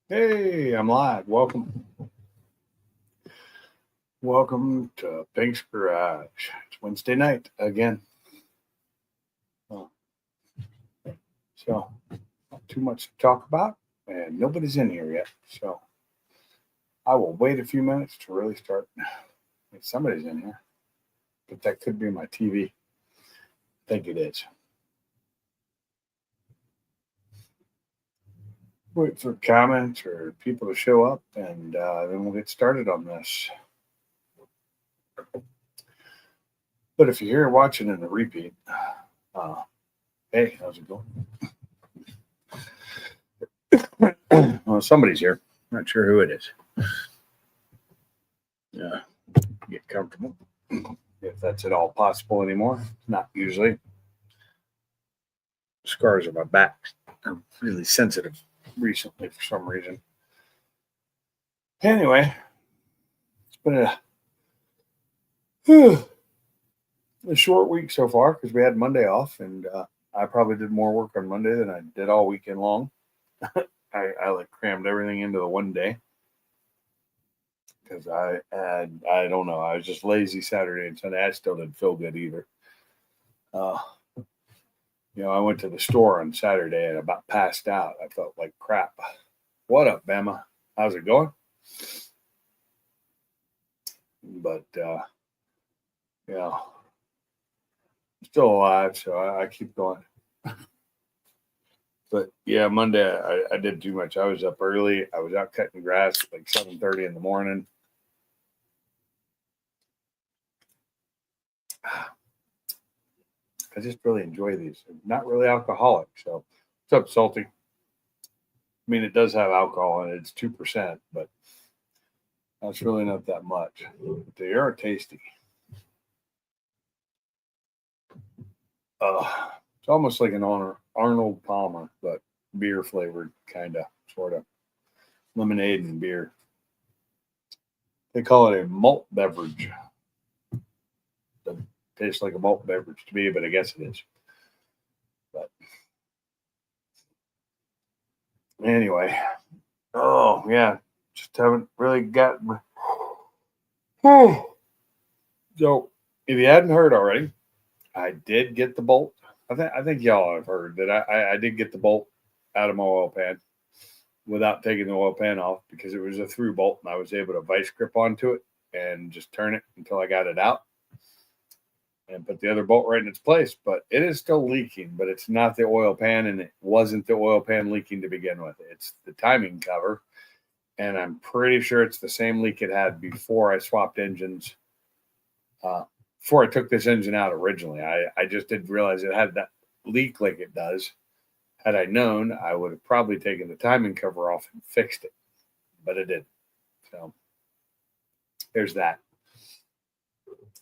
Hey, I'm live. Welcome to Pink's Garage. It's Wednesday night again. Oh, so, not too much to talk about, and nobody's in here yet. So, I will wait a few minutes to really start. If somebody's in here, but that could be my TV. I think it is. Wait for comments or people to show up, and then we'll get started on this. But if you're here watching in the repeat, uh, hey, how's it going? Well, somebody's here. Not sure who it is. Yeah, get comfortable if that's at all possible anymore. Not usually. Scars on my back are really sensitive recently for some reason. Anyway, it's been a short week so far because we had Monday off, and I probably did more work on Monday than I did all weekend long. I like crammed everything into the one day because I don't know, I was just lazy Saturday and Sunday. I still didn't feel good either. Uh, I went to the store on Saturday and about passed out. I felt like crap. What up, Bama? How's it going? But yeah, I'm still alive, so I keep going. But yeah, Monday I did too much. I was up early. I was out cutting grass like 7:30 in the morning. I just really enjoy these. I'm not really alcoholic, so what's up, Salty? I mean, it does have alcohol in it. It's 2%, but that's really not that much. But they are tasty. It's almost like an Arnold Palmer, but beer flavored, kind of, sort of lemonade and beer. They call it a malt beverage. Doesn't taste like a malt beverage to me, but I guess it is. But anyway, oh yeah, just haven't really gotten. So, if you hadn't heard already, I did get the bolt. I think y'all have heard that I did get the bolt out of my oil pan without taking the oil pan off because it was a through bolt and I was able to vice grip onto it and just turn it until I got it out and put the other bolt right in its place. But it is still leaking, but it's not the oil pan, and it wasn't the oil pan leaking to begin with. It's the timing cover, and I'm pretty sure it's the same leak it had before I swapped engines. Before I took this engine out originally, I just didn't realize it had that leak like it does. Had I known, I would have probably taken the timing cover off and fixed it, but it didn't. So there's that.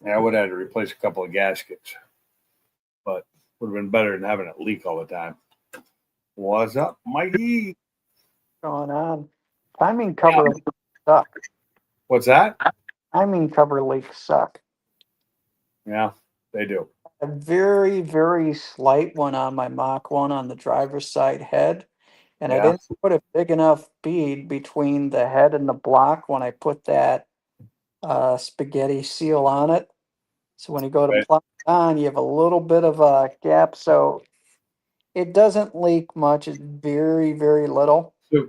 I would have had to replace a couple of gaskets, but would have been better than having it leak all the time. What's up, Mikey? Going on. Timing cover leaks suck. What's that? Timing cover leaks suck. Yeah, they do. A very, very slight one on my Mach 1 on the driver's side head. And I Yeah. didn't put a big enough bead between the head and the block when I put that spaghetti seal on it. So when you go to Right. plug it on, you have a little bit of a gap. So it doesn't leak much. It's very, very little. So,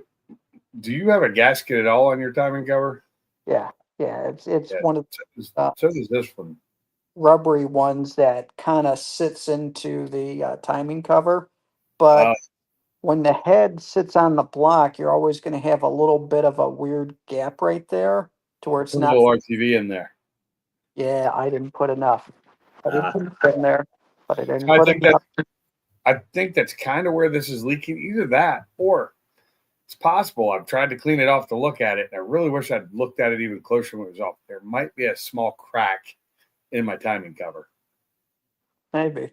do you have a gasket at all on your timing cover? Yeah. Yeah. It's Yeah. one of the So does this one. rubbery ones that kind of sits into the timing cover. But Uh, when the head sits on the block, you're always going to have a little bit of a weird gap right there to where it's put a not. little RTV in there. Yeah, I didn't put enough. I didn't Uh, put it in there, but I didn't so put enough. I think that's kind of where this is leaking. Either that, or it's possible. I've tried to clean it off to look at it, and I really wish I'd looked at it even closer when it was off. There might be a small crack in my timing cover. Maybe.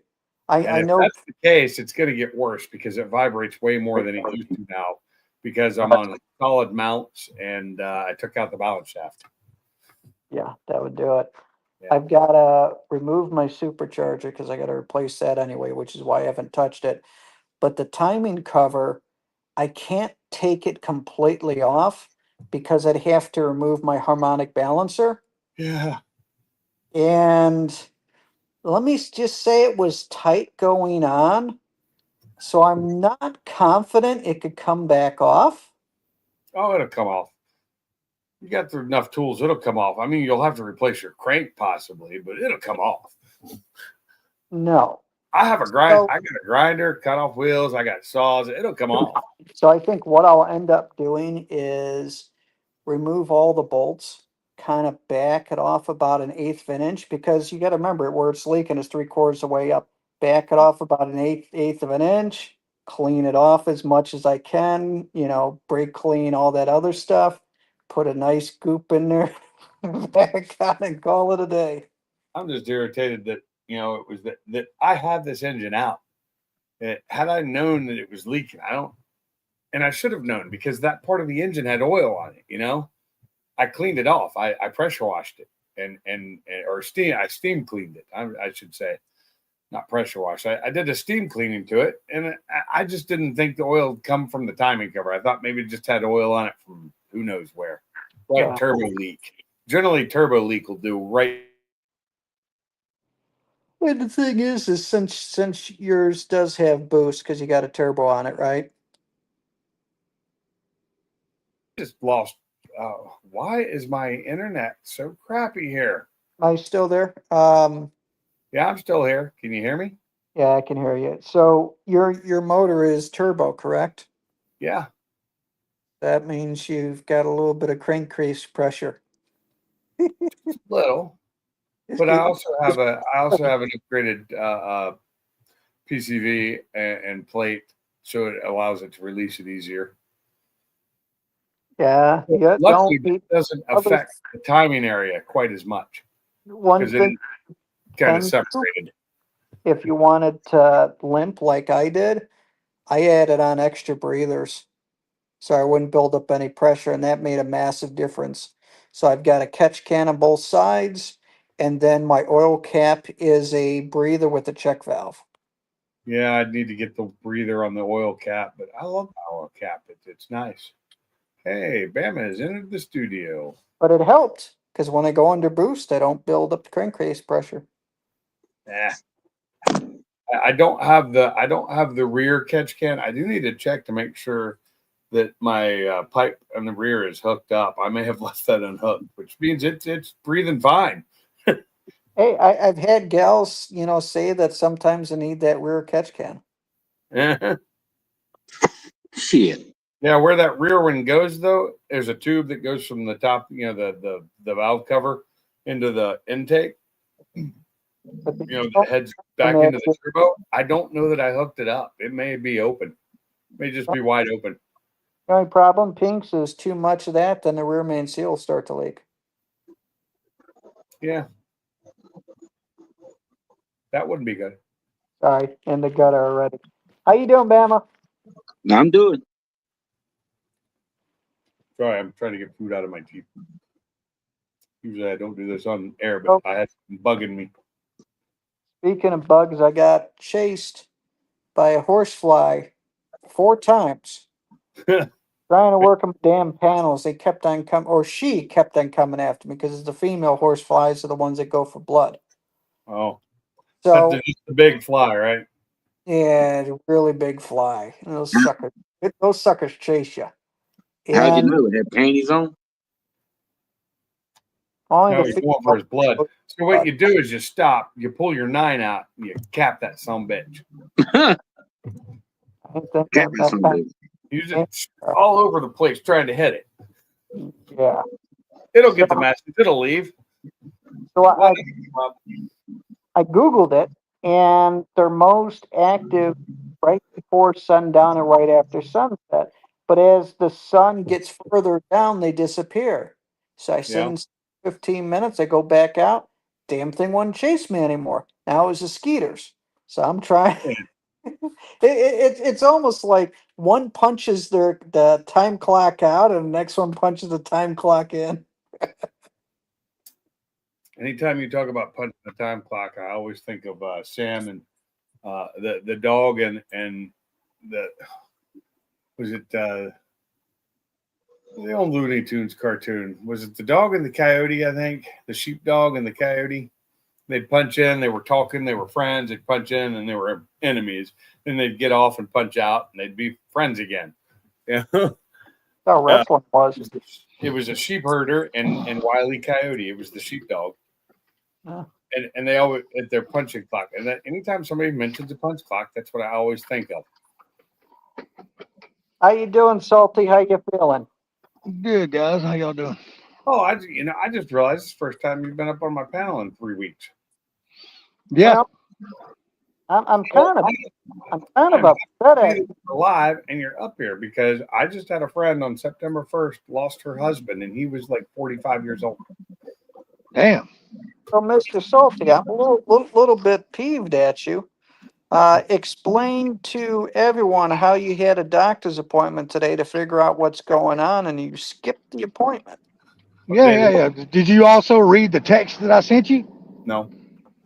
And I if know. that's the case, it's going to get worse because it vibrates way more than it used to now because I'm on solid mounts and I took out the balance shaft. Yeah, that would do it. Yeah. I've got to remove my supercharger because I got to replace that anyway, which is why I haven't touched it. But the timing cover, I can't take it completely off because I'd have to remove my harmonic balancer. Yeah. And let me just say it was tight going on. So I'm not confident it could come back off. Oh, it'll come off. You got enough tools, it'll come off. I mean, you'll have to replace your crank possibly, but it'll come off. No. I have a grind. So, I got a grinder, cut off wheels. I got saws. It'll come off. so I think what I'll end up doing is remove all the bolts, kind of back it off about an eighth of an inch because you got to remember where it's leaking is 3/4 of the way up. Back it off about an eighth of an inch, clean it off as much as I can, brake clean, all that other stuff. Put a nice goop in there, back on and call it a day. I'm just irritated that it was that I had this engine out. Had I known that it was leaking, and I should have known because that part of the engine had oil on it. I cleaned it off. I pressure washed it or steam. I steam cleaned it. I should say, not pressure wash. I did a steam cleaning to it, and I just didn't think the oil would come from the timing cover. I thought maybe it just had oil on it from who knows where. Right, Yeah. turbo leak. Generally, turbo leak will do right. And the thing is since yours does have boost because you got a turbo on it, right? Just lost. Why is my internet so crappy here? Am I still there? Yeah, I'm still here. Can you hear me? Yeah, I can hear you. So your motor is turbo, correct? Yeah, That means you've got a little bit of crankcase pressure. little. But I also have an upgraded PCV and plate, so it allows it to release it easier. Yeah, yeah. Luckily, Don't it doesn't affect the timing area quite as much one because thing it's kind of can do, separated. if you wanted to limp like I did, I added on extra breathers so I wouldn't build up any pressure, and that made a massive difference. So I've got a catch can on both sides, and then my oil cap is a breather with a check valve. Yeah, I'd need to get the breather on the oil cap, but I love the oil cap. It's nice. Hey, Bama has entered the studio. But it helped because when I go under boost, I don't build up the crankcase pressure. Eh, I don't have the rear catch can. I do need to check to make sure that my pipe on the rear is hooked up. I may have left that unhooked, which means it's breathing fine. Hey, I've had gals, say that sometimes they need that rear catch can. Shit. Yeah, where that rear one goes though, there's a tube that goes from the top, the valve cover into the intake. But That heads back into the turbo. I don't know that I hooked it up. It may be open. It may just be wide open. the only problem, Pinks, is too much of that, then the rear main seal will start to leak. Yeah. That wouldn't be good. Sorry, in the gutter already. How you doing, Bama? I'm doing. Sorry, I'm trying to get food out of my teeth. Usually I don't do this on air, but I had something bugging me. Speaking of bugs, I got chased by a horsefly 4 times. Trying to work on damn panels. They kept on coming, or she kept on coming after me because the female horseflies are the ones that go for blood. Oh, So that's just a big fly, right? yeah, it's a really big fly. And those suckers chase you. How'd you And know it had panties on? only No, the he's going for his blood. female- So what you do is you stop, you pull your 9 out, and you cap that son bitch. I think Cat that- that some that- bitch. Use it all over the place trying to hit it. yeah. It'll get the message. It'll leave. So I Googled it, and they're most active right before sundown and right after sunset. But as the sun gets further down, they disappear. So I sit Yeah. in 15 minutes, I go back out. Damn thing wouldn't chase me anymore. Now it was the skeeters. So I'm trying. It's almost like one punches the time clock out, and the next one punches the time clock in. Anytime you talk about punching the time clock, I always think of Sam and the dog and the was it The old Looney Tunes cartoon. Was it the dog and the coyote? I think the sheepdog and the coyote. They'd punch in. They were talking. They were friends. They'd punch in, and they were enemies. Then they'd get off and punch out, and they'd be friends again. Yeah, That's how wrestling was. it was a sheep herder and Wile E. Coyote. It was the sheepdog. Yeah. And they always at their punching clock. And that anytime somebody mentions a punch clock, that's what I always think of. How you doing, Salty? How you feeling? Good, guys. How y'all doing? Oh, I just realized it's the first time you've been up on my panel in 3 weeks. Yeah. Well, I'm kind of upset at You're alive and you're up here because I just had a friend on September 1st lost her husband and he was like 45 years old. Damn. So, Mr. Salty, I'm a little bit peeved at you. Explain to everyone how you had a doctor's appointment today to figure out what's going on, and you skipped the appointment. Yeah. Did you also read the text that I sent you? No.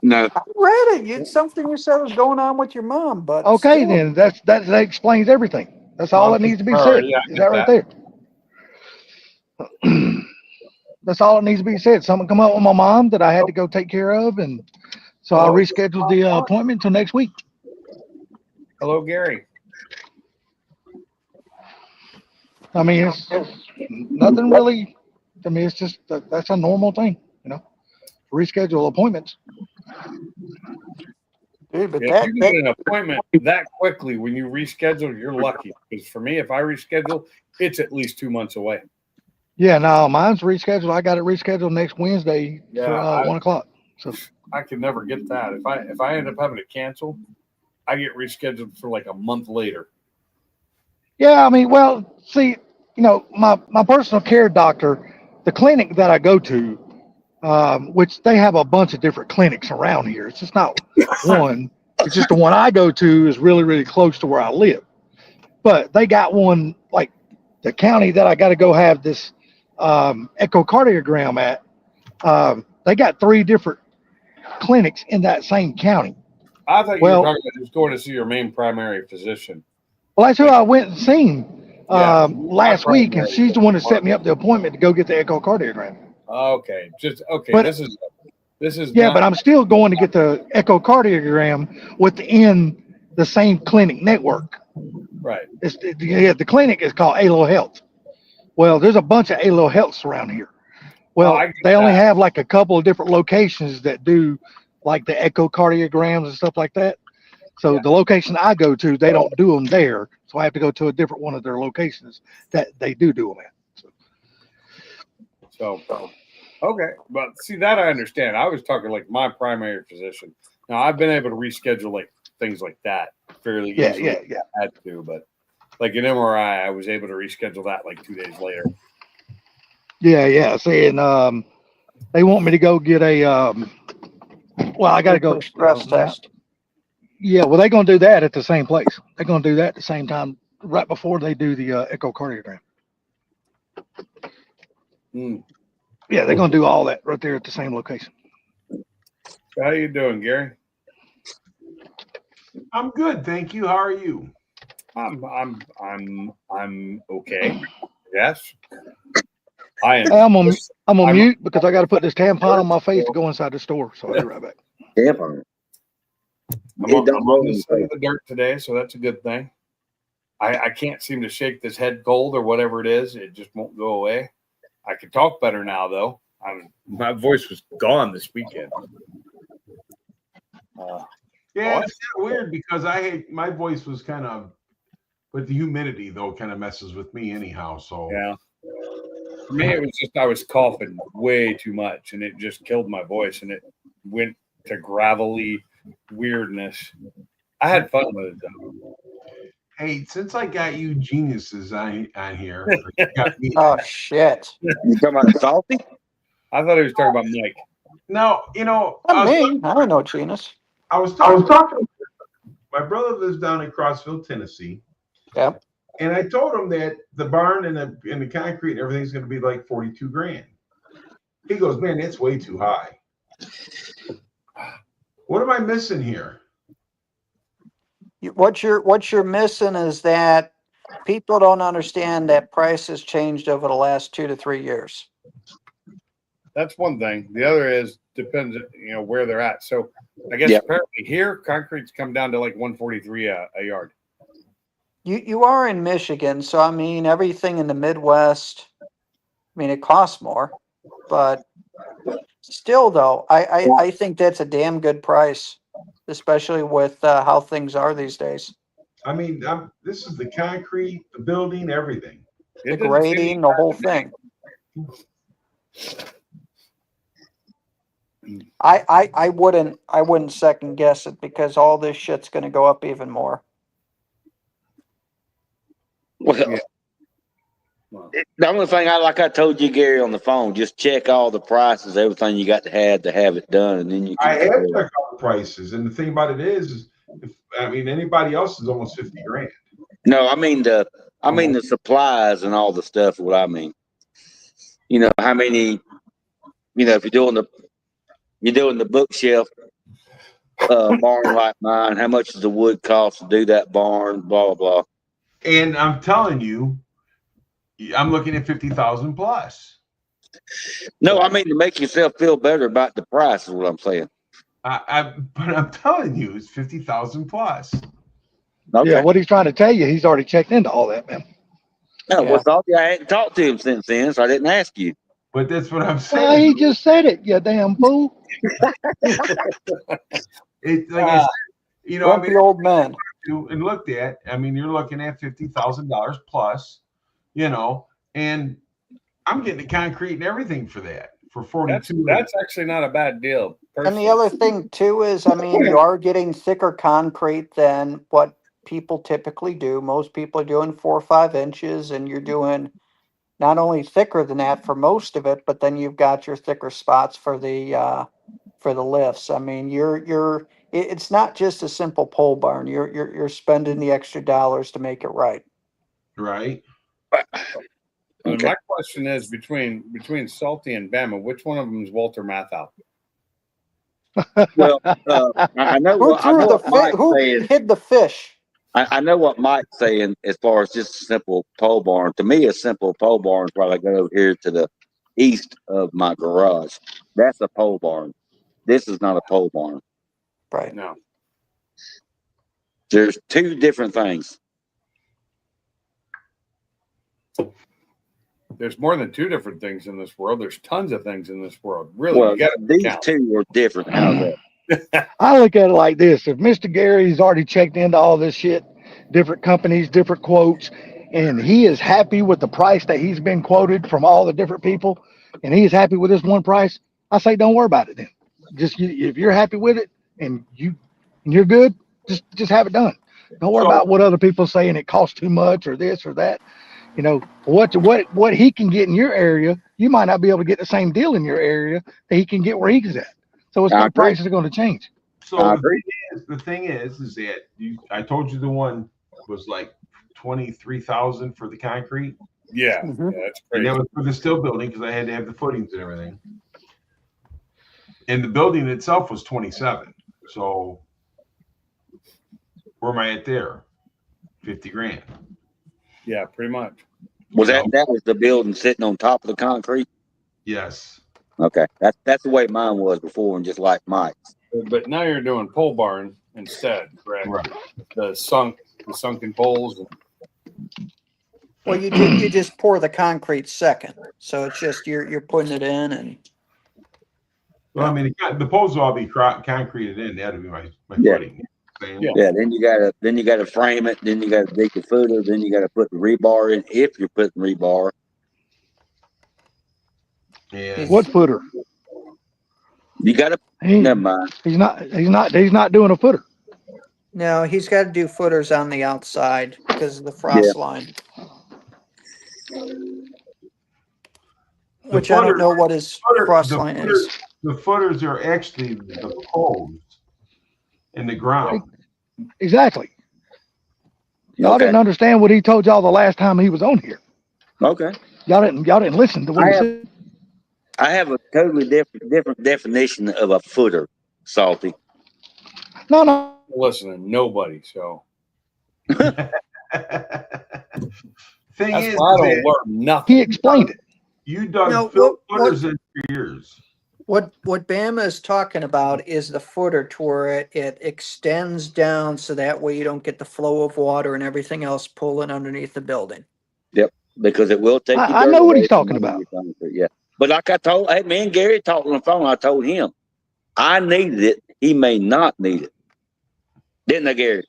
No. I read it. It's something you said was going on with your mom, but Okay, still. then that explains everything. That's all that needs to be said. Yeah, Is that right there? That's all that needs to be said. Something come up with my mom that I had to go take care of, and so I rescheduled the appointment until next week. Hello, Gary. I mean, it's nothing really. I mean, it's just that's a normal thing, reschedule appointments. Dude, but If you get an appointment that quickly when you reschedule, you're lucky. Because for me, if I reschedule, it's at least 2 months away. Yeah, no, mine's rescheduled. I got it rescheduled next Wednesday for 1 o'clock. So I can never get that. If I end up having to cancel, I get rescheduled for like a month later. yeah, I mean, well, see, my personal care doctor, the clinic that I go to, which they have a bunch of different clinics around here. It's just not one. It's just the one I go to is really, really close to where I live. But they got one like the county that I got to go have this echocardiogram at. They got 3 different clinics in that same county. I thought you were talking about just going to see your main primary physician. Well, that's who I went and seen last week, and she's the one that set me up the appointment to go get the echocardiogram. Okay, But, this is yeah, but I'm still going to get the echocardiogram within the same clinic network. right. The clinic is called ALO Health. Well, there's a bunch of ALO Healths around here. Well, they only have like a couple of different locations that do like the echocardiograms and stuff like that. So the location I go to, they don't do them there. So I have to go to a different one of their locations that they do them at. So, okay. But see, that I understand. I was talking like my primary physician. Now, I've been able to reschedule like things like that fairly easily. Yeah. I had to, but like an MRI, I was able to reschedule that like 2 days later. Yeah. See, and they want me to go get a, well, I got to go. Stress test. Yeah, well, they're going to do that at the same place. They're going to do that at the same time, right before they do the echocardiogram. Yeah, they're going to do all that right there at the same location. How you doing, Gary? I'm good, thank you. How are you? I'm okay. Yes. I am. Hey, I'm on mute because I got to put this tampon on my face to go inside the store. So I'll be right back. Tampon. I'm on this side of the dirt today, so that's a good thing. I can't seem to shake this head cold or whatever it is. It just won't go away. I can talk better now, though. My voice was gone this weekend. Yeah, it's kind of weird because my voice was kind of, but the humidity though kind of messes with me anyhow. So yeah, for me it was just I was coughing way too much, and it just killed my voice, and it went to gravelly weirdness. I had fun with it though. Hey, since I got you geniuses on here, you got me. Oh shit! You talking about Salty? I thought he was talking about Mike. Now Not me. I don't know genus. I was talking. My brother lives down in Crossville, Tennessee. Yep. And I told him that the barn and the concrete and everything's going to be like $42,000. He goes, man, that's way too high. What am I missing here? What you're missing is that people don't understand that price has changed over the last 2 to 3 years. That's one thing. The other is depends, where they're at. So I guess Yep. apparently here concrete's come down to like 143 a yard. You are in Michigan, so I mean everything in the Midwest. I mean it costs more, but still though, I think that's a damn good price, especially with how things are these days. I mean, this is the concrete, the building, everything. The It doesn't seem grading, the whole thing. I wouldn't second guess it because all this shit's gonna go up even more. Well, Yeah. Well, the only thing I told you, Gary, on the phone, just check all the prices, everything you got to have it done, and then you I can. have checked out the prices, and the thing about it is anybody else is almost 50 grand. No, I mean the supplies and all the stuff. What I mean, how many, if you're doing the bookshelf barn like mine, how much does the wood cost to do that barn? Blah blah blah. And I'm telling you, I'm looking at 50,000 plus. No, I mean to make yourself feel better about the price is what I'm saying. But I'm telling you, it's 50,000 plus. Okay. Yeah, what he's trying to tell you, he's already checked into all that, man. No, Yeah. well, Salty, I hadn't talked to him since then, so I didn't ask you. But that's what I'm Well, saying. he just said it, you damn fool. It's like I said, Grumpy old man. and looked at, you're looking at $50,000 plus, and I'm getting the concrete and everything for that for 42. that's actually not a bad deal. And the other thing too is, you are getting thicker concrete than what people typically do. Most people are doing 4 or 5 inches, and you're doing not only thicker than that for most of it, but then you've got your thicker spots for the lifts. It's not just a simple pole barn. You're spending the extra dollars to make it right. Right. And Okay. my question is between Salty and Bama, which one of them is Walter Matthau? Well, I know Who what I threw know the what Mike's who saying. hid the fish? I know what Mike's saying as far as just a simple pole barn. To me, a simple pole barn is probably go over here to the east of my garage. That's a pole barn. This is not a pole barn. Right. No. There's two different things. There's more than 2 different things in this world. There's tons of things in this world. Really, Well, you got to these count. two are different. How's that? I look at it like this. If Mr. Gary's already checked into all this shit, different companies, different quotes, and he is happy with the price that he's been quoted from all the different people, and he is happy with this one price, I say don't worry about it then. Just if you're happy with it and you're good, just have it done. Don't worry So- about what other people saying it costs too much or this or that. What he can get in your area, you might not be able to get the same deal in your area that he can get where he's at. So it's I no agree. prices are going to change. So I the agree. thing is that I told you the one was like 23,000 for the concrete, Yeah, Mhm. yeah, that's and crazy. that was for the steel building because I had to have the footings and everything. And the building itself was 27. So where am I at there? 50 grand. Yeah, pretty much. Was that was the building sitting on top of the concrete? Yes. Okay, that's the way mine was before, and just like Mike's. But now you're doing pole barn instead, correct? Right. The sunken poles. Well, you just pour the concrete second, so it's just you're putting it in, and Well, the poles will all be concreted in. That'll be my Yeah. footing. Same. Yeah. Yeah, then you gotta frame it, then you gotta dig the footer, then you gotta put the rebar in if you're putting rebar. And What footer? You gotta He, never mind. he's not doing a footer. no, he's got to do footers on the outside because of the frost line. Which I don't footer- know what his frost line is. the footers are actually the poles in the ground. Exactly. Y'all Okay. didn't understand what he told y'all the last time he was on here. Okay. Y'all didn't listen to what he said. I have a totally different definition of a footer, Salty. No. Listening, nobody. So Thing That's is, why I that don't learn nothing. He explained it. you dug No, fill what- footers in for years. What Bama is talking about is the footer to where it extends down so that way you don't get the flow of water and everything else pulling underneath the building. Because it will take you. I dirt know what away he's from talking under about. your concrete, yeah. But like I told, hey, me and Gary talked on the phone. I told him I needed it. He may not need it. Didn't I, Gary?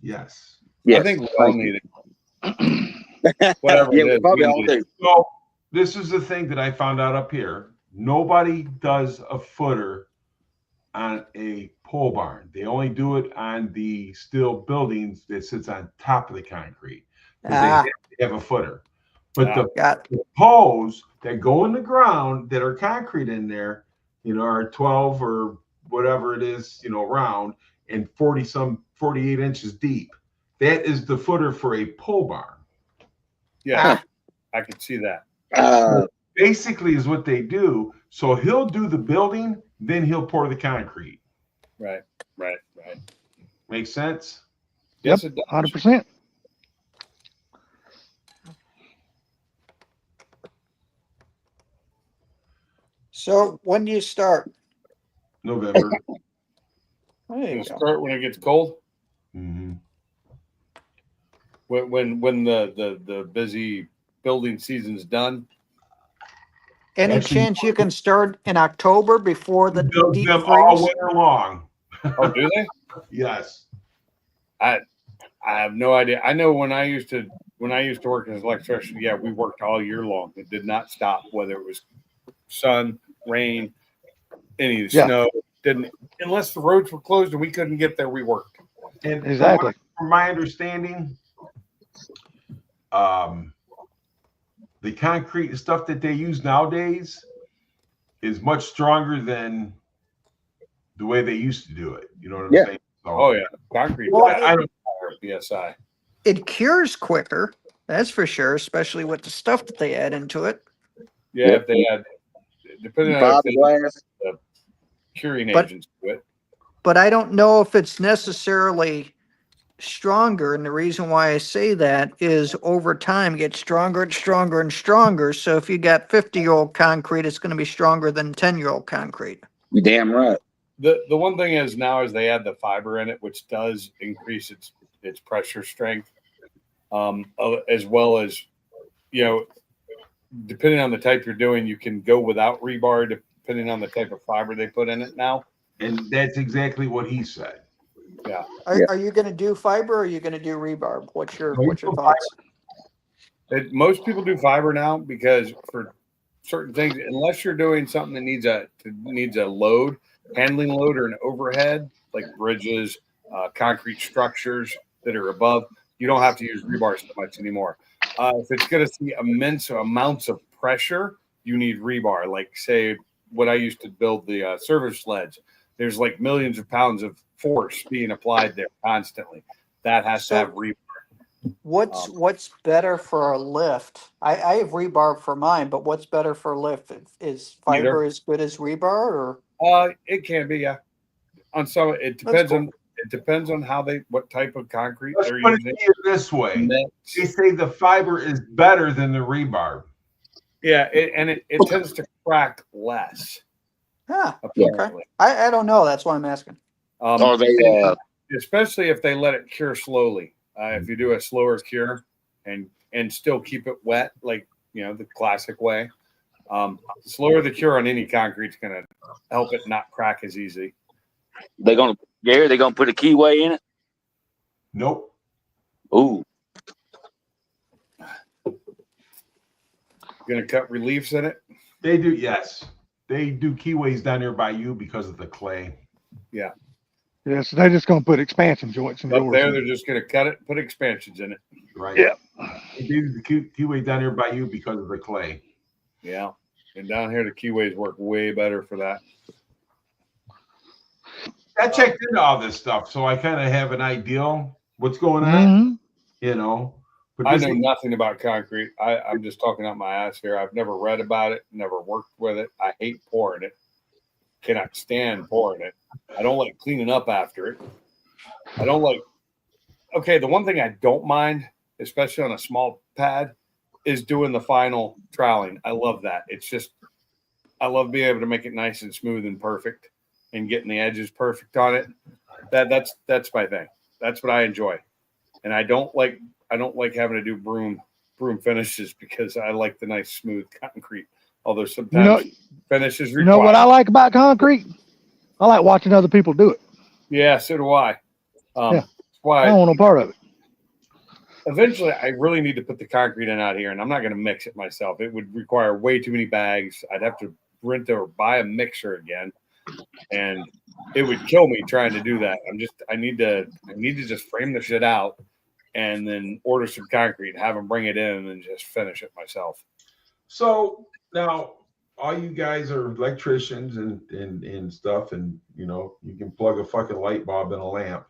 Yes. Yes. I think we all Thank you. need it. Whatever Yeah, it we is, probably we all need it. do. So this is the thing that I found out up here. Nobody does a footer on a pole barn. They only do it on the steel buildings that sits on top of the concrete. Because they have to have a footer. But the Got poles that go in the ground that are concrete in there, are 12 or whatever it is, round and 48 inches deep. That is the footer for a pole barn. Yeah, I could see that. Basically is what they do. So he'll do the building, then he'll pour the concrete. Right. Makes sense? Yes, it does. 100%. So when do you start? November. There you It'll go. start when it gets cold. Mhm. When the busy building season's done. Any Actually, chance you can start in October before the Build deep them all freeze? winter long. Oh, do they? Yes. I have no idea. I know when I used to work as an electrician, yeah, we worked all year long. It did not stop, whether it was sun, rain, any Yeah. snow. Didn't, unless the roads were closed and we couldn't get there, we worked. And Exactly. from my understanding, the concrete stuff that they use nowadays is much stronger than the way they used to do it. You know what I'm Yeah. saying? So, Oh yeah, concrete. Well, I don't. PSI. It cures quicker, that's for sure, especially with the stuff that they add into it. Yeah, Yep. if they had, depending on if they had Fiberglass. curing But- agents to it. But I don't know if it's necessarily stronger. And the reason why I say that is over time it gets stronger and stronger and stronger. So if you got 50-year-old concrete, it's going to be stronger than 10-year-old concrete. You damn right. The one thing is now is they add the fiber in it, which does increase its pressure strength, as well as, depending on the type you're doing, you can go without rebar depending on the type of fiber they put in it now. And that's exactly what he said. Are you going to do fiber or are you going to do rebarb? What's your thoughts? Most people do fiber now because for certain things, unless you're doing something that needs a load, handling load or an overhead, like bridges, concrete structures that are above, you don't have to use rebar so much anymore. If it's going to see immense amounts of pressure, you need rebar. Like say what I used to build the service sleds. There's like millions of pounds of force being applied there constantly. That has to have rebar. What's better for a lift? I have rebar for mine, but what's better for a lift? Is fiber Either. as good as rebar or? It can be, yeah. On some, it depends on what type of concrete Let's they're put it using. to you this way. They say the fiber is better than the rebar. Yeah, it tends to crack less. Ah, Apparently. I don't know. That's why I'm asking. Are they? Especially if they let it cure slowly. If you do a slower cure and still keep it wet, like the classic way, the slower the cure on any concrete is going to help it not crack as easy. They're gonna put a keyway in it. Nope. Ooh. Going to cut reliefs in it. They do. Yes, they do keyways down there by you because of the clay. Yeah. Yeah, so they're just going to put expansion joints in Up yours. there, they're just going to cut it, put expansions in it. Right. Yeah. They do the keyway down there by you because of the clay. Yeah. And down here, the keyways work way better for that. I checked into all this stuff, so I kind of have an idea what's going on. Mhm. But I this know is- nothing about concrete. I'm just talking out my ass here. I've never read about it, never worked with it. I hate pouring it. Cannot stand pouring it. I don't like cleaning up after it. I don't like. Okay, the one thing I don't mind especially on a small pad, is doing the final troweling. I love that. It's just, I love being able to make it nice and smooth and perfect, and getting the edges perfect on it. That's my thing. That's what I enjoy, and I don't like having to do broom finishes because I like the nice smooth concrete. Although sometimes finishes required. You know what I like about concrete? I like watching other people do it. Yeah, so do I. Yeah. That's why I don't want no part of it. eventually I really need to put the concrete in out here, and I'm not going to mix it myself. It would require way too many bags. I'd have to rent or buy a mixer again, and it would kill me trying to do that. I need to just frame the shit out and then order some concrete, have them bring it in, and just finish it myself. So now all you guys are electricians and stuff, and you know, you can plug a fucking light bulb in a lamp.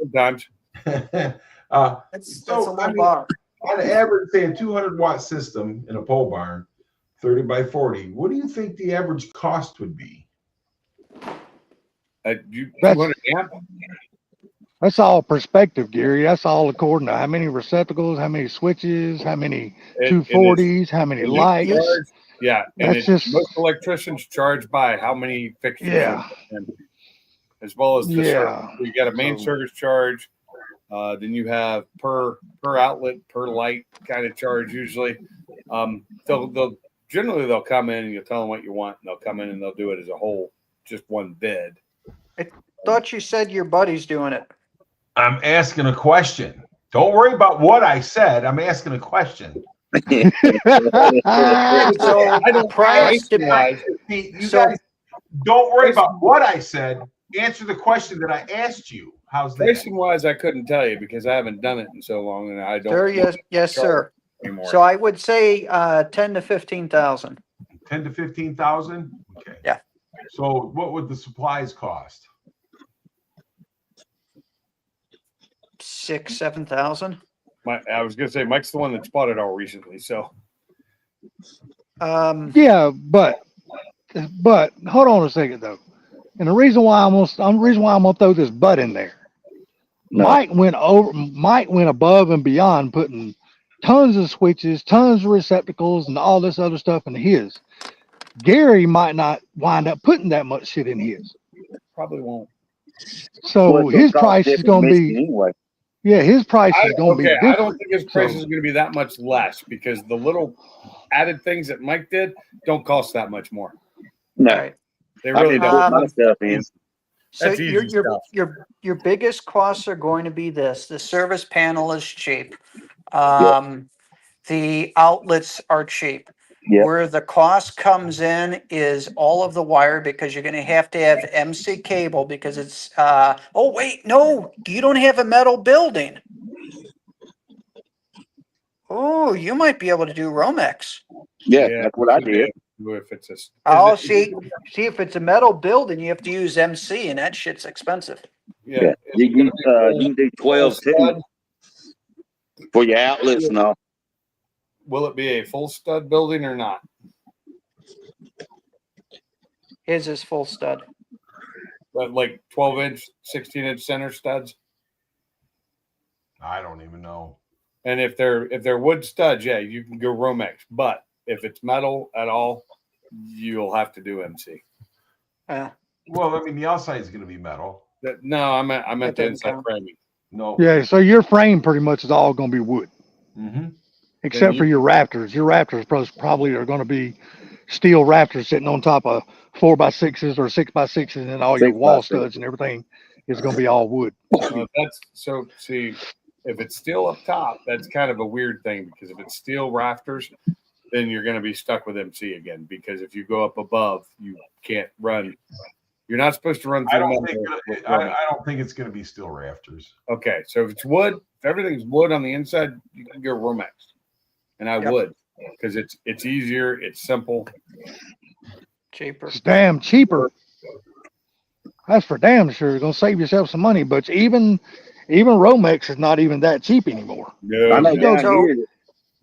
Sometimes. That's a low bar. On average, say a 200-watt system in a pole barn, 30 by 40, what do you think the average cost would be? 200 amp? That's all perspective, Gary. That's all according to how many receptacles, how many switches, how many 240s, how many lights. Yeah, and That's just most electricians charge by how many fixtures. Yeah. As well as the Yeah. circuit. You got a main circuit charge. Then you have per outlet, per light kind of charge usually. They'll generally they'll come in and you'll tell them what you want, and they'll come in and they'll do it as a whole, just one bid. Thought you said your buddy's doing it. I'm asking a question. Don't worry about what I said. I'm asking a question. So I don't price price-wise, You So- guys don't worry about what I said. Answer the question that I asked you. How's that? pricing wise, I couldn't tell you because I haven't done it in so long, and I don't Sir, yes, sir. anymore. So I would say 10 to 15,000. 10 to 15,000. Okay. Yeah. So what would the supplies cost? 6,000-7,000. I was gonna say Mike's the one that bought it all recently, so Yeah, but hold on a second though. And the reason why I'm gonna throw this butt in there. No. Mike went above and beyond putting tons of switches, tons of receptacles, and all this other stuff in his. Gary might not wind up putting that much shit in his. probably won't. So Well, his the cost price is difference gonna missing be anyway. his price is gonna be I different. don't think his price So- is going to be that much less because the little added things that Mike did don't cost that much more. No, Right. They I really can put a don't. lot of stuff in. So That's easy stuff. your biggest costs are going to be this. The service panel is cheap. The outlets are cheap. Yep. Where the cost comes in is all of the wire because you're going to have MC cable because it's oh wait, no, you don't have a metal building. Oh, you might be able to do Romex. Yeah, Yeah. that's what I did. If it's a, Oh, is it- see if it's a metal building, you have to use MC, and that shit's expensive. yeah. Yeah, Is you it gonna can be you can do 12 full too stud? for your outlets and all. Will it be a full stud building or not? His is full stud. But like 12-inch, 16-inch center studs. I don't even know. And if they're wood studs, yeah, you can go Romex. But if it's metal at all, you'll have to do MC. Well, I mean, the outside is going to be metal. No, I meant That the doesn't inside count. framing. No. Yeah, so your frame pretty much is all gonna be wood. Mm-hmm. Except for your rafters. Your rafters probably are going to be steel rafters sitting on top of 4x6s or 6x6s, and all your 6x6. wall studs and everything is going to be all wood. See, if it's steel up top, that's kind of a weird thing because if it's steel rafters, then you're going to be stuck with MC again. Because if you go up above, you can't run. You're not supposed to run I through don't metal think with I Romex. don't think it's going to be steel rafters. Okay, so if it's wood, if everything's wood on the inside, you can go Romex, and I Yep. would because it's easier, it's simple. Cheaper. It's damn cheaper. That's for damn sure. You're going to save yourself some money, but even Romex is not even that cheap anymore. No, I know No, down so- here.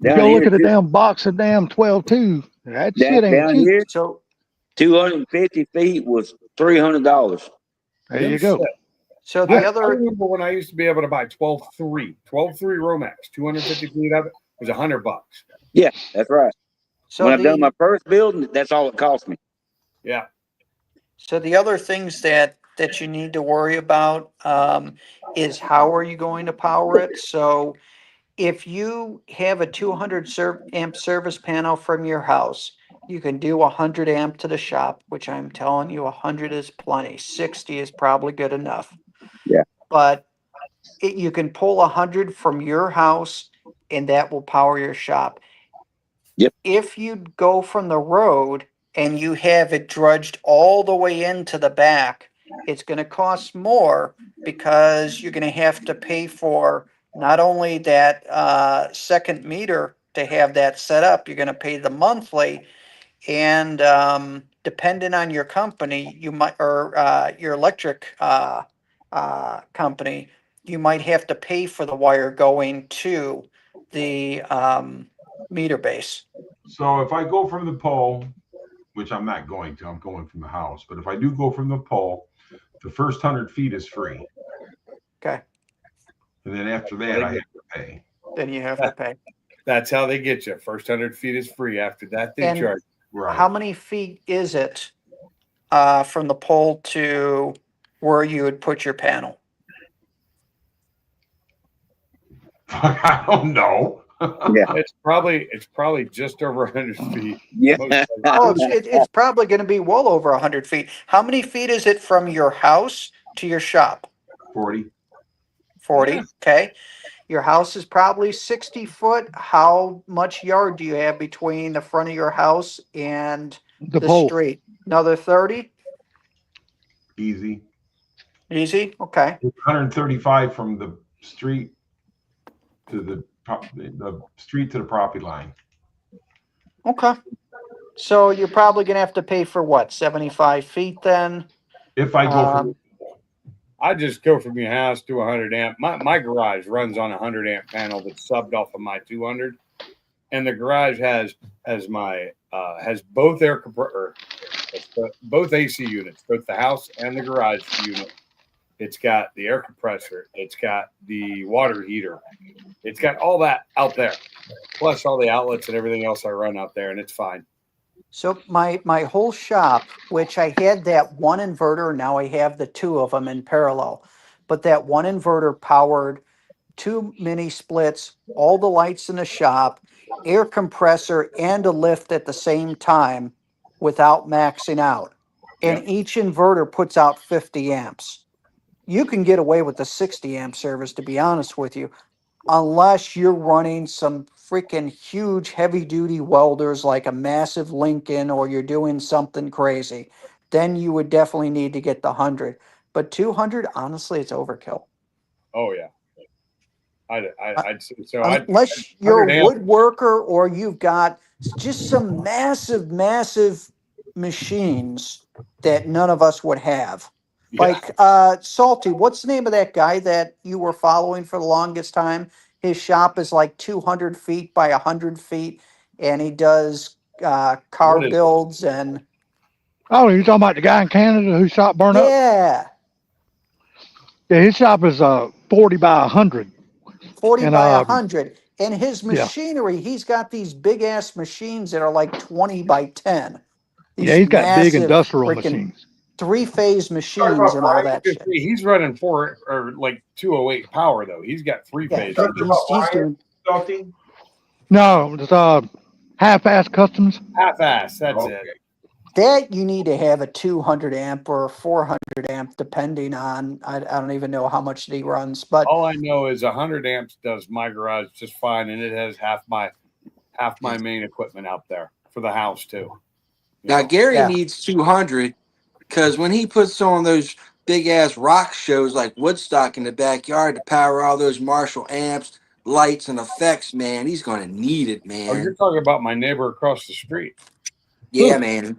You Down go look here, at a damn box of damn 12-2. That shit ain't down cheap. here, So 250 feet was $300. There you go. So I, the I other, remember when I used to be able to buy 12.3 Romax, 250 feet of it was $100. Yeah, that's right. so When I've done the, my first building, that's all it cost me. Yeah. so the other things that you need to worry about is how are you going to power it? So if you have a 200 amp service panel from your house, you can do 100 amp to the shop, which I'm telling you 100 is plenty. 60 is probably good enough. Yeah. But you can pull 100 from your house and that will power your shop. Yep. If you go from the road and you have it drudged all the way into the back, it's going to cost more because you're going to have to pay for not only that second meter to have that set up, you're going to pay the monthly, and depending on your company, you might, or your electric company, you might have to pay for the wire going to the meter base. So if I go from the pole, which I'm not going to, I'm going from the house. But if I do go from the pole, the first 100 feet is free. Okay, And then after that, I have to pay. then you have to pay. That's how they get you. First 100 feet is free. After that, they And charge. Right. how many feet is it from the pole to where you would put your panel? I don't know. Yeah. It's probably just over 100 feet. Yeah. Most likely. Oh, it's probably going to be well over 100 feet. How many feet is it from your house to your shop? 40. 40. Yeah. Okay. Your house is probably 60 foot. How much yard do you have between the front of your house and The the pole. street? Another 30? Easy. Easy. Okay. It's 135 from the street to the street to the property line. Okay. So you're probably going to have to pay for what? 75 feet then? If I go from I just go from your house to 100 amp. My garage runs on a 100 amp panel that's subbed off of my 200, and the garage has my has both both AC units, both the house and the garage unit. It's got the air compressor. It's got the water heater. It's got all that out there, plus all the outlets and everything else I run out there, and it's fine. So my whole shop, which I had that one inverter, now I have the two of them in parallel. But that one inverter powered 2 mini splits, all the lights in the shop, air compressor, and a lift at the same time without maxing out. And Yep. each inverter puts out 50 amps. You can get away with the 60 amp service, to be honest with you, unless you're running some freaking huge heavy duty welders like a massive Lincoln, or you're doing something crazy. Then you would definitely need to get the 100. But 200, honestly, it's overkill. Oh yeah, I'd say so. Unless you're a 100 amp. woodworker or you've got just some massive machines that none of us would have. Yeah. Like Salty, what's the name of that guy that you were following for the longest time? His shop is like 200 feet by 100 feet, and he does car What is it? builds and Oh, you're talking about the guy in Canada whose shop burned up? yeah, Yeah, his shop is 40 by 100. 40 And, by 100. And his yeah. machinery, he's got these big ass machines that are like 20 by 10. Yeah, he's got big massive industrial freaking machines. 3-phase machines and all that shit. He's running 4 or like 208 power though. He's got 3 Yeah, phase. he's doing Salty? No, it's half-ass customs. Half ass. That's Okay. it. that. You need to have a 200 amp or a 400 amp, depending on, I don't even know how much he runs, but All I know is 100 amps does my garage just fine, and it has half my main equipment out there for the house too. You Now know? Gary Yeah. needs 200 because when he puts on those big ass rock shows like Woodstock in the backyard to power all those Marshall amps, lights, and effects, man, he's gonna need it, Oh, you're man. talking about my neighbor across the street. Yeah, man.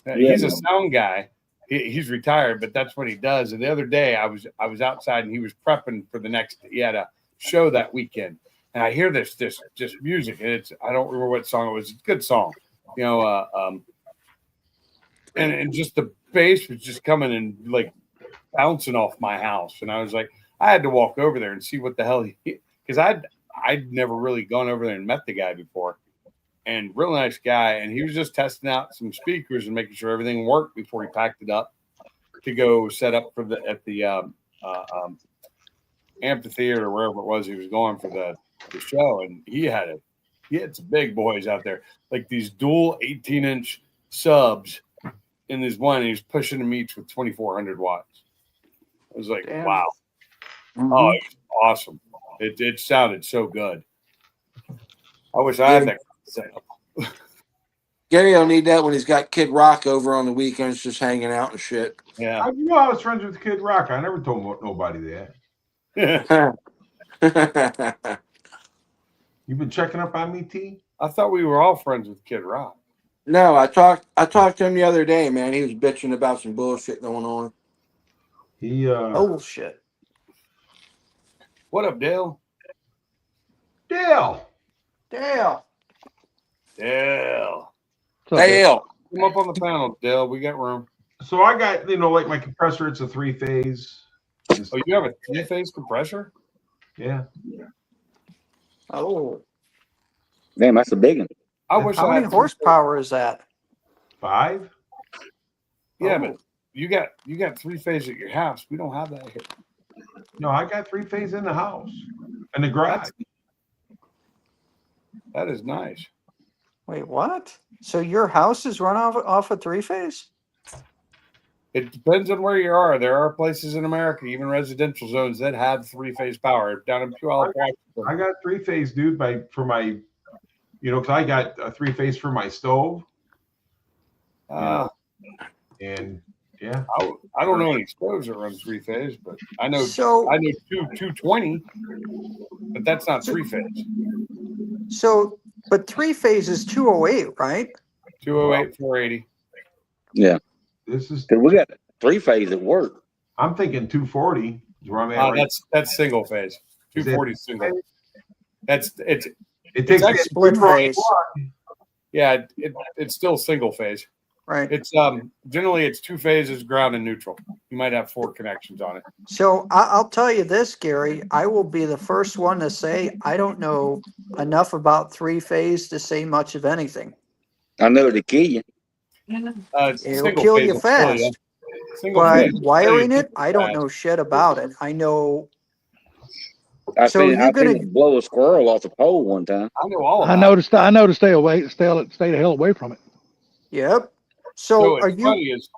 Yeah, He's a man. sound guy. He's retired, but that's what he does. And the other day, I was outside, and he was prepping for the next. He had a show that weekend, and I hear this just music, and I don't remember what song it was. It's a good song, you know. And just the bass was just coming in like bouncing off my house, and I was like, I had to walk over there and see what the hell because I'd never really gone over there and met the guy before, and real nice guy, and he was just testing out some speakers and making sure everything worked before he packed it up to go set up for at the amphitheater or wherever it was he was going for the show, and he had some big boys out there, like these dual 18-inch subs in this one, and he was pushing them each with 2,400 watts. I was like, Damn. wow. Mhm. Oh, it was awesome. It sounded so good. I wish I had that setup. Gary will need that when he's got Kid Rock over on the weekends, just hanging out and shit. Yeah. I knew I was friends with Kid Rock. I never told nobody that. You've been checking up on me, T? I thought we were all friends with Kid Rock. No, I talked to him the other day, man. He was bitching about some bullshit going on. He Oh shit. What up, Dale? Dale. Dale. Dale. What's up, Dale. Come up on the panel, Dale. We got room. So I got, like my compressor, it's a 3-phase. Oh, you have a 3-phase compressor? Yeah. Oh. Damn, that's a big one. I wish How I many had horsepower is that? 5? Yeah, Oh. but you got 3-phase at your house. We don't have that here. No, I got 3-phase in the house. In the garage. That is nice. Wait, what? So your house is run off a 3-phase? It depends on where you are. There are places in America, even residential zones, that have 3-phase power. Down in Puyallup, I Washington. got 3-phase, dude, for my, because I got a 3-phase for my stove. And yeah. I don't know any stoves that run 3-phase, but I know So 220, but that's not 3-phase. but 3-phase is 208, right? 208, 480. Yeah. This is, Cause we got 3-phase at work. I'm thinking 240 is where I'm at. Right That's single phase. 240 is single. It's It it's takes actually split phase. yeah, it's still single phase. Right. It's generally it's 2 phases, ground and neutral. You might have 4 connections on it. So I'll tell you this, Gary. I will be the first one to say I don't know enough about 3-phase to say much of anything. I know to kill you. It'll Single kill phase you will kill you. fast. Single But phase will kill wiring you it, I don't fast. know shit about it. I know. I So seen you're I gonna- seen it blow a squirrel off the pole one time. I know all I about know it. to stay the hell away from it. Yep. So So are it's you? funny is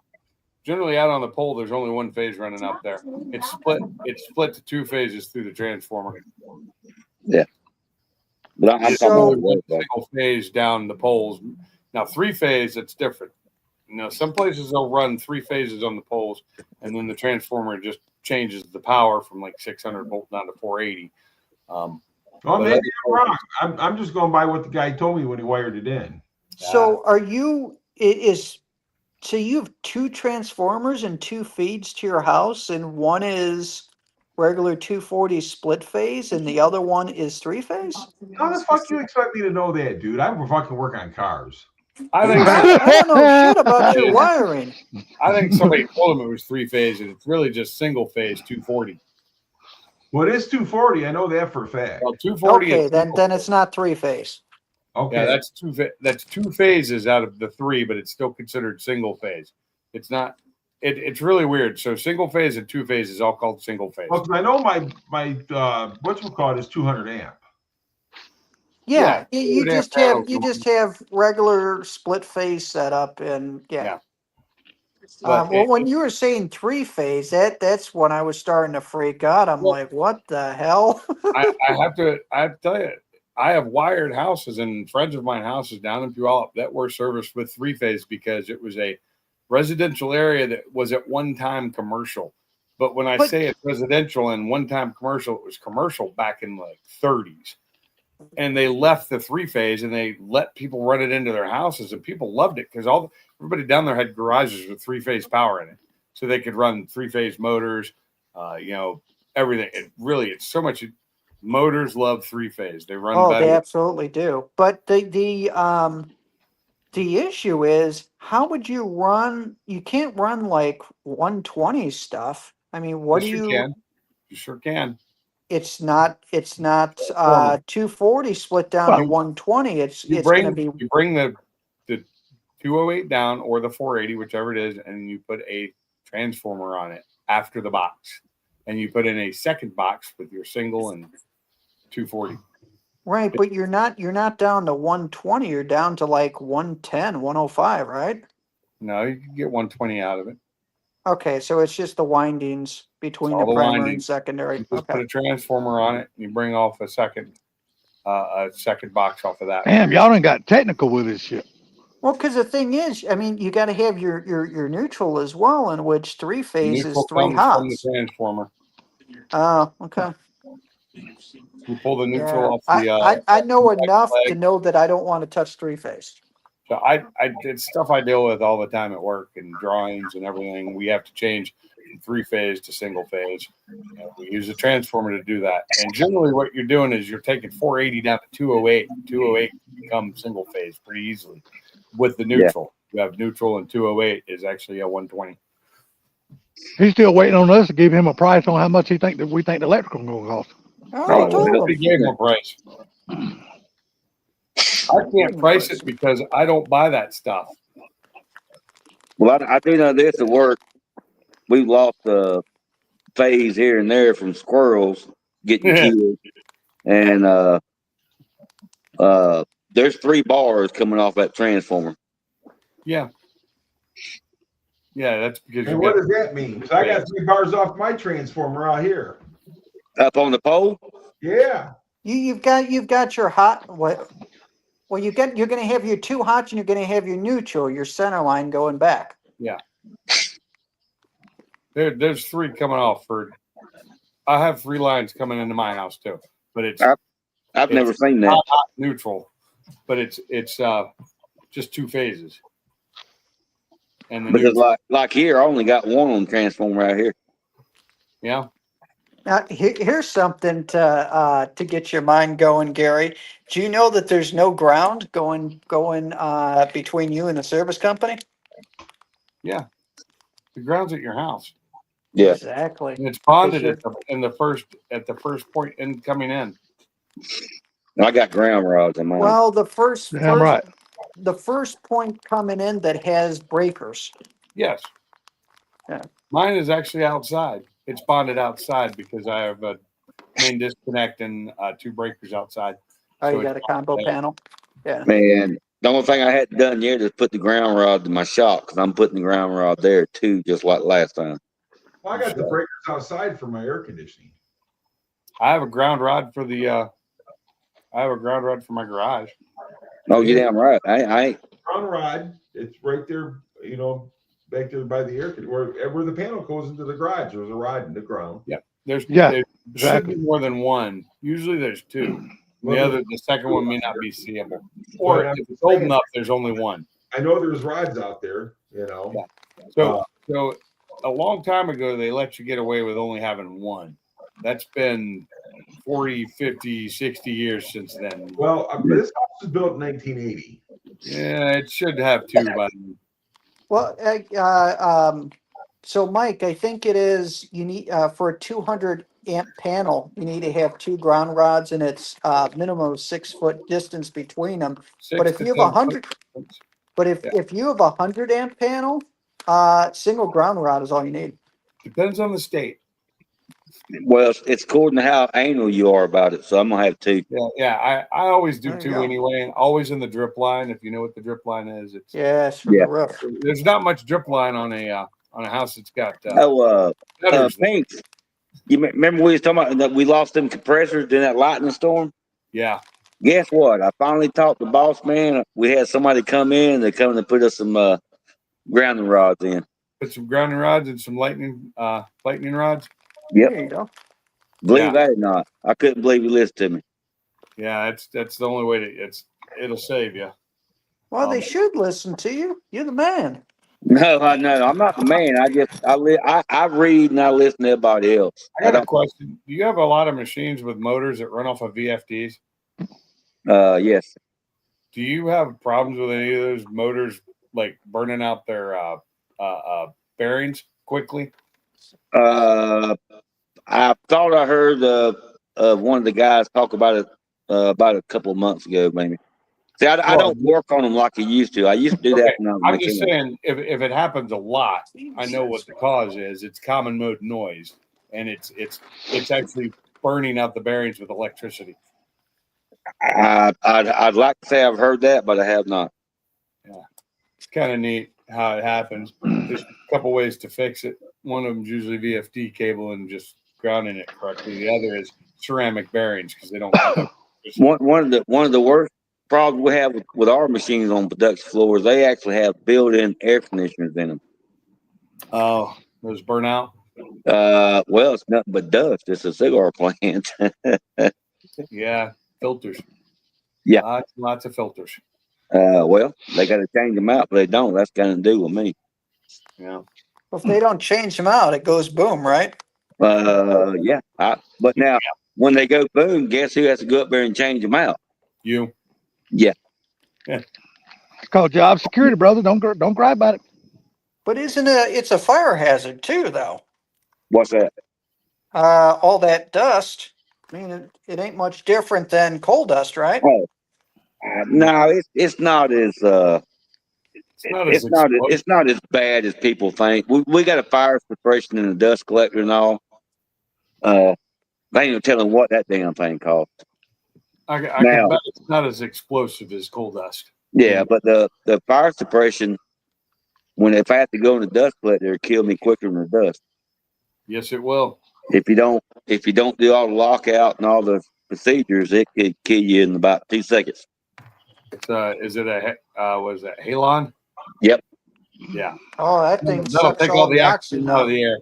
generally out on the pole, there's only 1 phase running up there. It's split to 2 phases through the transformer. But I'm It's talking So- about the single phase down the poles. Now 3-phase, it's different. Some places they'll run 3 phases on the poles, and then the transformer just changes the power from like 600 volt down to 480. Well, But maybe that's- I'm wrong. I'm just going by what the guy told me when he wired it in. So are you? So you have 2 transformers and 2 feeds to your house, and one is regular 240 split phase, and the other one is 3-phase. How the fuck you expect me to know that, dude? I fucking work on cars. I think I don't know shit about your wiring. I think somebody told him it was 3-phase, and it's really just single phase 240. Well, it is 240. I know that for a fact. Well, 240. Okay, is then it's not 3-phase. Okay. Yeah, that's 2 phases out of the 3, but it's still considered single phase. It's not. It's really weird. So single phase and 2 phase is all called single phase. Well, 'cause I know my whatchamacallit is 200 amp. Yeah, Yeah, you would just have have you just have regular split phase setup, and yeah. Yeah. But Well, when you were saying 3-phase, that's when I was starting to freak out. I'm Well- like, what the hell? I have to tell you, I have wired houses and friends of mine houses down in Puyallup that were serviced with 3-phase because it was a residential area that was at one time commercial. But when I But- say it's residential and one time commercial, it was commercial back in like 30s. And they left the 3-phase and they let people run it into their houses, and people loved it because everybody down there had garages with 3-phase power in it, so they could run 3-phase motors, everything. It's so much. Motors love 3-phase. They run Oh, better. they absolutely do. But the issue is, how would you run? You can't run like 120 stuff. I mean, what Yes, do you you? can. You sure can. It's not. It's not. Transformer. 240 split down to Well, 120. It's You going to bring be. you bring the 208 down or the 480, whichever it is, and you put a transformer on it after the box, and you put in a second box with your single and 240. Right, but you're not down to 120, you're down to like 110, 105, right? No, you can get 120 out of it. Okay, so it's just the windings between all the the primary and windings. secondary. You just Okay. put a transformer on it, and you bring off a second box off of that. Damn, y'all done got technical with this shit. Well, because the thing is, I mean, you got to have your neutral as well, in which three The phase neutral is three comes from the hots. transformer. Oh, okay. You pull the neutral Yeah, off the I know enough to leg. know that I don't want to touch three phase. So it's stuff I deal with all the time at work and drawings and everything. We have to change from 3-phase to single phase. We use a transformer to do that. And generally, what you're doing is you're taking 480 down to 208. 208 becomes single phase pretty easily with the neutral. You have neutral, and 208 is actually a 120. He's still waiting on us to give him a price on how much we think the electrical going to cost. I already Oh, told well, We him. gave him a price. I can't price it because I don't buy that stuff. Well, I do know this at work. We've lost a phase here and there from squirrels getting killed, and there's 3 bars coming off that transformer. Yeah. Yeah, that's because And you what got does that mean? 'Cause I got 3 bars off my transformer out here. Up on the pole? Yeah. You've got your hot what? Well, you're going to have your two hots and you're going to have your neutral, your center line going back. there's 3 coming off for. I have 3 lines coming into my house too, but it's I've never seen that. hot neutral, but it's just 2 phases. And the Because neutral, like here, I only got one on transformer right here. yeah, Now, here's something to get your mind going, Gary. Do you know that there's no ground going between you and the service company? the ground's at your house, Yeah. Exactly. and it's bonded you're- at the first point in coming in. And I got ground rods on mine. Well, the first Damn right. the first point coming in that has breakers. Yes. Yeah. Mine is actually outside. It's bonded outside because I have a main disconnect and 2 breakers outside. Oh, So you got a combo yeah. panel. Yeah. Man, the only thing I hadn't done yet is put the ground rod to my shop because I'm putting the ground rod there too, just like last time. Well, I got the breakers outside for my air conditioning. I have a ground rod for the. I have a ground rod for my garage. Oh, you damn right. I ain't. Ground rod, it's right there, back there by the air conditioner, where the panel goes into the garage. There's a rod in the ground. There Yeah, should be more than one. Usually there's 2. The second one may not be seeable, or if it's old enough, there's only one. I know there's rods out there, So a long time ago, they let you get away with only having one. That's been 40, 50, 60 years since then. Well, this house was built in 1980. Yeah, it should have 2 by then. Well, so Mike, I think it is you need for a 200 amp panel, you need to have 2 ground rods, and it's minimum of 6 foot distance between them. But 6 if to you have 10 100, foot. but if you have 100 amp panel, single ground rod is all you need. Depends on the state. Well, it's according to how anal you are about it. So I'm gonna have 2. Yeah. I always do There you 2 go. anyway, and always in the drip line. If you know what the drip line is, it's Yes, from Yeah. the roof. there's not much drip line on a house that's got gutters. Pinks. You remember we was talking about that we lost them compressors during that lightning storm? Yeah. Guess what? I finally talked to boss man. We had somebody come in. They come to put us some grounding rods in. Put some grounding rods and some lightning rods. Yep. There you go. Believe that or not, I couldn't believe you listened to me. Yeah, that's the only way it'll save you. Well, they should listen to you. You're the man. No, I'm not the man. I read and I listen to everybody else. I got a question. Do you have a lot of machines with motors that run off of VFDs? Yes. Do you have problems with any of those motors like burning out their bearings quickly? I thought I heard one of the guys talk about it about a couple of months ago, maybe. See, I don't work on them like I used to. I used to do that Okay, when I was I'm just mechanic. saying, if it happens a lot, I know what the cause is. It's common mode noise, and it's actually burning out the bearings with electricity. I'd like to say I've heard that, but I have not. It's kind of neat how it happens. There's a couple ways to fix it. One of them is usually VFD cable and just grounding it correctly. The other is ceramic bearings because they don't. One of the worst problems we have with our machines on production floors, they actually have built-in air conditioners in them. Oh, those burn out. Well, it's nothing but dust. It's a cigar plant. Yeah, filters. Yeah. Lots of filters. Well, they got to change them out, but they don't. That's got to do with me. Yeah. If they don't change them out, it goes boom, right? Yeah. But now, when they go boom, guess who has to go up there and change them out? You. Yeah. It's called job security, brother. Don't cry about it. But it's a fire hazard too, though. What's that? All that dust. I mean, it ain't much different than coal dust, right? Oh, no, it's not as it's not as bad as people think. We got a fire suppression and a dust collector and all. They ain't no telling what that damn thing costs. I can bet it's not as explosive as coal dust. Yeah, but the fire suppression, if I have to go in the dust collector, it'll kill me quicker than the dust. Yes, it will. If you don't do all the lockout and all the procedures, it could kill you in about 2 seconds. Is it was that Halon? Yep. Yeah. Oh, that thing That'll sucks take all the oxygen oxygen out out. of the air.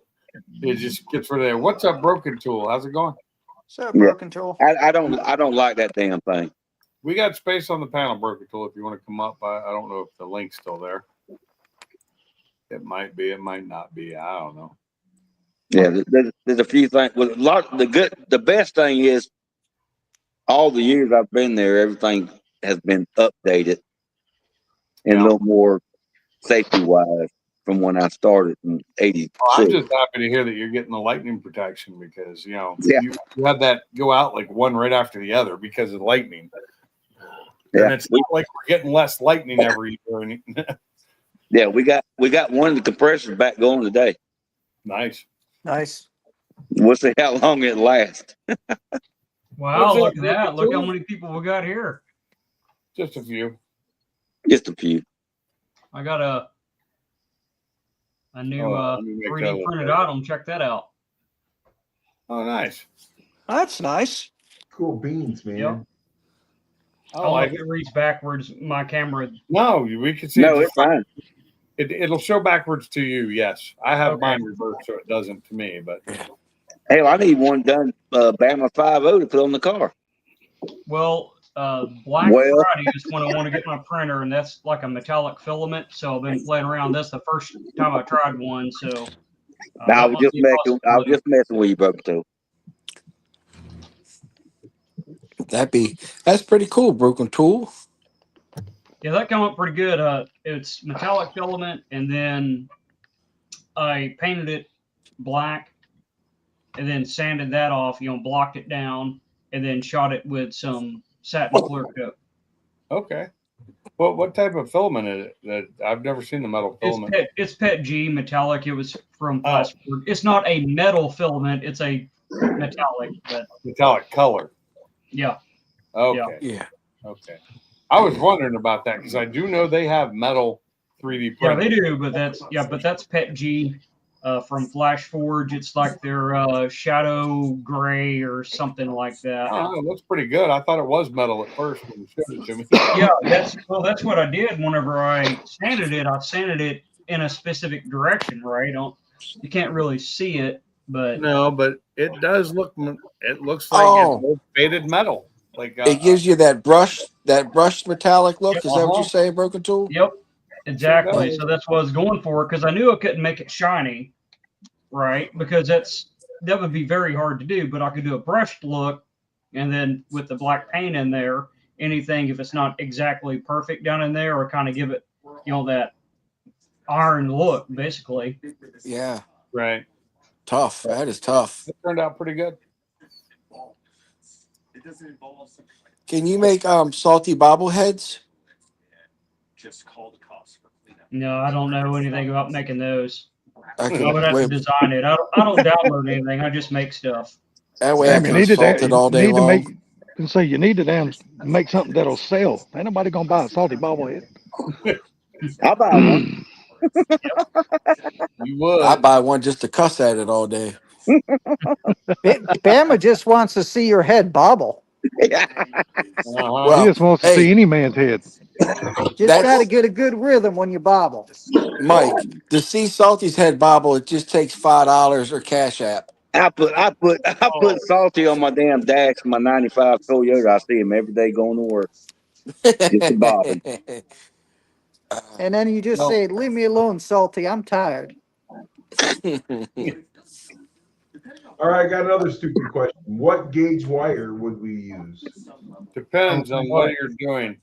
It just gets rid of there. What's up, Broken Tool? How's it going? Is that a broken tool? I don't like that damn thing. We got space on the panel, Broken Tool. If you want to come up, I don't know if the link's still there. It might be. It might not be. I don't know. Yeah, there's a few things. Well, the best thing is, all the years I've been there, everything has been updated and a little more safety wise from when I started in '86. Well, I'm just happy to hear that you're getting the lightning protection because you had that go out like one right after the other because of lightning. Yeah, and it's not like we're getting less lightning every year. Yeah, we got one of the compressors back going today. Nice. We'll see how long it lasts. Wow, look at that. Look how many people we got here. Just a few. Just a few. I got a new 3D printed item. Check that out. Oh, nice. That's nice. Cool beans, man. Yep. I like it reads backwards. My camera. No, we can see. No, it's fine. It'll show backwards to you. Yes, I have mine reversed, so it doesn't to me. But hey, I need one done. Bama 5.0 to put on the car. Well, Black Friday is when I want to get my printer, and that's like a metallic filament. So I've been playing around. That's the first time I tried one. So I was just messing with you, Broken Tool. That's pretty cool, Broken Tool. Yeah, that came up pretty good. It's metallic filament, and then I painted it black, and then sanded that off. Blocked it down, and then shot it with some satin clear coat. Okay. Well, what type of filament is it? That I've never seen the metal filament. It's PET G metallic. It was from Plastic. It's not a metal filament. It's a metallic. Metallic color. Yeah. Okay. Yeah. Okay. I was wondering about that because I do know they have metal 3D printers. Yeah, they do, but that's PET G from Flash Forge. It's like their shadow gray or something like that. Oh, that's pretty good. I thought it was metal at first when you showed it to me. Yeah, that's what I did. Whenever I sanded it in a specific direction, right? You can't really see it, but no, but it does look. It looks like it's faded metal. Like it gives you that brushed metallic look. Is that what you say, Broken Tool? Yep, exactly. So that's what I was going for because I knew I couldn't make it shiny, right? Because that would be very hard to do. But I could do a brushed look, and then with the black paint in there, anything if it's not exactly perfect down in there, or kind of give it, that iron look, basically. Yeah. Right. Tough. That is tough. It turned out pretty good. Can you make salty bobbleheads? No, I don't know anything about making those. I I can would have to wait, design it. I don't download anything. I just make stuff. that way I Damn, can salt it all day need to long. make, and say you need to damn make something that'll sell. Ain't nobody gonna buy a salty bobblehead. I'll buy one. You would. I buy one just to cuss at it all day. Bama just wants to see your head bobble. Uh-huh. Well, He just wants to hey. see any man's head. Just That's- got to get a good rhythm when you bobble. Mike, to see Salty's head bobble, it just takes $5 or Cash App. I put Salty on my damn dash, my '95 Toyota. I see him every day going to work. Just a bobbing. And then you just No. say, "Leave me alone, Salty. I'm tired." All right, I got another stupid question. What gauge wire would we use? Depends on what you're doing.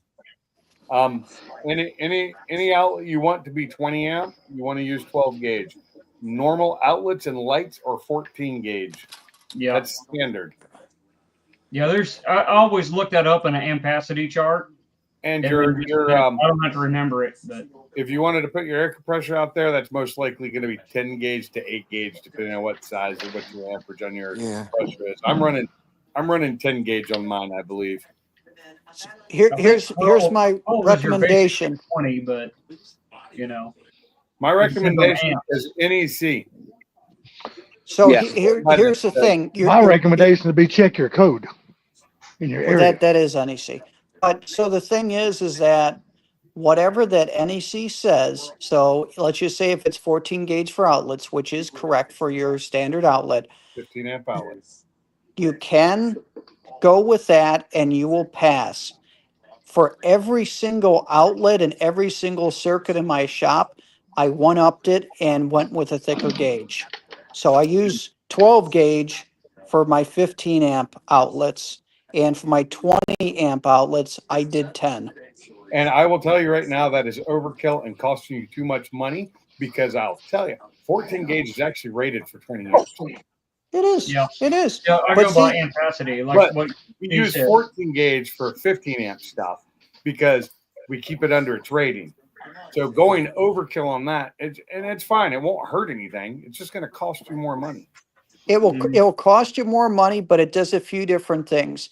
Any outlet you want to be 20 amp, you want to use 12 gauge. Normal outlets and lights are 14 gauge. Yeah. That's standard. Yeah, I always look that up in an ampacity chart. And And your I don't have to remember it, but if you wanted to put your air compressor out there, that's most likely going to be 10 gauge to 8 gauge, depending on what size or what your amperage on your Yeah. compressor is. I'm running 10 gauge on mine, I believe. Here's my 12 is your basic recommendation. 20, but you know, My recommendation amps. is NEC. So Yeah. here's the thing. My recommendation would be check your code in your Well, area. that is NEC. But so the thing is that whatever that NEC says, so let's just say if it's 14 gauge for outlets, which is correct for your standard outlet, 15 amp outlets. you can go with that and you will pass. For every single outlet and every single circuit in my shop, I one-upped it and went with a thicker gauge. So I use 12 gauge for my 15 amp outlets, and for my 20 amp outlets, I did 10. And I will tell you right now that is overkill and costing you too much money, because I'll tell you, 14 gauge is actually rated for 20 amps. It is. Yeah. It is. yeah, I But go by see- ampacity, like But what We You use said. 14 gauge for 15 amp stuff because we keep it under its rating. So going overkill on that, it's fine. It won't hurt anything. It's just going to cost you more money. It will Mhm. it will cost you more money, but it does a few different things.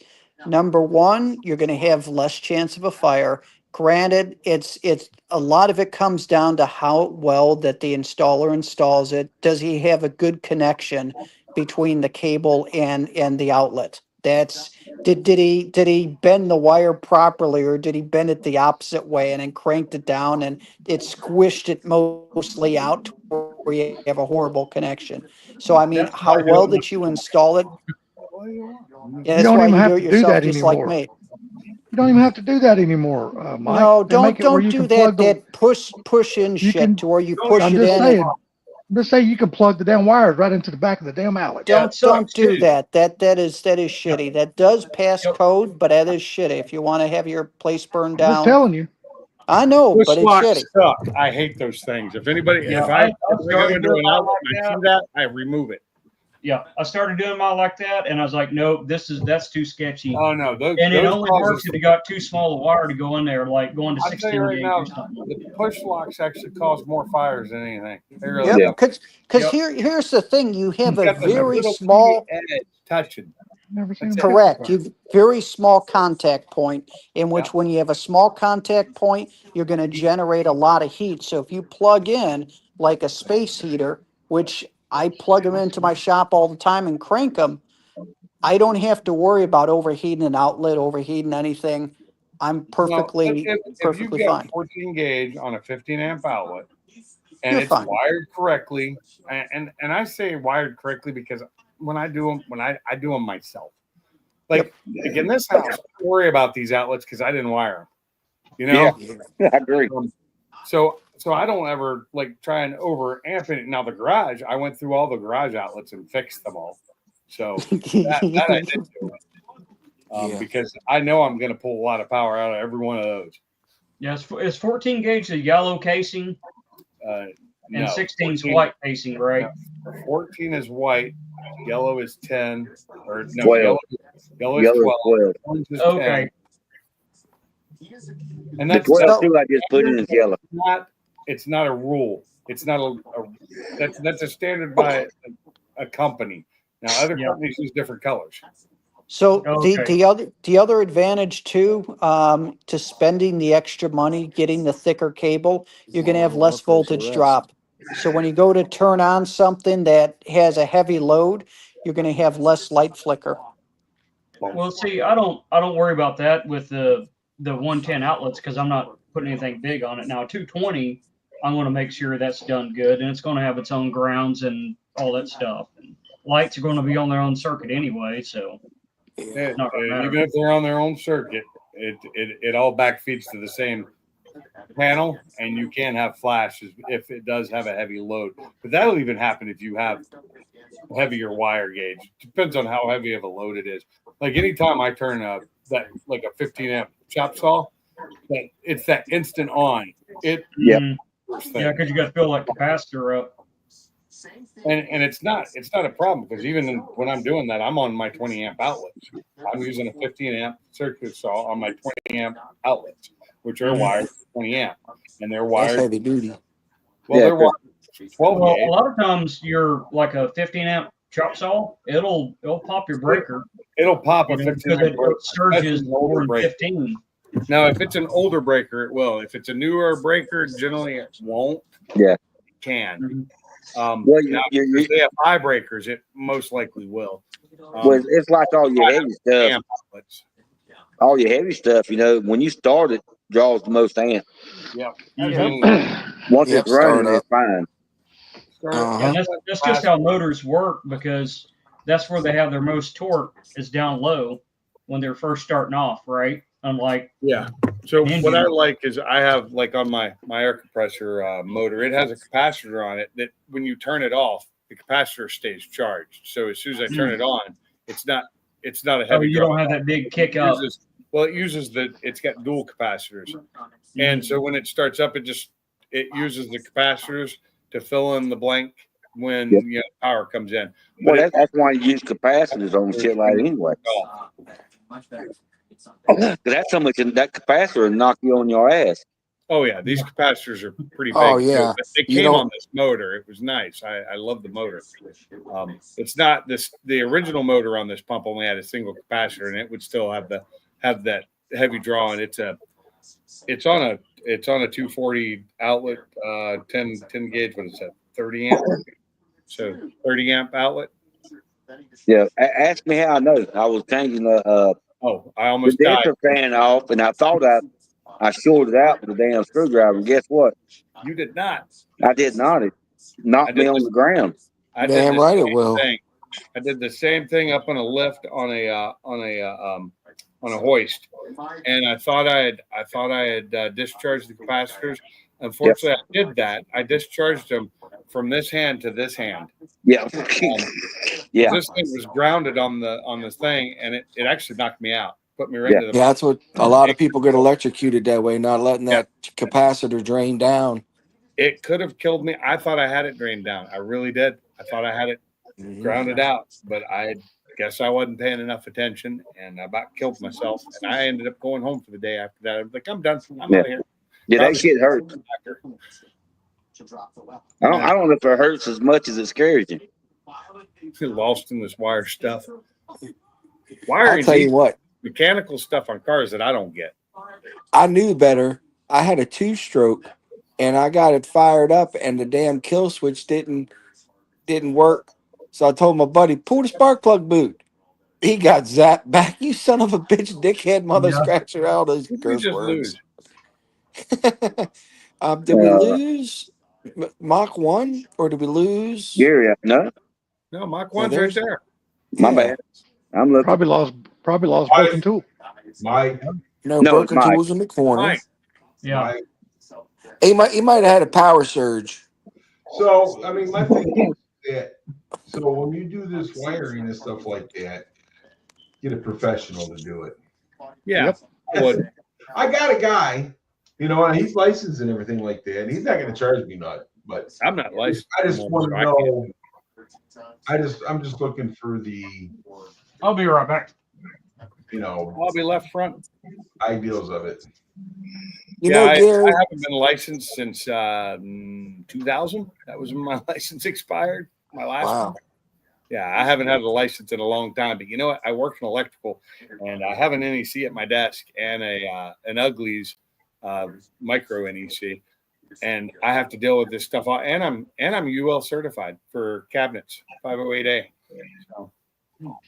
Number one, you're going to have less chance of a fire. Granted, it's a lot of it comes down to how well that the installer installs it. Does he have a good connection between the cable and the outlet? That's did he bend the wire properly, or did he bend it the opposite way and then cranked it down and it squished it mostly out to where you have a horrible connection? So I mean, That's how why I well don't that you install it, yeah, that's don't why even you have do it to do yourself, that just like anymore. me. You don't even have to do that anymore, Mike. No, They make it where don't you do can that plug the- that push in shit can- to where you push I'm it just in. saying. Just say you can plug the damn wires right into the back of the damn outlet. Yeah, it Don't sucks, do too. that. That is shitty. That does pass Yep. code, but that is shitty. If you want to have your place burned I'm just down, telling you. I know, Push but it's locks shitty. suck. I hate those things. If anybody, Yeah, if I I go started into doing an mine outlet like and I see that, I remove it. Yeah, I started doing mine like that, and I was like, nope, that's too sketchy. Oh no, those And it those only causes- works if you got too small a wire to go in there, like going to I'll tell 16 you right gauge now, or something. the push locks actually cause more fires than anything. They really Yep, do. because Yep. here's the thing: you have You a got the very little small. teeny edge touching. Never seen That's that. it. Correct. You've very small contact point, in which Yeah. when you have a small contact point, you're going to generate a lot of heat. So if you plug in like a space heater, which I plug them into my shop all the time and crank them, I don't have to worry about overheating an outlet, overheating anything. I'm perfectly if you've perfectly got fine. 14 gauge on a 15 amp outlet and You're it's fine. wired correctly, and I say wired correctly because when I do them, I do them myself. Like in this house, I don't worry about these outlets because I didn't wire them. You know, Yeah, I agree. so I don't ever like try and over amp it. Now the garage, I went through all the garage outlets and fixed them all. So that I did do. Yeah. Because I know I'm going to pull a lot of power out of every one of those. Yeah, it's 14 gauge, the yellow casing. and No, 16's 14 white facing, right? 14 is white, yellow is 10, or no, 12. yellow is Yellow 12, 12. orange is Okay. 10. And The that's 12 too, I just put in as yellow. it's not a rule. It's not that's a standard by a company. Now other Yeah. companies use different colors. So Okay. the other advantage too, to spending the extra money, getting the thicker cable, you're gonna have less voltage drop. So when you go to turn on something that has a heavy load, you're gonna have less light flicker. Well, see, I don't worry about that with the 110 outlets because I'm not putting anything big on it. Now 220, I'm going to make sure that's done good, and it's going to have its own grounds and all that stuff. And lights are going to be on their own circuit anyway, so Yeah, not gonna matter. even if they're on their own circuit, it all backfeeds to the same panel, and you can have flashes if it does have a heavy load. But that'll even happen if you have heavier wire gauge. Depends on how heavy of a load it is. Like anytime I turn that like a 15 amp chop saw, it's that instant on. It Yep. Yeah, because you got to fill that capacitor up. and it's not a problem because even when I'm doing that, I'm on my 20 amp outlets. I'm using a 15 amp circuit saw on my 20 amp outlets, which are wired 20 amp, and they're That's wired. heavy duty. Well, Yeah, they're wired 12 Well, gauge. a lot of times you're like a 15 amp chop saw, it'll pop your breaker. It'll pop a You know, 15 because amp it breaker. surges That's an older more than breaker. 15. Now, if it's an older breaker, it will. If it's a newer breaker, generally it won't. Yeah. It can. Mhm. Well, Now, you if they have high breakers, it most likely will. well, it's like all your heavy stuff. Amp outlets. All your heavy stuff, when you start it, draws the most amp. Yep. Mhm. I mean, Once Yep, it's running, start it's fine. Uh-huh. And that's just how motors work because that's where they have their most torque is down low when they're first starting off, right? Unlike Yeah. So Engine. what I like is I have like on my air compressor motor, it has a capacitor on it that when you turn it off, the capacitor stays charged. So as soon as I turn it on, it's not a heavy. you don't have that big kick up. It's got dual capacitors. And so when it starts up, it uses the capacitors to fill in the blank when Yep. power comes in. Well, But that's why you use capacitors on shit like that anyway. That's how much that capacitor will knock you on your ass. oh yeah, these capacitors are pretty big. Oh, too. yeah. But they You came don't- on this motor. It was nice. I love the motor. It's not the original motor on this pump only had a single capacitor, and it would still have that heavy draw. And it's on a 240 outlet, 10 gauge. What is that? 30 amp. So 30 amp outlet. Yeah, ask me how I know. I was changing Oh, I the almost died. denser fan off, and I thought I shorted out with a damn screwdriver. And guess what? You did not. I did not. It knocked me on the ground. I did Damn the right it same will. thing. I did the same thing up on a lift on a hoist, and I thought I had discharged the capacitors. Unfortunately, I did that. I discharged them from this hand to this hand. Yeah, yeah. This thing was grounded on this thing, and it actually knocked me out. Put me right Yeah. into the. Yeah, that's what a lot of people get electrocuted that way, not letting that capacitor drain down. It could have killed me. I thought I had it drained down. I really did. I thought I had it grounded out, but I guess I wasn't paying enough attention, and I about killed myself. And I ended up going home for the day after that. I was like, I'm done. I'm out of here. Yeah, that shit hurts. I don't know if it hurts as much as it scares you. Lost in this wire stuff. I'll Wiring tell you what, mechanical stuff on cars that I don't get. I knew better. I had a 2-stroke and I got it fired up and the damn kill switch didn't work. So I told my buddy, pull the spark plug boot. He got zapped back. You son of a bitch, dickhead, mother Yeah. scratcher, all those Did we curse just words. lose? Did we lose Mach 1 or did we lose? Gary, no, No, Mach 1's right there's- there. my Yeah. bad. I'm looking. Probably lost Why- broken tool. Mike, No, No, broken Mike. tools in the corner. Mike. Yeah. Mike. He might have had a power surge. So, I mean, my thing is that, so when you do this wiring and stuff like that, get a professional to do it. Yeah. I would. I got a guy, and he's licensed and everything like that. And he's not going to charge me nothing. But I'm not licensed. I just anymore, want so to I can't. know. I'm just looking for the, I'll be right back. I'll be left front. ideals of it. You Yeah, know, I Gary. haven't been licensed since 2000. That was when my license expired. My last one. Wow. Yeah, I haven't had a license in a long time. But you know what? I work in electrical, and I have an NEC at my desk and an Uglies micro NEC, and I have to deal with this stuff. And I'm UL certified for cabinets 508A. So,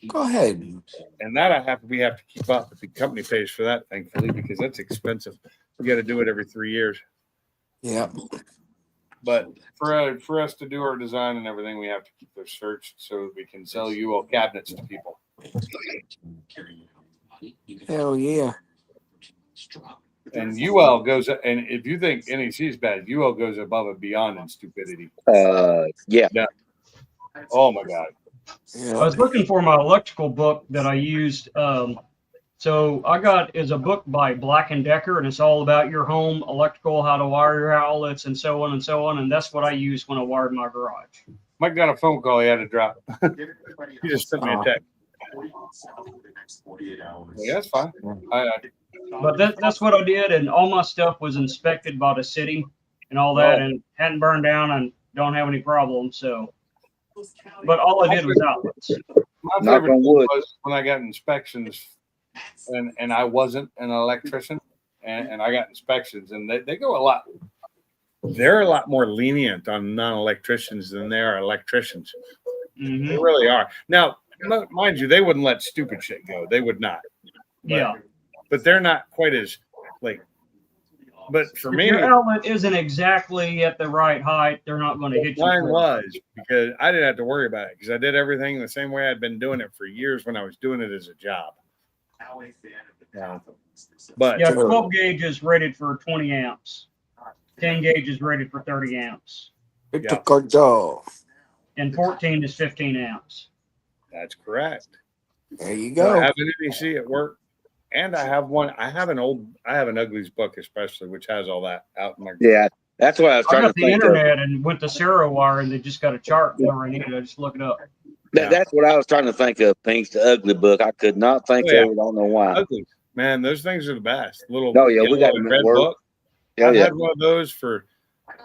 Go ahead. and that we have to keep up. The company pays for that, thankfully, because that's expensive. We got to do it every 3 years. Yeah. But for us to do our design and everything, we have to keep those searched so that we can sell UL cabinets to people. Hell yeah. And UL goes, and if you think NEC is bad, UL goes above and beyond in stupidity. Yeah. Oh my God. I Yeah. was looking for my electrical book that I used. So I got is a book by Black and Decker, and it's all about your home electrical, how to wire your outlets, and so on and so on. And that's what I used when I wired my garage. Mike got a phone call he had to drop. He just sent me a text. Yeah, that's fine. But that's what I did, and all my stuff was inspected by the city and all that, and hadn't burned down, and don't have any problems. So, but all I did was outlets. My Knock favorite on thing wood. was when I got inspections, and I wasn't an electrician, and I got inspections, and they go a lot. They're a lot more lenient on non-electricians than they are electricians. Mm-hmm. They really are. Now, mind you, they wouldn't let stupid shit go. They would not. Yeah. But they're not quite as like. But for If me, your outlet isn't exactly at the right height, they're not going to hit you. mine for it. was because I didn't have to worry about it because I did everything the same way I'd been doing it for years when I was doing it as a job. Yeah. But Yeah, 12 gauge is rated for 20 amps. 10 gauge is rated for 30 amps. It Yeah. took our job. And 14 is 15 amps. that's correct. There you So I go. have an NEC at work, and I have one. I have an Uglies book, especially, which has all that out in my. Yeah. That's what I was I trying to got the think of. internet and went to SerraWire, and they just got a chart whenever I need it. I just look it up. That's what I was trying to think of. Pinks the Ugly book. I could not think Oh, yeah. of it. I don't know why. Uglies, man, those things are the best. Little Oh, yeah, we yellow got and them at red work. book. Hell I've yeah. had one of those for.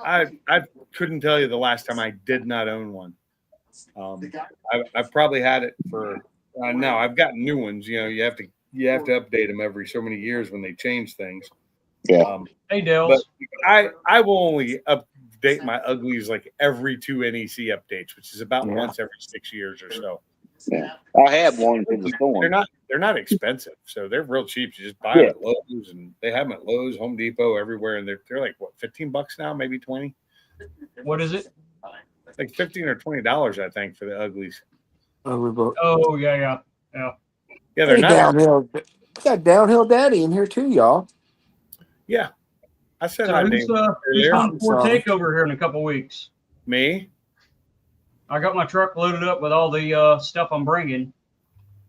I couldn't tell you the last time I did not own one. I've probably had it for. No, I've gotten new ones. You know, you have to update them every so many years when they change things. Yeah. Hey, Dale. But I will only update my Uglies like every 2 NEC updates, which is about once every 6 years or so. Yeah. I have one for the storm. They're not expensive, so they're real cheap. You just buy them at Lowe's, and they have them at Lowe's, Home Depot, everywhere, and they're like what, $15 now, maybe 20. What is it? Like $15 or $20, I think, for the Uglies. Oh, yeah. Yeah, they're Hey, not. downhill. We got Downhill Daddy in here too, y'all. Yeah, I said So my who's name coming I'm for sorry. takeover here in a couple weeks? Me. I got my truck loaded up with all the stuff I'm bringing.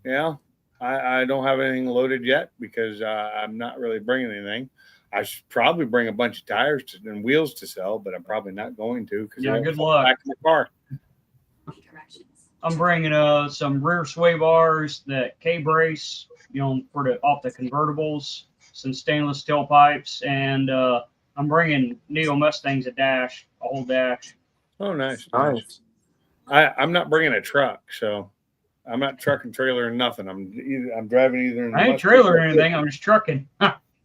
Yeah, I don't have anything loaded yet because I'm not really bringing anything. I should probably bring a bunch of tires and wheels to sell, but I'm probably not going to because Yeah, good luck. back in the car. I'm bringing some rear sway bars, that K-brace, for off the convertibles, some stainless steel pipes, and I'm bringing Neo Mustangs a whole dash. Oh, nice. Nice. I'm not bringing a truck, so I'm not truck and trailer and nothing. I'm driving either. In the I ain't Mustang trailer or or- anything. I'm just trucking.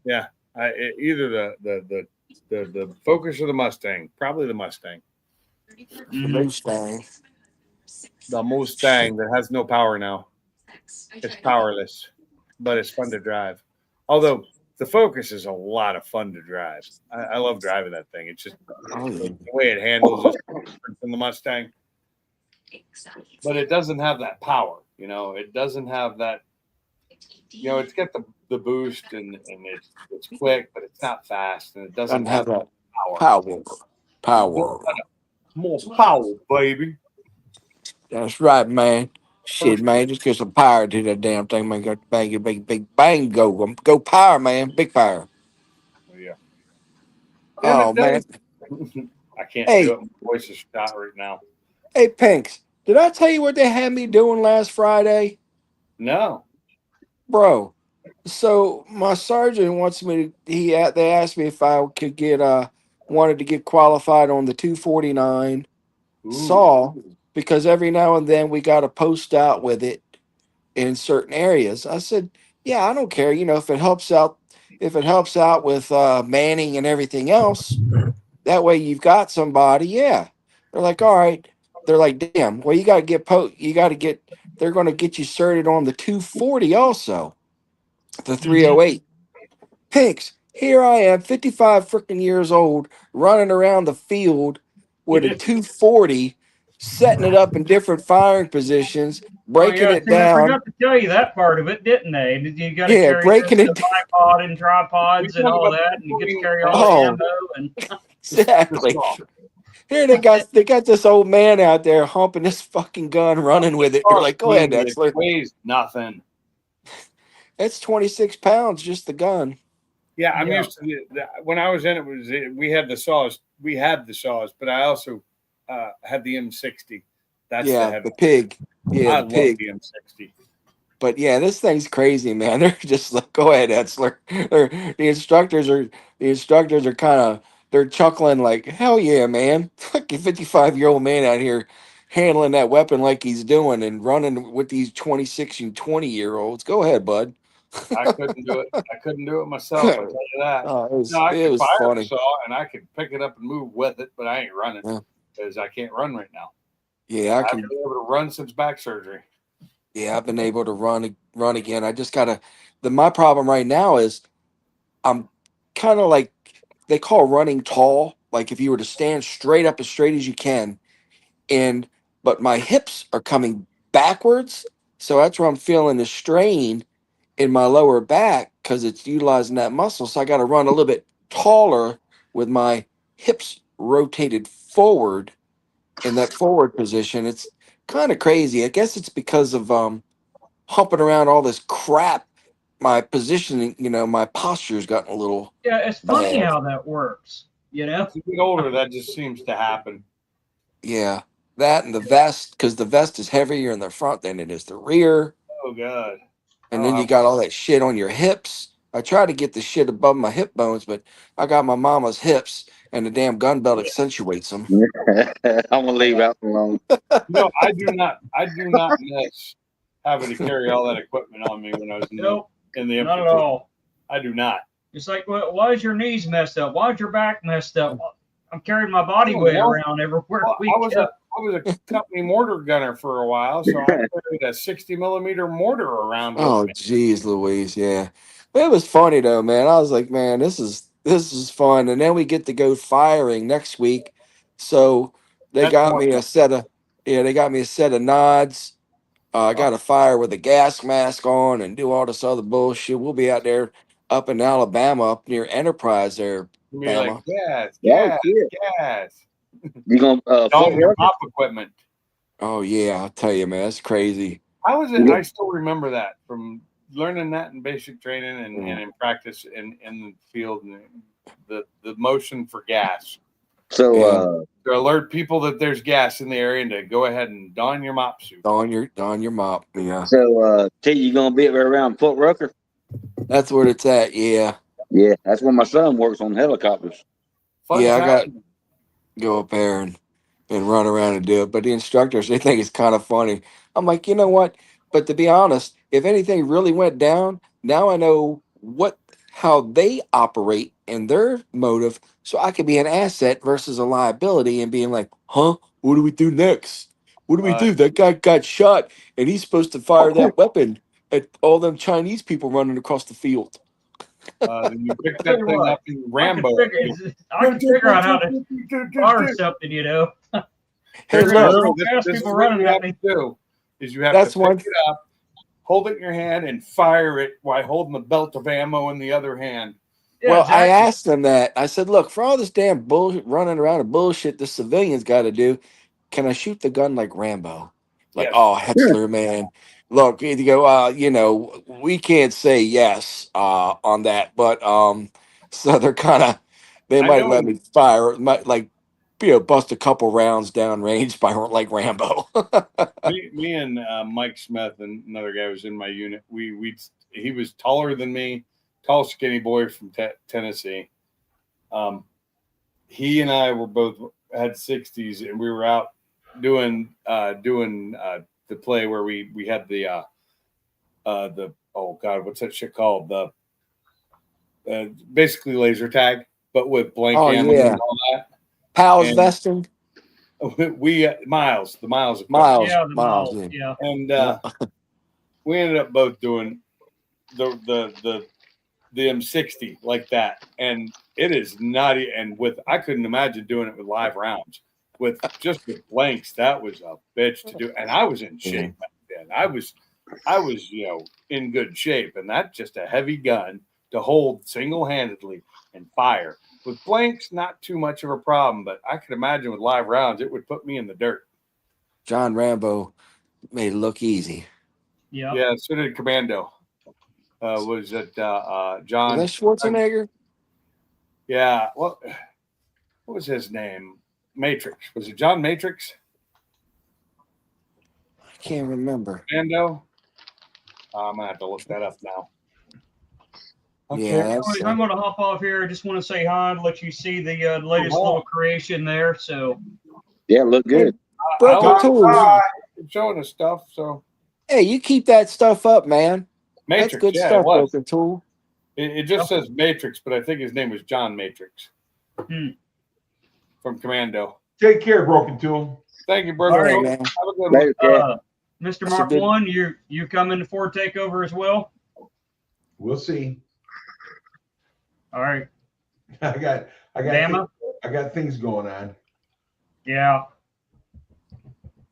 Yeah, either the Focus or the Mustang. Probably the Mustang. The Mustang. The Mustang that has no power now. It's powerless, but it's fun to drive. Although the Focus is a lot of fun to drive. I love driving that thing. It's just Oh, yeah. the way it handles is different from the Mustang. But it doesn't have that power. It doesn't have that. It's got the boost and it's quick, but it's not fast, and it doesn't Doesn't have have that power. power. More power, baby. That's right, man. Shit, man. Just get some power to that damn thing, man. Got to bang it, big bang, go. Go power, man. Big power. Yeah. Oh, man. I can't Hey. do it. My voice is shot right now. Hey, Pinks, did I tell you what they had me doing last Friday? No. Bro, so my sergeant wants me to, they asked me if I could get, wanted to get qualified on the 249 Ooh. saw, because every now and then we got to post out with it in certain areas. I said, yeah, I don't care. You know, if it helps out with manning and everything else, that way you've got somebody. Yeah. They're like, all right. They're like, damn, well, they're going to get you certed on the 240 also, the 308. Pinks, here I am, 55 freaking years old, running around the field with a 240, setting it up in different firing positions, Oh breaking yeah, it see, they down. forgot to tell you that part of it, didn't they? You got to Yeah, carry breaking the it. bipod and tripods and all that, and you get to carry all the Oh. ammo and Exactly. Here they got this old man out there humping this fucking gun, running with it. You're like, go ahead, It Dexler. weighs nothing. It's 26 pounds, just the gun. Yeah, I'm Yeah. used to when I was in we had the saws. We had the saws, but I also had the M60. That's The pig. Yeah, I the love pig. the M60. But yeah, this thing's crazy, man. They're just like, go ahead, Etzler. The instructors are kind of, they're chuckling like, hell yeah, man. Fucking 55-year-old man out here handling that weapon like he's doing and running with these 26 and 20-year-olds. Go ahead, bud. I couldn't do it. I couldn't do it myself. I'll tell you that. Oh, I it could was fire funny. the saw and I could pick it up and move with it, but I ain't running Yeah. because I can't run right now. Yeah, I haven't been able to run since back surgery. Yeah, I've been able to run again. I just gotta. My problem right now is I'm kind of like, they call running tall. Like if you were to stand straight up as straight as you can, but my hips are coming backwards, so that's where I'm feeling the strain in my lower back because it's utilizing that muscle. So I got to run a little bit taller with my hips rotated forward in that forward position. It's kind of crazy. I guess it's because of humping around all this crap. My positioning, my posture's gotten a little yeah, it's funny bad. how that works. You know, As you get older, that just seems to happen. Yeah, that and the vest, because the vest is heavier in the front than it is the rear, Oh God. and then you got all that shit on your hips. I try to get the shit above my hip bones, but I got my mama's hips, and the damn gun belt accentuates them. I'm gonna leave that alone. No, I do not miss having to carry all that equipment on me when I was in nope, the infantry. not at all. I do not. It's like, why is your knees messed up? Why is your back messed up? I'm carrying my body weight around everywhere Well, we I was go. a company mortar gunner for a while, so I carried a 60-millimeter mortar around. Oh, with me. geez, Louise, yeah. But it was funny though, man. I was like, man, this is fun. And then we get to go firing next week. So they That's got more me fun. they got me a set of nods. I got to fire with a gas mask on and do all this other bullshit. We'll be out there up in Alabama, up near Enterprise there, You'd be like, Bama. gas, Oh, gas, shit. gas. You gonna All Fort your Rucker? mop equipment. Oh yeah, I'll tell you, man, that's crazy. How was it? Yeah. I still remember that from learning that in basic training and in practice in the field, and the motion for gas. So To alert people that there's gas in the area and to go ahead and don your mop suit. Don your mop. Yeah, T, you gonna be around Fort Rucker? that's where it's at. Yeah, Yeah, that's where my son works on helicopters. Fun yeah, I time. got go up there and run around and do it. But the instructors, they think it's kind of funny. I'm like, you know what? But to be honest, if anything really went down, now I know how they operate and their motive, so I could be an asset versus a liability and being like, huh? What do we do next? What do we do? That guy got shot and he's supposed to fire that weapon at all them Chinese people running across the field. You pick I tell that you thing what, up and Rambo. I can figure out how to fire something, you know. Hey, Here's look, this People is what running you at have me. to do is you have That's to one- pick it up, hold it in your hand, and fire it while holding the belt of ammo in the other hand. Yeah, well, I exactly. asked them that. I said, look, for all this damn bullshit running around and bullshit the civilians got to do, can I shoot the gun like Rambo? Like, Yes. oh, Hetzler, man. Look, you go, we can't say yes on that, but so they're kind of, they I might know let me fire, like bust a couple rounds down range by like Rambo. Me and Mike Smith and another guy was in my unit. He was taller than me, tall, skinny boy from Tennessee. He and I were both had 60s, and we were out doing the play where we had the oh god, what's that shit called? The basically laser tag, but with blank Oh, ammo yeah. and all that. Pals And- vesting, We Miles, the Miles, Yeah, the Miles. miles. Yeah. and we ended up both doing the M60 like that, and it is nutty. And with I couldn't imagine doing it with live rounds. With just with blanks, that was a bitch to do. And I was in shape back then. I was in good shape, and that's just a heavy gun to hold single handedly and fire. With blanks, not too much of a problem, but I could imagine with live rounds, it would put me in the dirt. John Rambo made it look easy. Yeah. Yeah, so did Commando. Was it John? Was that Schwarzenegger? Yeah. What was his name? Matrix. Was it John Matrix? I can't remember. Commando? I'm gonna have to look that up now. Yeah, that's, Anyways, I'm going to hop off here. I just want to say hi and let you see the latest Oh, wow. little creation there. So, Yeah, look good. Broken I tools. was showing us stuff. So Hey, you keep that stuff up, man. Matrix. That's good Yeah, stuff, it was. Broken Tool. It just says Matrix, but I think his name was John Matrix from Commando. Take care, Broken Tool. Thank you, brother. All right, man. Have a good one. Later, Cat. Mr. That's a Mark good- One, you coming to Ford Takeover as well? We'll see. All right, I got Bama. I got things going on. Yeah,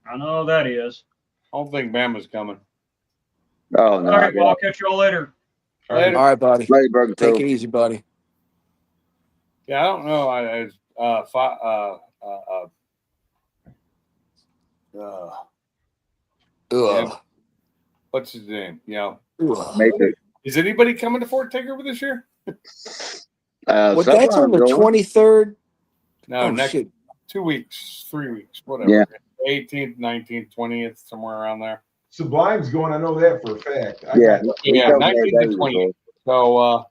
I know how that is. I don't think Bama's coming. Oh no. All right, well, I'll catch y'all later. Later. All right, buddy. Later, Broken Take Tool. it easy, buddy. Yeah, I don't know. Ugh. What's his name? Ugh. Matrix. Is anybody coming to Fort Takeover this year? Well, that's on the 23rd. No, Oh, next shit. 2 weeks, 3 weeks, whatever. Yeah. 18th, 19th, 20th, somewhere around there. Sublime's going. I know that for a fact. Yeah. Yeah, 19th and 20th. So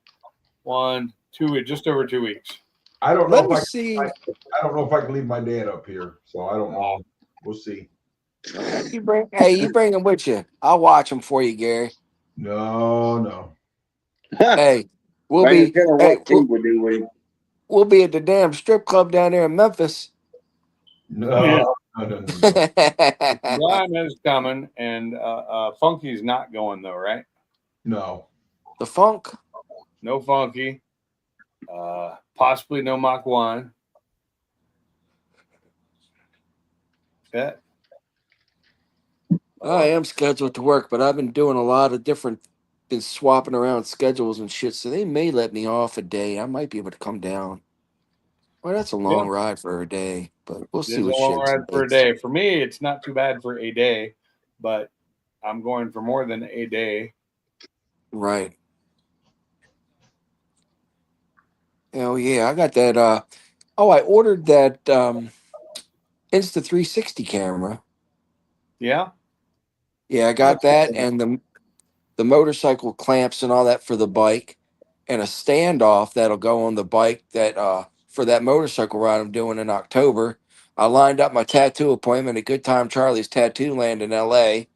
1, 2, just over 2 weeks. I don't know Let if me I see. I don't know if I can leave my dad up here, so I don't know. We'll see. You bring him with you. I'll watch him for you, Gary. No. Hey, we'll be at the damn strip club down there in Memphis. No. Sublime is coming, and Funky's not going though, right? No. The funk. No Funky. Possibly no Mach 1. Yeah. I am scheduled to work, but I've been doing a lot of been swapping around schedules and shit, so they may let me off a day. I might be able to come down. Well, that's a long ride for a day, but we'll see It's a what long shit. ride for a day. For me, it's not too bad for a day, but I'm going for more than a day. Right. Oh yeah, I got that. I ordered that Insta360 camera. Yeah. Yeah, I got that, and the motorcycle clamps and all that for the bike, and a standoff that'll go on the bike that for that motorcycle ride I'm doing in October. I lined up my tattoo appointment at Good Time Charlie's Tattoo Land in L.A.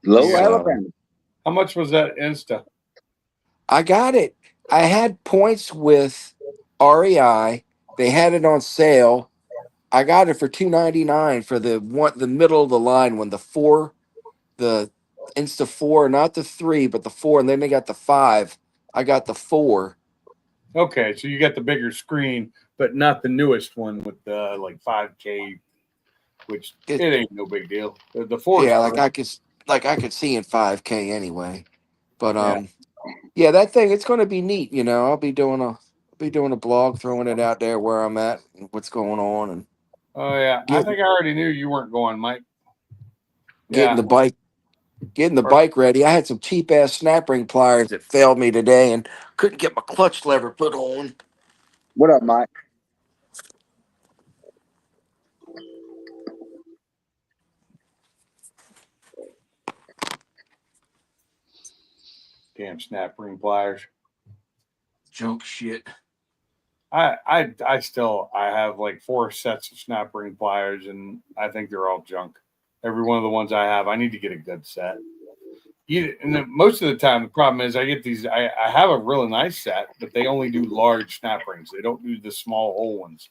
Low So- Alabama. How much was that Insta? I got it. I had points with REI. They had it on sale. I got it for $2.99 for the middle of the line one, the Insta 4, not the 3, but the 4, and then they got the 5. I got the 4. Okay, so you got the bigger screen, but not the newest one with the like 5K, which it ain't no big deal. The 4. Yeah, I could see in 5K anyway. But yeah, that thing, it's going to be neat, I'll be doing a blog, throwing it out there where I'm at and what's going on, and Oh yeah, I think I already knew you weren't going, Mike. getting the bike ready. I had some cheap ass snap ring pliers that failed me today and couldn't get my clutch lever put on. What up, Mike? Damn snap ring pliers. Junk shit. I still have like 4 sets of snap ring pliers, and I think they're all junk. Every one of the ones I have, I need to get a good set. Most of the time, the problem is I get these. I have a really nice set, but they only do large snap rings. They don't do the small hole ones.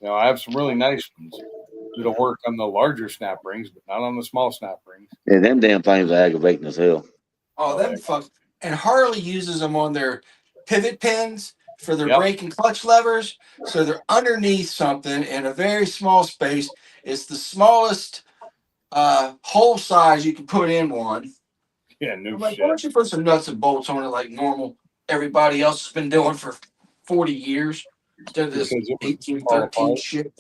I have some really nice ones that'll work on the larger snap rings, but not on the small snap rings. Yeah, them damn things are aggravating as hell. Oh, them fuck. And Harley uses them on their pivot pins for their Yep. brake and clutch levers. So they're underneath something in a very small space. It's the smallest hole size you can put in one. Yeah, no I'm like, shit. why don't you put some nuts and bolts on it like normal everybody else has been doing for 40 years instead of this Because it would 1813 fall apart. shit?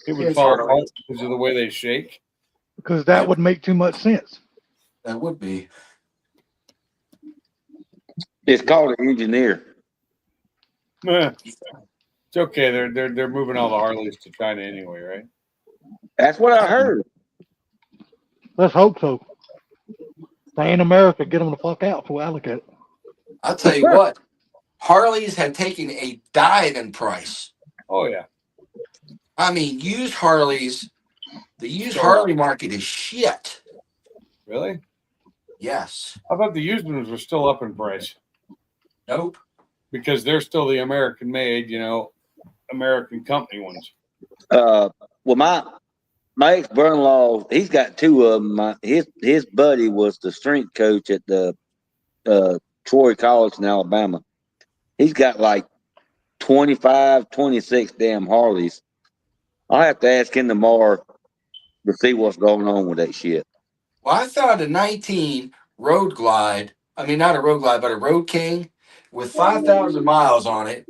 It would Here's fall Harley. apart because of the way they shake. Because that would make too much sense. That would be. It's called an engineer. It's okay. They're moving all the Harleys to China anyway, right? That's what I heard. Let's hope so. They in America, get them the fuck out before I look at it. I'll tell you what, Harleys have taken a dive in price. Oh yeah. I mean, used Harleys, the used Sure. Harley market is shit. Really? Yes. I thought the used ones were still up in price Nope. because they're still the American made, American company ones. Well, my ex brother-in-law, he's got 2 of them. His buddy was the strength coach at the Troy College in Alabama. He's got like 25, 26 damn Harleys. I'll have to ask him tomorrow to see what's going on with that shit. Well, I found a 19 Road Glide. I mean, not a Road Glide, but a Road King with 5,000 miles on it.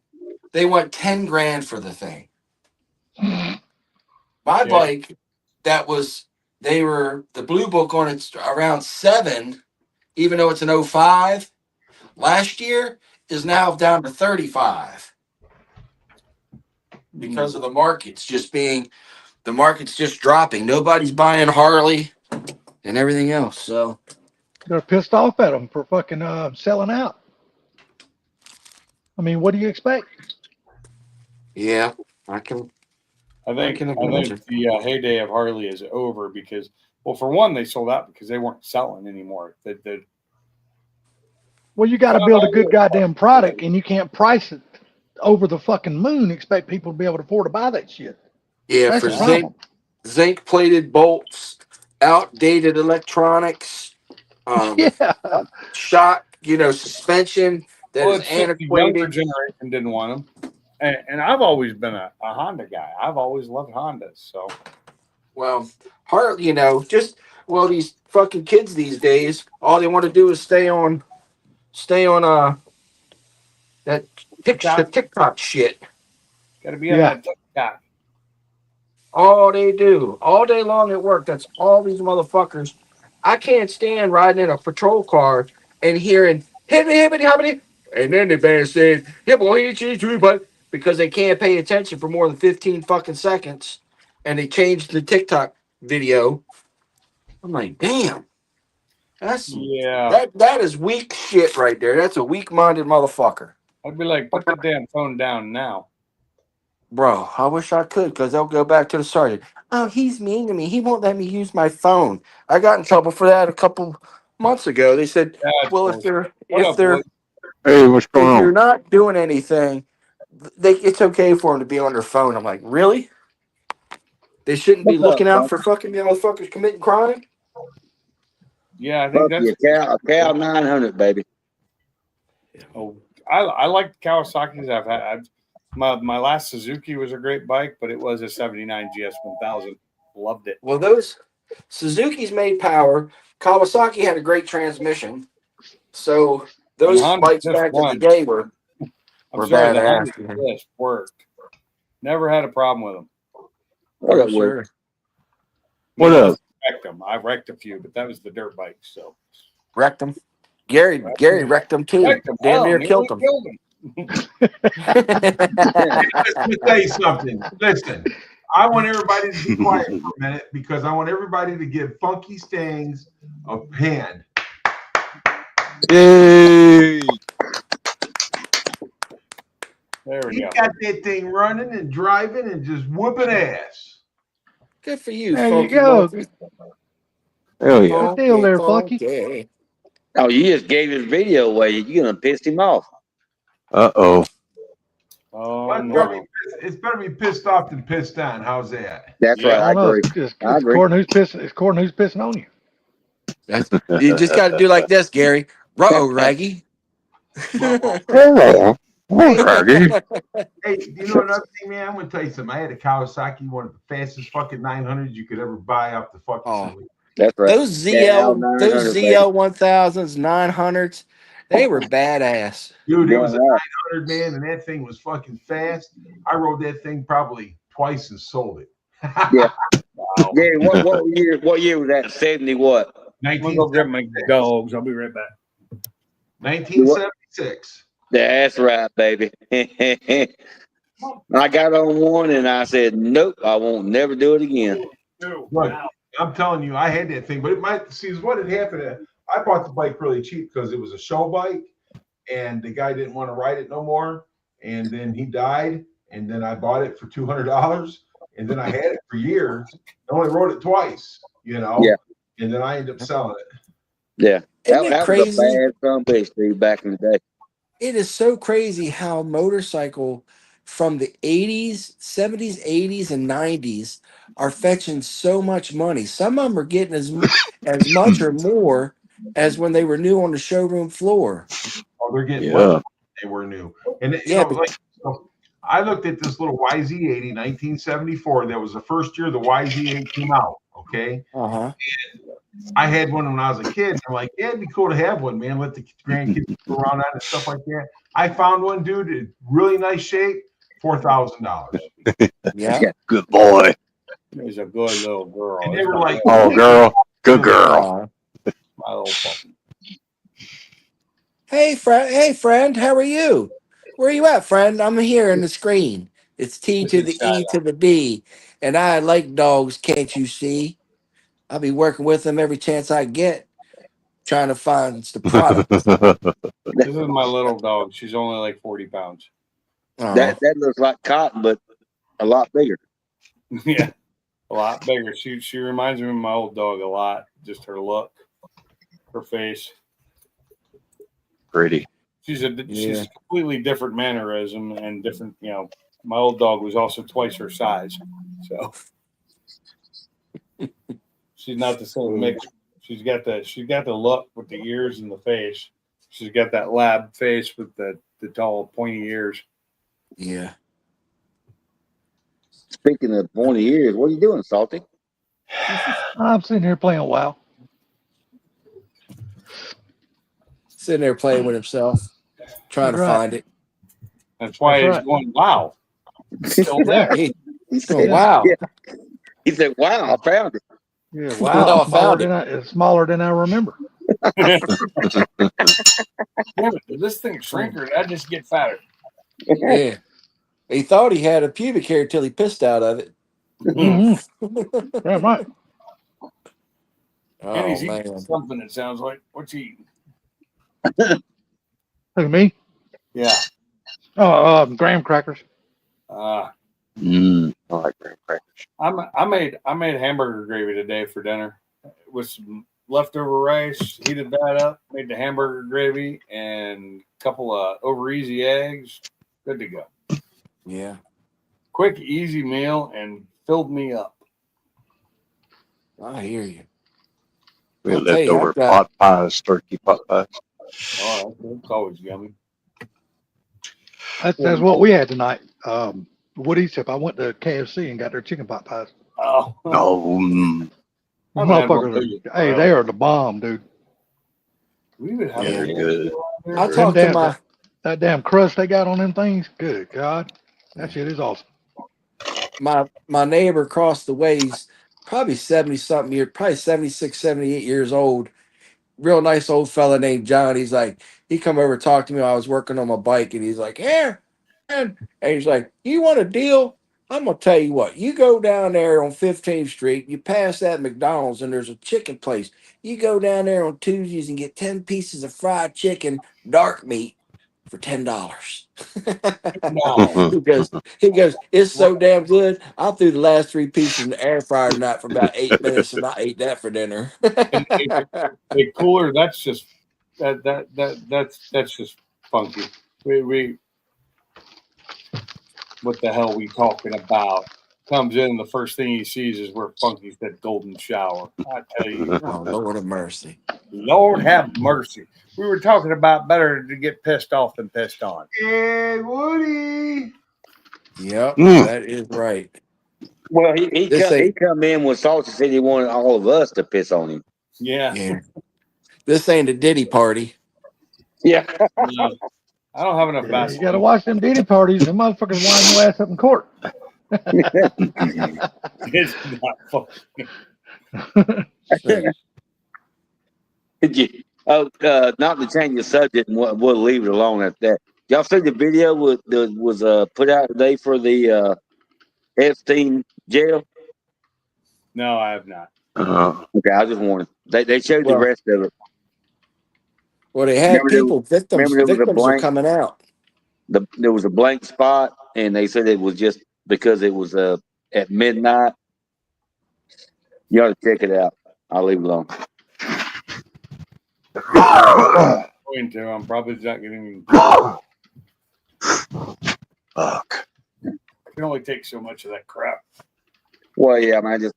They want 10 grand for the thing. My Yeah. bike, the blue book on it's around 7, even though it's an 05. Last year is now down to 35 because of the market's just dropping. Nobody's buying Harley and everything else. So They're pissed off at them for fucking selling out. I mean, what do you expect? yeah, I can. I think can imagine. the heyday of Harley is over because, well, for one, they sold out because they weren't selling anymore. Well, you got to build a good goddamn product, and you can't price it over the fucking moon. Expect people to be able to afford to buy that shit. Yeah, That's for the problem. zinc plated bolts, outdated electronics, Yeah, shock, suspension that Well, is it's just the younger antiquated. generation didn't want them, and I've always been a Honda guy. I've always loved Hondas. So Well, Harley, these fucking kids these days, all they want to do is stay on that TikTok shit. got to be on Yeah. that TikTok. All they do all day long at work. That's all these motherfuckers. I can't stand riding in a patrol car and hearing hibbity hibbity hibbity, and then the band says hibble but because they can't pay attention for more than 15 fucking seconds, and they changed the TikTok video. I'm like, damn, Yeah, that is weak shit right there. That's a weak-minded motherfucker. I'd be like, put the damn phone down now. Bro, I wish I could, because they'll go back to the sergeant. Oh, he's mean to me. He won't let me use my phone. I got in trouble for that a couple months ago. They said, That's well, bullshit. What up, if boy? Hey, what's going you're on? not doing anything, it's okay for them to be on their phone. I'm like, really? They shouldn't be What's up, looking out bud? for fucking motherfuckers committing crime? Yeah, I think Bucky, that's. a Cal 900, baby. Oh, I like Kawasaki's. I've had my last Suzuki was a great bike, but it was a '79 GS 1000. Loved it. Well, those Suzuki's made power. Kawasaki had a great transmission. So those And Honda bikes just back in won. the day were I'm sorry, the badass. Honda just worked. Never had a problem with them. What up, sure. Will? What up? Wrecked them. I wrecked a few, but that was the dirt bike. So Wrecked them. Gary wrecked them too. wrecked them. Damn Hell, near nearly killed them. Let me tell you something. Listen, I want everybody to be quiet for a minute because I want everybody to give Funky Stings a hand. Yay! There we He go. got that thing running and driving and just whooping ass. Good for you, There you Funky go. Monkey. Hell yeah. Good deal there, Funky. Funky. Oh, you just gave his video away. You're gonna piss him off. Uh-oh. Oh Well, no. it's better be pissed off than pissed on. How's that? That's Yeah. right. I I don't know. agree. It's I agree. according who's pissing. It's according who's pissing on you. You just got to do like this, Gary. Ruh-oh, Raggy. Hello. Raggy. Hey, you know another thing, man? I'm gonna tell you something. I had a Kawasaki, one of the fastest fucking 900s you could ever buy off the fucking Oh. silly. That's right. Those Yeah, ZL, 900, those baby. ZL 1000s, 900s, they were badass. Dude, it was a Yeah. 900, man, and that thing was fucking fast. I rode that thing probably twice and sold it. Yeah. Wow. Gary, what year? What year was that? 70 what? I'm gonna go get my dogs. I'll be right back. 1976. That's right, baby. I got on one and I said, nope, I won't never do it again. Look, I'm telling you, I had that thing, but it might see what had happened. I bought the bike really cheap because it was a show bike, and the guy didn't want to ride it no more. And then he died, and then I bought it for $200, and then I had it for years. I only rode it twice, you know. Yeah. And then I ended up selling it. Yeah. Isn't it That was crazy? a bad son of a bitch, dude, back in the day. It is so crazy how motorcycle from the 80s, 70s, 80s, and 90s are fetching so much money. Some of them are getting as much or more as when they were new on the showroom floor. Oh, they're getting Yeah. money. They were new. And you Yeah, know, like I looked at this little YZ80, 1974. That was the first year the YZ8 came out. Okay. Uh-huh. I had one when I was a kid. I'm like, yeah, it'd be cool to have one, man. Let the grandkids go around on and stuff like that. I found one, dude, in really nice shape, $4,000. Yeah. Good boy. He's a good little girl. And they were like, Oh, girl. Good girl. My little puppy. Hey, friend, how are you? Where are you at, friend? I'm here on the screen. It's T to the E to the D. And I like dogs, can't you see? I'll be working with them every chance I get, trying to find the product. This is my little dog. She's only like 40 pounds. That looks like cotton, but a lot bigger. Yeah. A lot bigger. She reminds me of my old dog a lot. Just her look, her face. Pretty. She's a completely different mannerism and different, you know. My old dog was also twice her size. So she's not the same mix. She's got the look with the ears and the face. She's got that lab face with the tall pointy ears. Yeah. Speaking of pointy ears, what are you doing, Salty? I'm sitting here playing WoW. Sitting there playing with himself, trying to Right. find it. That's why That's he's going, wow. It's still there. He, He oh, wow. Yeah. He said, wow, I found it. Yeah, Oh, wow. I found it. It's smaller than I remember. Damn it, did this thing shrink or did I just get fatter? Yeah. He thought he had a pubic hair till he pissed out of it. Mm-hmm. Yeah, right. Oh, And he's eating man. something, it sounds like. What's he eating? Look at me. Yeah. Oh, graham crackers. I like graham crackers. I made hamburger gravy today for dinner with some leftover rice, heated that up, made the hamburger gravy, and a couple of over easy eggs. Good to go. Yeah. Quick, easy meal and filled me up. I hear you. We had I'll tell you, leftover I've got- pot pies, turkey pot pies. Oh, it's always yummy. That's what we had tonight. Woody's. If I went to KFC and got their chicken pot pies. Oh, Oh, I've had one Motherfuckers too. are, hey, they are the bomb, dude. We would have very it. good. I talked to my That damn crust they got on them things. Good God. That shit is awesome. my neighbor across the way. He's probably 70 something years, probably 76, 78 years old. Real nice old fella named John. He's like, he come over and talked to me while I was working on my bike, and he's like, yeah. And he's like, you want a deal? I'm gonna tell you what. You go down there on 15th Street, you pass that McDonald's, and there's a chicken place. You go down there on Tuesdays and get 10 pieces of fried chicken, dark meat, for $10. No. He goes, it's so damn good. I threw the last 3 pieces in the air fryer tonight for about 8 minutes, and I ate that for dinner. And a cooler, that's just that's just funky. We what the hell we talking about? Comes in, the first thing he sees is where Funky said golden shower. I tell you, Oh, Lord of mercy. Lord have mercy. We were talking about better to get pissed off than pissed on. And Woody. Yep, Mm. that is right. Well, he This come in when Salty said he wanted all of us to piss on him. Yeah. Yeah. This ain't a Diddy party. Yeah. No, I don't have enough You Vaseline. got to watch them Diddy parties. Them motherfuckers wind your ass up in court. It's not fun. Not to change the subject, and we'll leave it alone at that. Y'all see the video was put out today for the Epstein jail? No, I have not. Okay, I just wanted. They showed the Well, rest of it. Well, they had Remember there- people, victims remember there was a are blank- coming out. There was a blank spot, and they said it was just because it was at midnight. You ought to check it out. I'll leave it alone. Going to. I'm probably not getting. Fuck. I can only take so much of that crap. Well, yeah, man.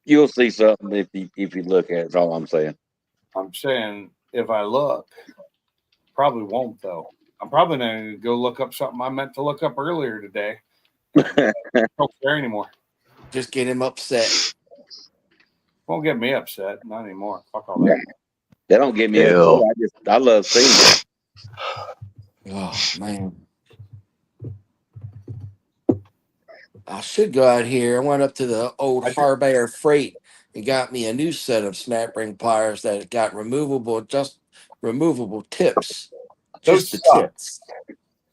You'll see something if you look at it. That's all I'm saying. I'm saying if I look, probably won't though. I'm probably not going to go look up something I meant to look up earlier today. Don't care anymore. Just get him upset. Won't get me upset. Not anymore. Fuck all that. They don't get me Ew. upset. I love seeing it. Oh, man. I should go out here. I went up to the old Harbair Freight and got me a new set of snap ring pliers that got removable tips. Those Just the suck. tips.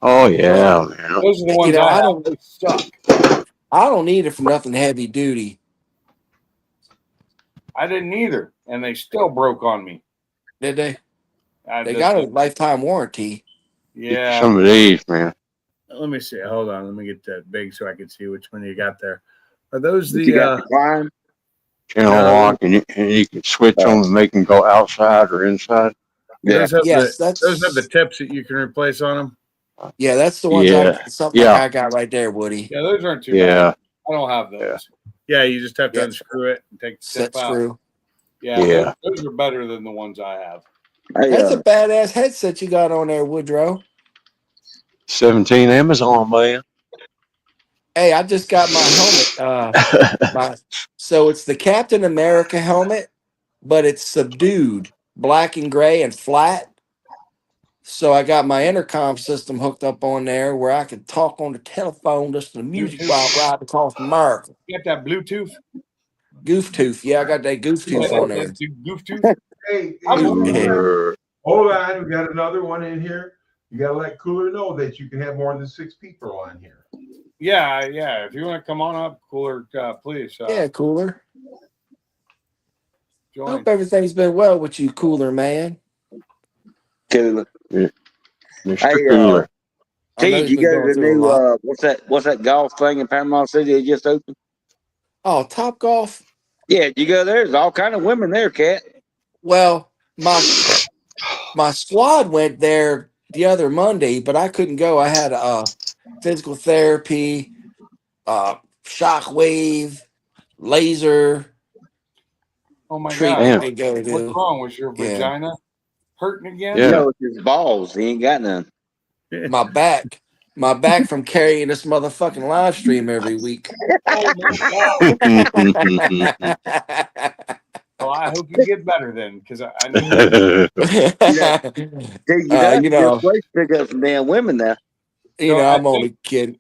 Oh yeah, man. Those are the ones I I don't. They suck. I don't need it for nothing heavy duty. I didn't either, and they still broke on me. Did they? I They just- got a lifetime warranty. Yeah. Some of these, man. Let me see. Hold on. Let me get that big so I can see which one you got there. Are those You the? got the climb? Channel No. lock, and you can switch them and make them go outside or inside. Yeah. Those have Yes, those have the tips that you can replace on them. Yeah, that's the ones Yeah. something like I got right there, Woody. Yeah, those aren't too bad. Yeah. I don't have those. Yeah, you just have to Yeah. unscrew it and take the Set tip out. screw. Yeah, Yeah. Those are better than the ones I have. Hey, That's a badass headset you got on there, Woodrow. 17 Amazon, man. Hey, I just got my helmet. So it's the Captain America helmet, but it's subdued, black and gray and flat. So I got my intercom system hooked up on there where I can talk on the telephone, listen to music Bluetooth. while riding across America. You got that Bluetooth? Goof tooth. Yeah, I got that goof tooth on there. Goof tooth? Hey, I'm hold on. We got another one in here. You got to let Cooler know that you can have more than 6 people on here. Yeah. If you want to come on up, Cooler, please. Yeah, Cooler. Join. Hope everything's been well with you, Cooler man. Cooler. Mr. Hey, Cooler. I know T, he's you been go going to the through a lot. new what's that golf thing in Panama City they just opened? Oh, Top Golf. Yeah, you go there. There's all kind of women there, Cat. Well, my squad went there the other Monday, but I couldn't go. I had physical therapy, shockwave, laser Oh my treatment God. to go What's do. wrong? Was your Yeah. vagina hurting again? Yeah. No, it's his balls. He ain't got none. My back from carrying this motherfucking live stream every week. Oh my God. Well, I hope you get better then, because I need. Dude, you got you to know, place to pick up some damn women now. I'm only kidding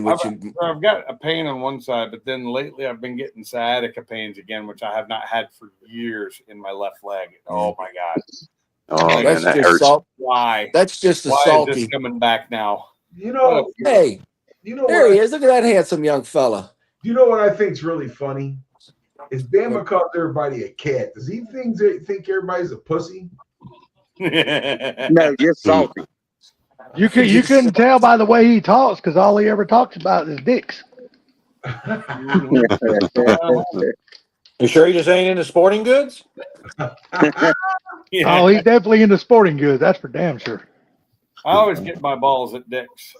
with you. I've got a pain on one side, but then lately I've been getting sciatica pains again, which I have not had for years in my left leg. Oh my God! Oh, man, That's that just hurts. salt. Why? That's just a Why is salty. this coming back now? You know, Hey, You know There what? he is. Look at that handsome young fella. You know what I think's really funny? Is Bama calls everybody a cat. Does he think everybody's a pussy? No, just salty. You couldn't tell by the way he talks because all he ever talks about is dicks. You sure he just ain't into sporting goods? Yeah. Oh, he's definitely into sporting goods. That's for damn sure. I always get my balls at Dick's.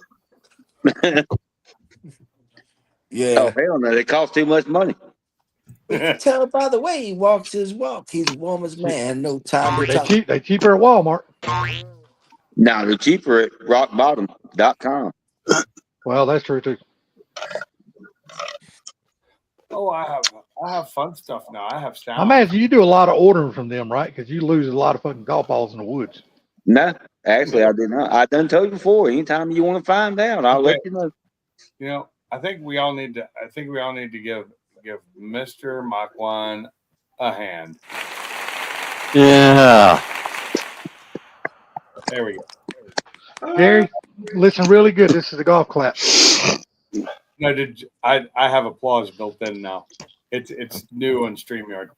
Yeah. Oh hell no, they cost too much money. You can tell by the way he walks his walk. He's a woman's man. No time to They talk. cheap. They cheaper at Walmart. Now they're cheaper at rockbottom.com. Well, that's true too. Oh, I have fun stuff now. I have I sound. imagine you do a lot of ordering from them, right? Because you lose a lot of fucking golf balls in the woods. No, actually I did not. I done told you before. Anytime you want to find out, I'll let you know. You know, I think we all need to give Mr. Makwan a hand. Yeah. There we go. Gary, listen really good. This is a golf clap. No, I have applause built in now. It's new on StreamYard.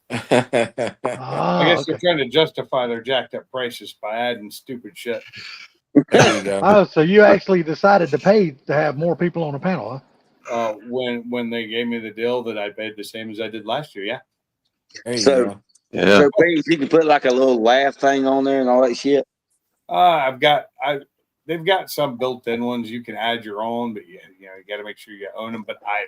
I Ah, guess okay. they're trying to justify their jacked up prices by adding stupid shit. There you go. Oh, so you actually decided to pay to have more people on the panel, huh? When they gave me the deal that I paid the same as I did last year, yeah. There you So- go. Yeah. So please, you can put like a little laugh thing on there and all that shit. They've got some built-in ones. You can add your own, but you got to make sure you own them. But I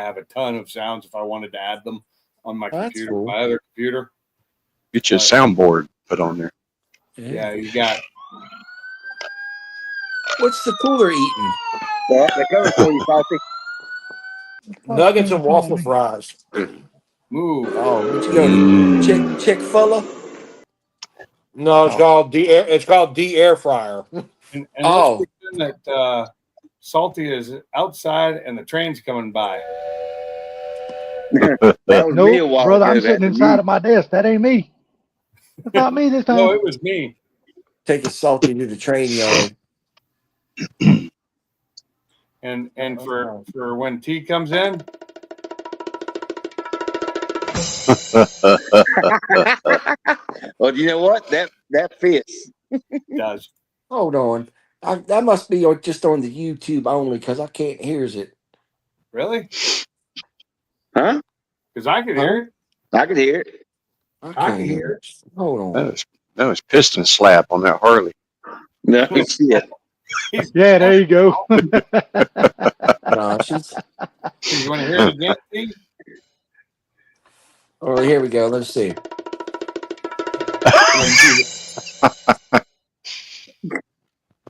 have a ton of sounds if I wanted to add them on my Oh, that's computer, cool. my other computer. Get your soundboard put on there. Yeah, you got. What's the cooler eating? Well, they cover for you, Salty. Nuggets and waffle fries. Move. Oh, where'd you go? Mm. No, Chick-fil-A? it's Oh. called the air fryer. And Oh. let's pretend that Salty is outside and the train's coming by. That was me a Nope, while brother, ago. I'm sitting That's inside you. of my desk. That ain't me. It's not me this time. No, it was me. Take a salty to the train yard. And for when T comes in, Well, you know what? That fits. it does. Hold on. That must be just on the YouTube only because I can't hear it. Really? Huh? Because I could hear it. I could hear it. I I can't can hear hear it. Hold on. That was piston slap on that Harley. No shit. Yeah, there you go. No, she's. You want to hear it again, T? Oh, here we go. Let's see.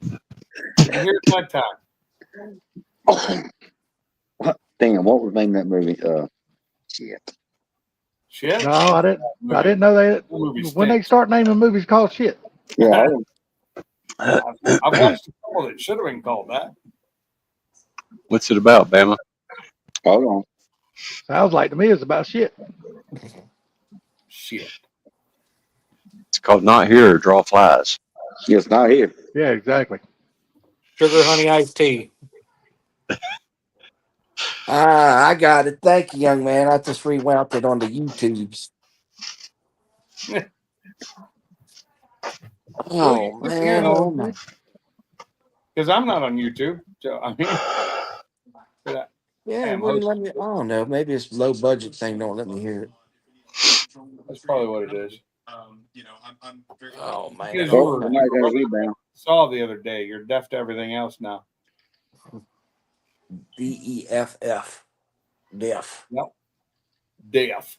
Did you hear it that time? Damn, what was the name of that movie? Shit. Shit. No, I didn't know that. That movie When they stinks. start naming movies called shit. Yeah. I've watched a couple that should have been called that. What's it about, Bama? Hold on. Sounds like to me it's about shit. Shit. It's called Not Here or Draw Flies. It's not here. Yeah, exactly. Sugar honey iced tea. I got it. Thank you, young man. I just rewound it on the YouTubes. Oh man, oh man. Because I'm not on YouTube. So I mean, but Yeah, Damn, it wouldn't host. let me. I don't know. Maybe it's low budget thing. Don't let me hear it. that's probably what it is. Oh man. Because Oh, you were somebody's got a rebound. saw the other day. You're deaf to everything else now. DEFF. Deaf. Deaf.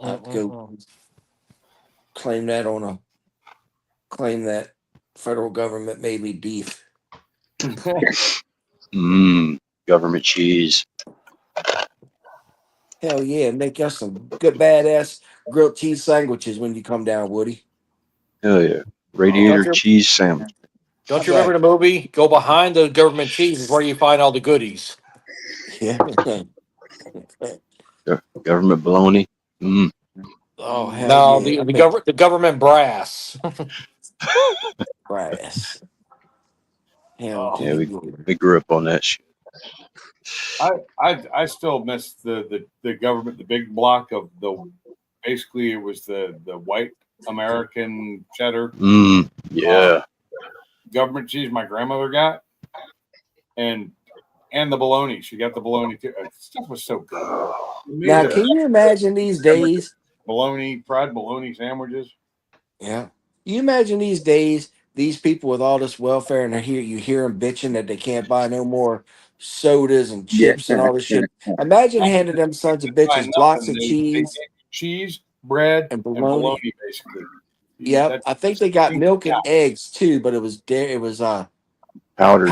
I'd go claim that federal government made me beef. Government cheese. Hell yeah, make us some good badass grilled cheese sandwiches when you come down, Woody. Hell yeah. Radiator Roger. cheese sandwich. Don't you remember the movie? Go behind the government cheese is where you find all the goodies. Yeah. Government bologna. Oh hell No, yeah. the government brass. Brass. Hell, Yeah, we grew up on that shit. I still miss the government, the big block of the basically it was the white American cheddar Yeah. government cheese my grandmother got, and the bologna. She got the bologna too. Stuff was so good. Now, can you imagine these days? Fried bologna sandwiches. Yeah. You imagine these days, these people with all this welfare, and you hear them bitching that they can't buy no more sodas and chips and all this shit. Imagine handing them sons of bitches blocks of cheese, cheese, bread, and and bologna. bologna, basically. Yep, I think they got milk and eggs too, but it was Powdered.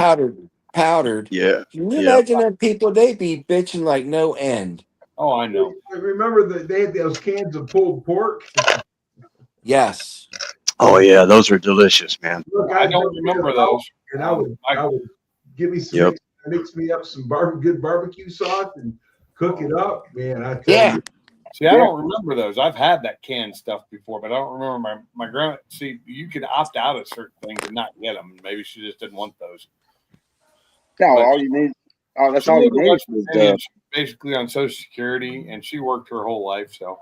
powdered. Yeah. Can you Yeah. imagine them people? They be bitching like no end. Oh, I know. I remember that they had those cans of pulled pork. Yes. Oh yeah, those are delicious, man. Look, I don't remember those. And I would give me some mix me up some good barbecue sauce and cook it up, man. I tell you. See, I don't remember those. I've had that canned stuff before, but I don't remember my grandma. See, you could opt out of certain things and not get them. Maybe she just didn't want those. No, all you need. Oh, that's all you need. She's basically on Social Security, and she worked her whole life. So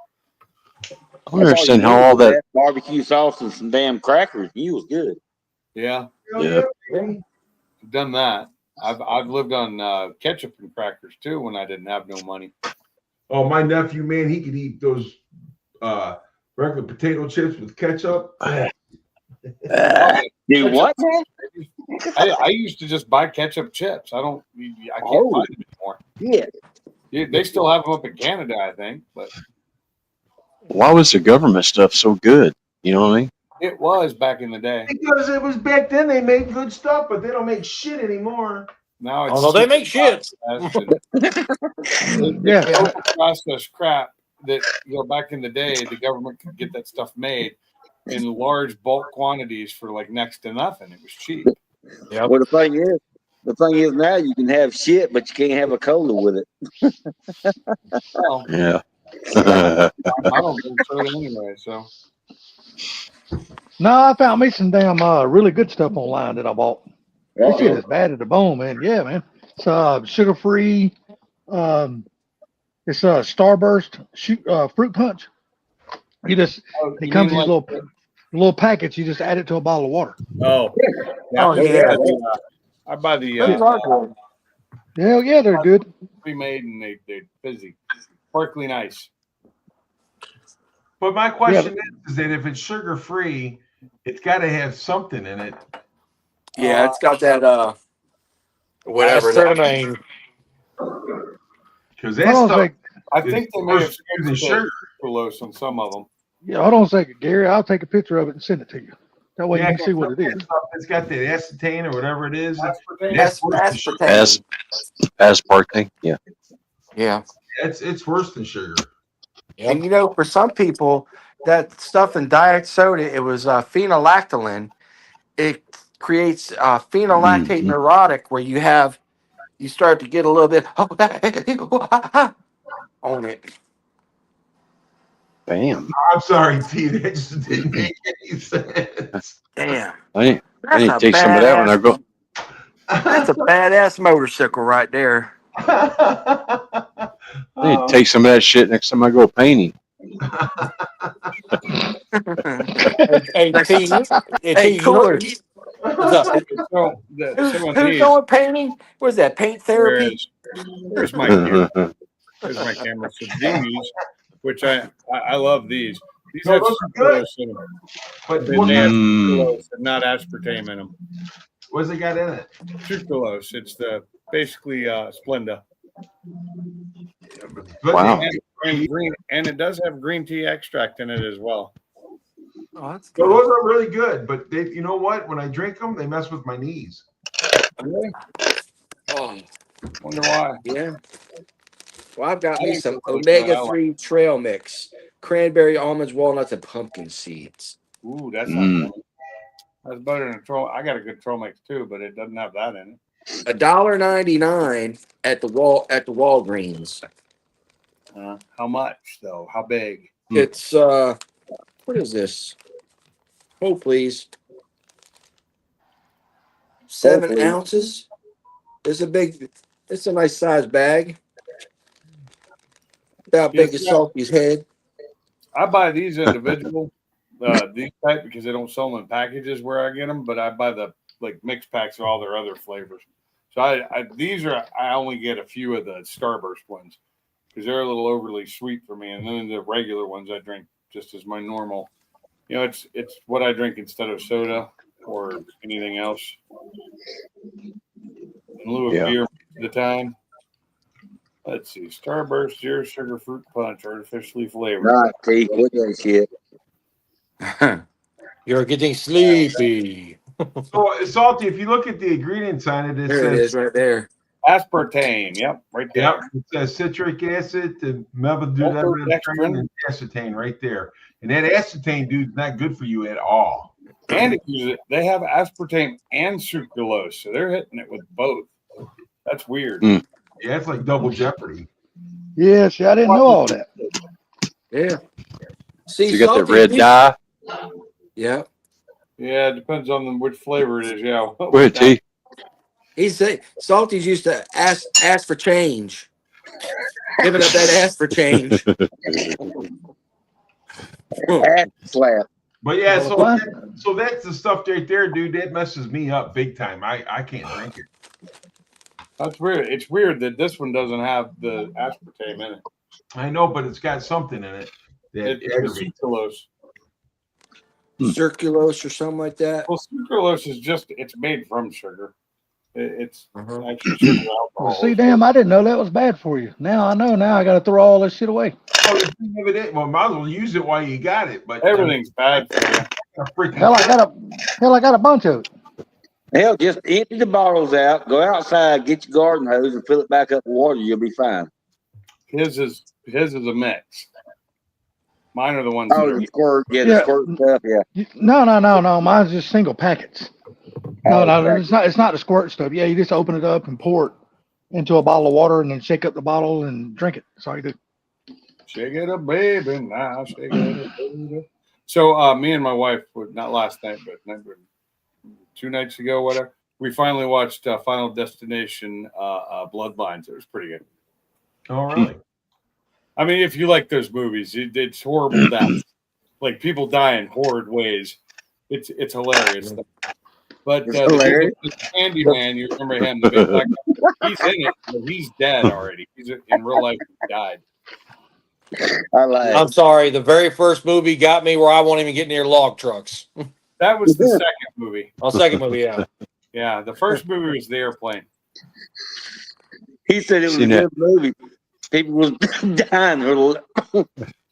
I don't understand how all that. Barbecue sauce and some damn crackers. You was good. Yeah. Yeah. I've done that. I've lived on ketchup and crackers too when I didn't have no money. Oh, my nephew, man, he could eat those regular potato chips with ketchup. Dude, what, man? I used to just buy ketchup chips. I can't find them anymore. Yeah. They still have them up in Canada, I think, but Why was the government stuff so good? You know what I mean? it was back in the day. Because it was back then they made good stuff, but they don't make shit anymore. Now it's Although they make shit. Yeah. Processed crap that back in the day the government could get that stuff made in large bulk quantities for like next to nothing. It was cheap. Yep. Well, the thing is now you can have shit, but you can't have a cola with it. Well, Yeah. I don't drink soda anyway, so No, I found me some damn really good stuff online that I bought. This shit is bad at the bone, man. Yeah, man. It's sugar free. It's Starburst fruit punch. You just it comes in these little packets. You just add it to a bottle of water. Oh yeah. I buy the Hell yeah, they're good. pre-made and they're fizzy, sparkling ice. But my question is that if it's sugar free, it's got to have something in it. Yeah, it's got that Whatever. Aspartame. Because that stuff, I think they may have using sugar. sucralose on some of them. Yeah, hold on a second, Gary. I'll take a picture of it and send it to you. That way you can see what it is. It's got that acetane or whatever it is. Aspartame. Yeah. Yeah. It's worse than sugar. Yep. And for some people, that stuff in diet soda, it was phenolactolin. It creates phenolactate neurotic, where you start to get a little bit on it. Bam. I'm sorry, T. That just didn't make any sense. Damn. I need to take some of that when I go. That's a badass motorcycle right there. I need to take some of that shit next time I go painting. Hey, Cooler. So Who's going painting? What is that? Paint therapy? There's my camera. There's my camera. So these, which I love these. These No, have those are good. sucralose in them. But They have sucralose and not aspartame in them. what's it got in it? Sucralose. It's basically Splenda. Wow. And green, and it does have green tea extract in it as well. Oh, that's So good. those are really good, but you know what? When I drink them, they mess with my knees. Really? Oh, Wonder why. yeah. Well, I've got I me think some that's what I like. omega-3 trail mix. Cranberry, almonds, walnuts, and pumpkin seeds. Ooh, that's not bad. That's better than a troll. I got a good troll mix too, but it doesn't have that in it. $1.99 at the Walgreens. How much though? How big? It's what is this? Oh, please. 7 Hopefully. ounces. It's a nice size bag. About big as Yeah. Salty's head. I buy these individual, these type because they don't sell them in packages where I get them, but I buy the like mix packs of all their other flavors. So I only get a few of the Starburst ones because they're a little overly sweet for me, and then the regular ones I drink just as my normal. You know, it's what I drink instead of soda or anything else. In lieu of beer most of the time. Let's see, Starburst Zero Sugar Fruit Punch, artificially flavored. Right, T. Look at that shit. You're getting sleepy. So, Salty, if you look at the ingredients on it, it There it says is right there. Aspartame, yep, right there. Yep, it says citric acid, the Maltodextrin. and acetane right there. And that acetane, dude, is not good for you at all. And they have aspartame and sucralose, so they're hitting it with both. That's weird. Mm. Yeah, it's like double jeopardy. Yeah, see, I didn't know all that. Yeah. See, You got the Salty, red dye. Yeah. Yeah, it depends on which flavor it is. Yeah. Go ahead, T. He said Salty's used to ask for change. Giving up that ask for change. Ass slap. But yeah, What? so that's the stuff right there, dude. That messes me up big time. I can't drink it. That's weird. It's weird that this one doesn't have the aspartame in it. I know, but it's got something in it that It's aggravates. sucralose. Circulose or something like that. Well, sucralose is it's made from sugar. It's Uh-huh. actually sugar alcohol. Well, see, damn, I didn't know that was bad for you. Now I know. Now I got to throw all this shit away. Oh, the thing of it is, well, might as well use it while you got it. But Everything's bad for you. Hell, I got a bunch of it. Hell, just empty the bottles out, go outside, get your garden hose, and fill it back up with water. You'll be fine. His is a mix. Mine are the ones Oh, that the are squirt, yeah, Yeah. the squirt stuff, yeah. No. Mine's just single packets. No, it's not the squirt stuff. Yeah, you just open it up and pour it into a bottle of water and then shake up the bottle and drink it. That's all you do. shake it up, baby. Now shake it up, baby. So me and my wife, not last night, but 2 nights ago, whatever, we finally watched Final Destination Bloodlines. It was pretty good. Oh, really? I mean, if you like those movies, it's horrible deaths. Like people die in horrid ways. It's hilarious. But It's hilarious. the Candyman, you remember him? The big black guy, he's in it, but he's dead already. He's in real life. He died. I like I'm sorry. The very first movie got me where I won't even get near log trucks. That was the second movie. Oh, second movie, yeah. Yeah, the first movie was the airplane. He said it was a Seen good movie. People was dying.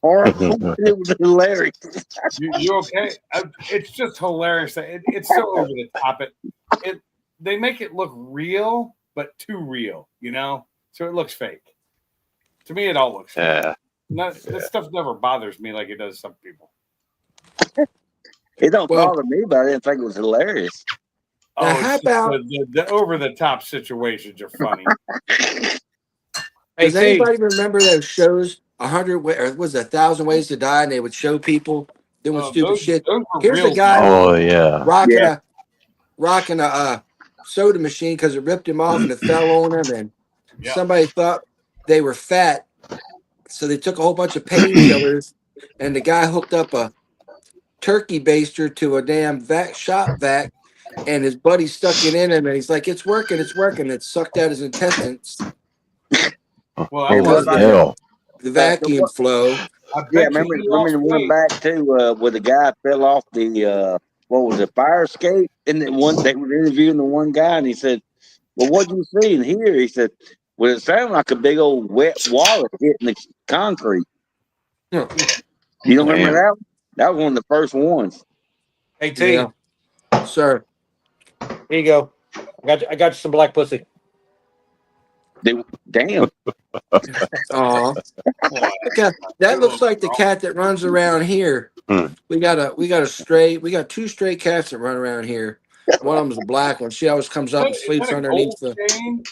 Horrible. It was hilarious. You okay? It's just hilarious. It's so over the top. They make it look real, but too real, you know? So it looks fake. To me, it all looks fake. Yeah. This stuff never bothers me like it does some people. It don't Well- bother me, but I didn't think it was hilarious. Now, it's how just about- the over the top situations are funny? Hey, Does T, anybody remember those shows? 100 or was it 1,000 Ways to Die? And they would show people doing stupid those, shit. Those were Here's real a guy Oh yeah. rocking a soda machine because it ripped him off and it fell on him, and Yeah. somebody thought they were fat, so they took a whole bunch of painkillers, and the guy hooked up a turkey baster to a damn shop vac, and his buddy stuck it in him, and he's like, "It's working, it's working." It sucked out his intestines, Well, Oh, was what the hell? the vacuum flow. I bet Yeah, you remember he lost the one weight. back too, where the guy fell off the what was it, fire escape? And the one they were interviewing the one guy, and he said, "Well, what do you see and hear?" He said, "Well, it sounded like a big old wet wallet hitting the concrete." Yeah. You don't remember Damn. that one? That was one of the first ones. hey, T, Yeah. Sir, here you go. I got you some black pussy. Damn. aw. Okay, that looks like the cat that runs around here. Hmm. We got two stray cats that run around here. One of them's a black one. She always comes up and Is sleeps that a underneath gold the. chain?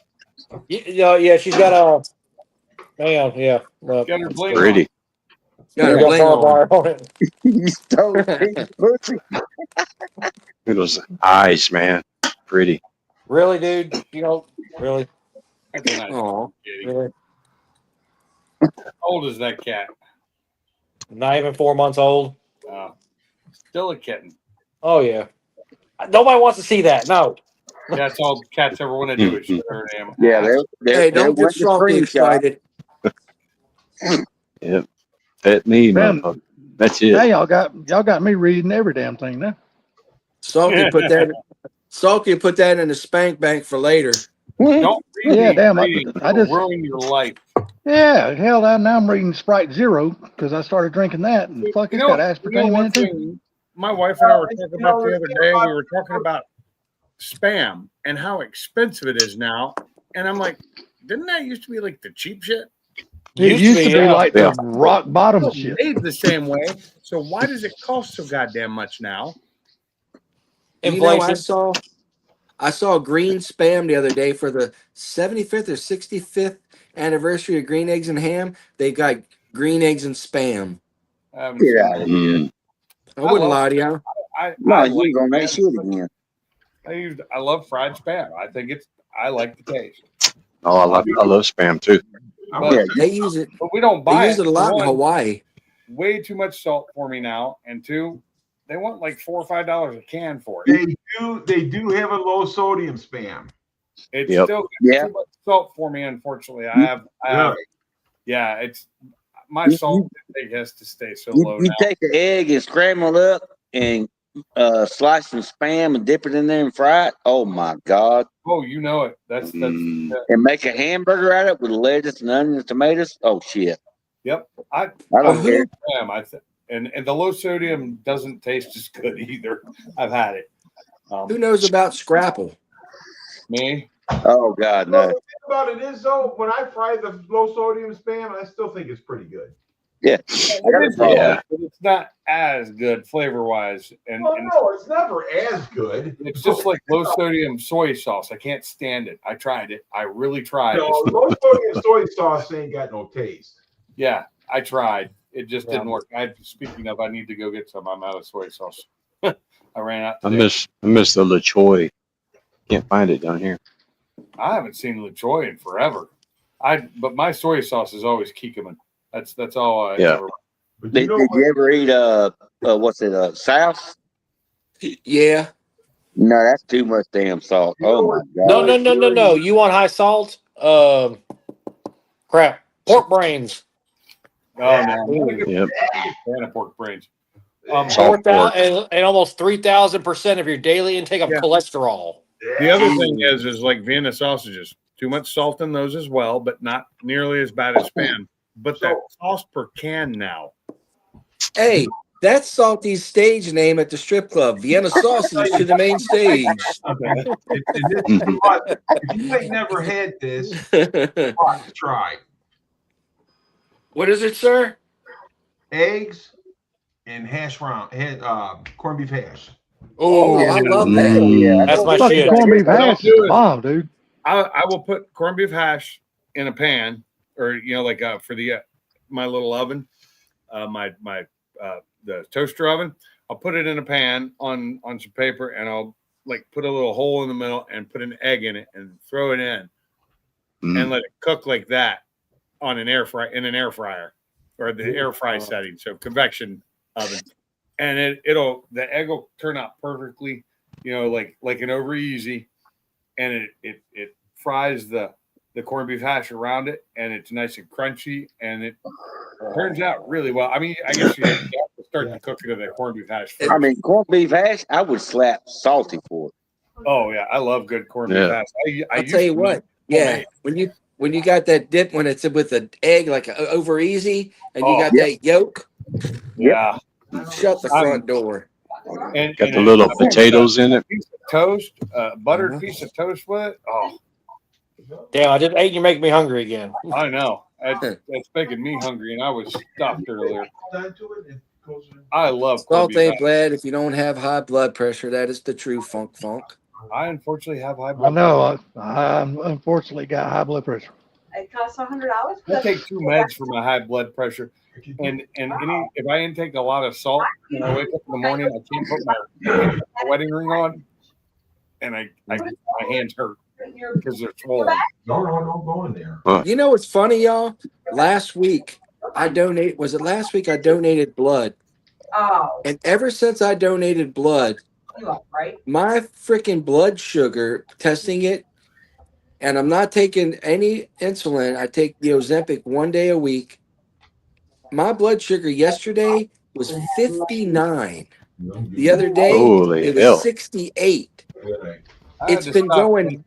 Yeah, she's got a. Hang on, yeah. Got her bling Pretty. Got her Got bling barbed on. wire on it. You stole his pussy. Those eyes, man. Pretty. Really, dude? You know, really? That's a nice Oh, kitty. Really? How old is that cat? Not even 4 months old. Still a kitten. Oh yeah. Nobody wants to see that. No. That's all cats ever want to do is share an animal. Yeah, they're hey, don't get Salty excited. Yep. Pet me, Man, motherfucker. That's it. now y'all got me reading every damn thing now. Salty put that in the spank bank for later. Don't read Yeah, these damn, readings. I It'll just ruin your life. yeah, hell, now I'm reading Sprite Zero because I started drinking that, and fuck, it's got aspartame in one it too. thing my wife and I were talking about the other day. We were talking about Spam and how expensive it is now. And I'm like, didn't that used to be like the cheap shit? It used to be yeah. like the rock bottom It's shit. made the same way. So why does it cost so goddamn much now? You know, Inflation. I saw green spam the other day for the 75th or 65th anniversary of Green Eggs and Ham. They got green eggs and spam. I haven't Get seen out that. of here. I wouldn't love- lie to you. No, I you like ain't gonna make spam. shit again. I love fried spam. I like the taste. Oh, I love spam too. I'm But- gonna They use it. But we don't buy They use it a lot in One, Hawaii. way too much salt for me now, and two, they want like $4 or $5 a can for it. They do have a low sodium spam. It's Yep. still Yeah. too much salt for me, unfortunately. I have yeah, it's my salt intake has to stay so low You now. take the egg and scramble it up and slice some spam and dip it in there and fry it. Oh my God. Oh, you know it. That's Mm. And make a hamburger out of it with lettuce and onions and tomatoes. Oh shit. yep. I don't care. am. And the low sodium doesn't taste as good either. I've had it. Who knows about Scrapple? Me? Oh God, Well, no. the thing about it is though, when I fry the low sodium spam, I still think it's pretty good. Yeah. It is good, but it's not as good flavor wise. And No, it's never as good. it's just like low sodium soy sauce. I can't stand it. I tried it. I really tried. No, low sodium soy sauce ain't got no taste. Yeah, I tried. It just Yeah. didn't work. Speaking of, I need to go get some. I'm out of soy sauce. I ran out. I Today. miss the LaChoy. Can't find it down here. I haven't seen LaChoy in forever. But my soy sauce is always Kikkoman. That's all I Yeah. ever. But Did you ever eat what's it, South? Yeah. No, that's too much damn salt. You know Oh my what? God. No. You want high salt? Crap. Pork brains. Oh no, I'm Yep. a fan of pork brains. Salt 4,000 and almost 3,000% of your daily intake of Yeah. cholesterol. The other thing is like Vienna sausages. Too much salt in those as well, but not nearly as bad as Spam. But that sauce per can now. Hey, that's Salty's stage name at the strip club. Vienna sausage to the main stage. If you ain't never had this, try What is it, sir? eggs and corned beef hash. Oh, I love that. Mm. That's my Fucking shit. corned beef What I'll hash do is is- bomb, dude. I will put corned beef hash in a pan, or like for the my little oven, the toaster oven. I'll put it in a pan on some paper, and I'll like put a little hole in the middle and put an egg in it and throw it in Mm. and let it cook like that on an air fryer or the air fry setting, so convection oven, and the egg will turn out perfectly, like an over easy, and it fries the corned beef hash around it, and it's nice and crunchy, and it turns out really well. I mean, I guess you have to start the cooking of the corned beef hash first. I mean, corned beef hash, I would slap Salty for it. Oh yeah, I love good corned beef Yeah. hash. I'll used tell you to what. make Yeah, homemade. when you got that dip, when it's with an egg like over easy, and you Oh, got yep. that yolk, Yeah, shut the front door. and Got the a little potatoes in it. piece of toast, buttered Uh-huh. piece of toast with it. Oh, Damn, I just ate and you make me hungry again. I know. That's making me hungry, and I was stuffed earlier. I love corned Salt beef ain't hash. glad if you don't have high blood pressure. That is the true funk. I unfortunately have high I blood know. I unfortunately got high blood pressure. It costs $100. pressure. I take 2 meds for my high blood pressure, and if I intake a lot of salt when I wake up in the morning, I can't put my wedding ring on, and my hands hurt because they're swollen. No, don't go in there. You know what's funny, y'all? Last week I donated blood. Oh, And ever since I donated blood, you up, right? my freaking blood sugar, testing it, and I'm not taking any insulin. I take the Ozempic 1 day a week. My blood sugar yesterday was 59. The other day, Holy it was hell. 68. I had It's to been stop going. taking-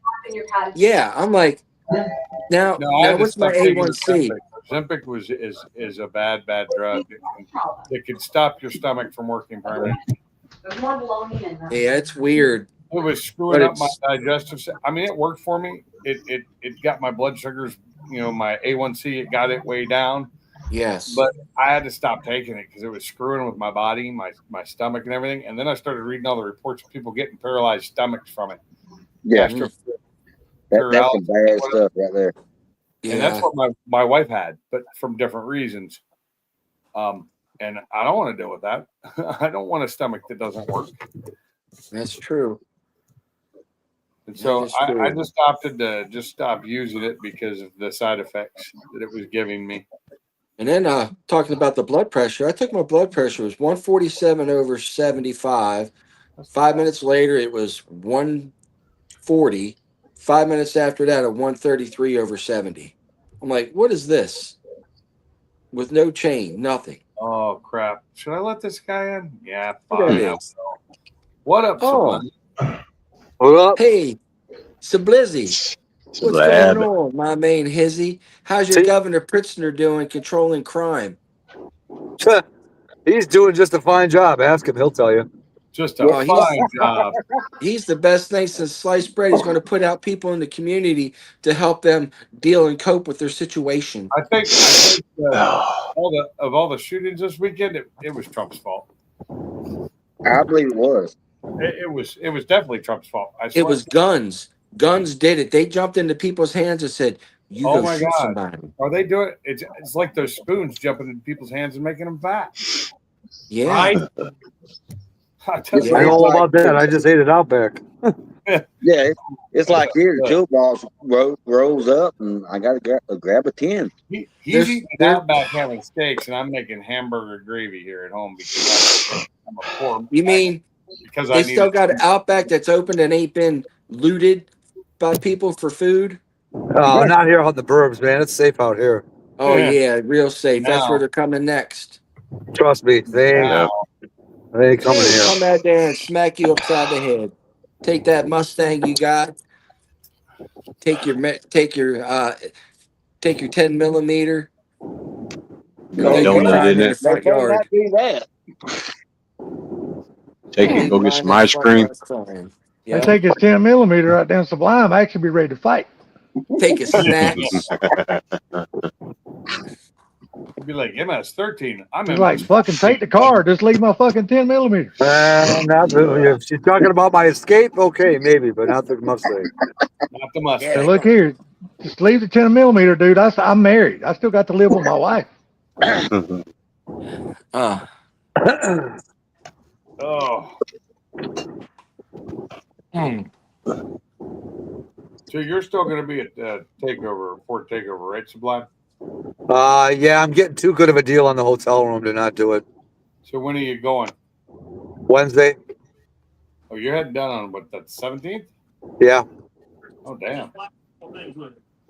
Yeah, I'm like, now No, I had to what's my stop taking A1C? Ozempic is a bad drug. It can stop your stomach from working permanently. There's more bologna in there. Yeah, it's weird. It was screwing But up my digestive. I mean, it worked for me. It got my blood sugars, my A1C. It got it way down. Yes. But I had to stop taking it because it was screwing with my body, my stomach, and everything. And then I started reading all the reports of people getting paralyzed stomachs from it. Yeah, Gastro- that's some bad stuff right there. And that's what my wife had, but from different reasons. And I don't want to deal with that. I don't want a stomach that doesn't work. That's true. And so That is I true. just opted to just stop using it because of the side effects that it was giving me. And then talking about the blood pressure, I took my blood pressure, it was 147 over 75. 5 minutes later, it was 140. 5 minutes after that, a 133 over 70. I'm like, what is this? With no chain, nothing. Oh crap! Should I let this guy in? Yeah, There it fine. is. What up, Oh. Sublime? What up? Hey, Sablizzy, what's Slab. going on, my main hizzy? How's your See- Governor Pritzner doing controlling crime? He's doing just a fine job. Ask him; he'll tell you. Just a Oh, fine job. He's the best thing since sliced bread. He's going to put out people in the community to help them deal and cope with their situation. I think all the shootings this weekend, it was Trump's fault. I believe it was. It was definitely Trump's fault. I It swear. was guns. Guns did it. They jumped into people's hands and said, "You Oh go my shoot God. somebody." Are they doing it? It's like those spoons jumping in people's hands and making them fat. Yeah. Right? I tell It's you, I know like- all about that. I just ate it Outback. Yeah, it's like here, the Joe Boss rolls up, and I got to grab a 10. he's There's- eating Outback having steaks, and I'm making hamburger gravy here at home because I'm a poor. You mean because they I still need got an Outback that's opened and ain't been looted by people for food? Oh, not here on the burbs, man. It's safe out here. Oh Yeah. yeah, real safe. That's No. where they're coming next. Trust me, they ain't coming They'll here. come out there and smack you upside the head. Take that Mustang you got. Take your 10 millimeter. Donut Go in crying in it. the front yard. not do that. Take it, go get some ice cream. Crying. They Yeah. take his 10 millimeter right down Sublime. I actually be ready to fight. Take a snatch. You'd be like, MS 13. I'm He's in like, fucking take the car. Just leave my fucking 10 millimeter. Not the, if she's talking about my escape, okay, maybe, but not the Mustang. not the Mustang. So look here, just leave the 10 millimeter, dude. I'm married. I still got to live with my wife. Oh. So you're still going to be at Takeover, Fort Takeover, right, Sublime? Yeah, I'm getting too good of a deal on the hotel room to not do it. So when are you going? Wednesday. Oh, you're heading down on what, the 17th? Yeah. Oh, damn.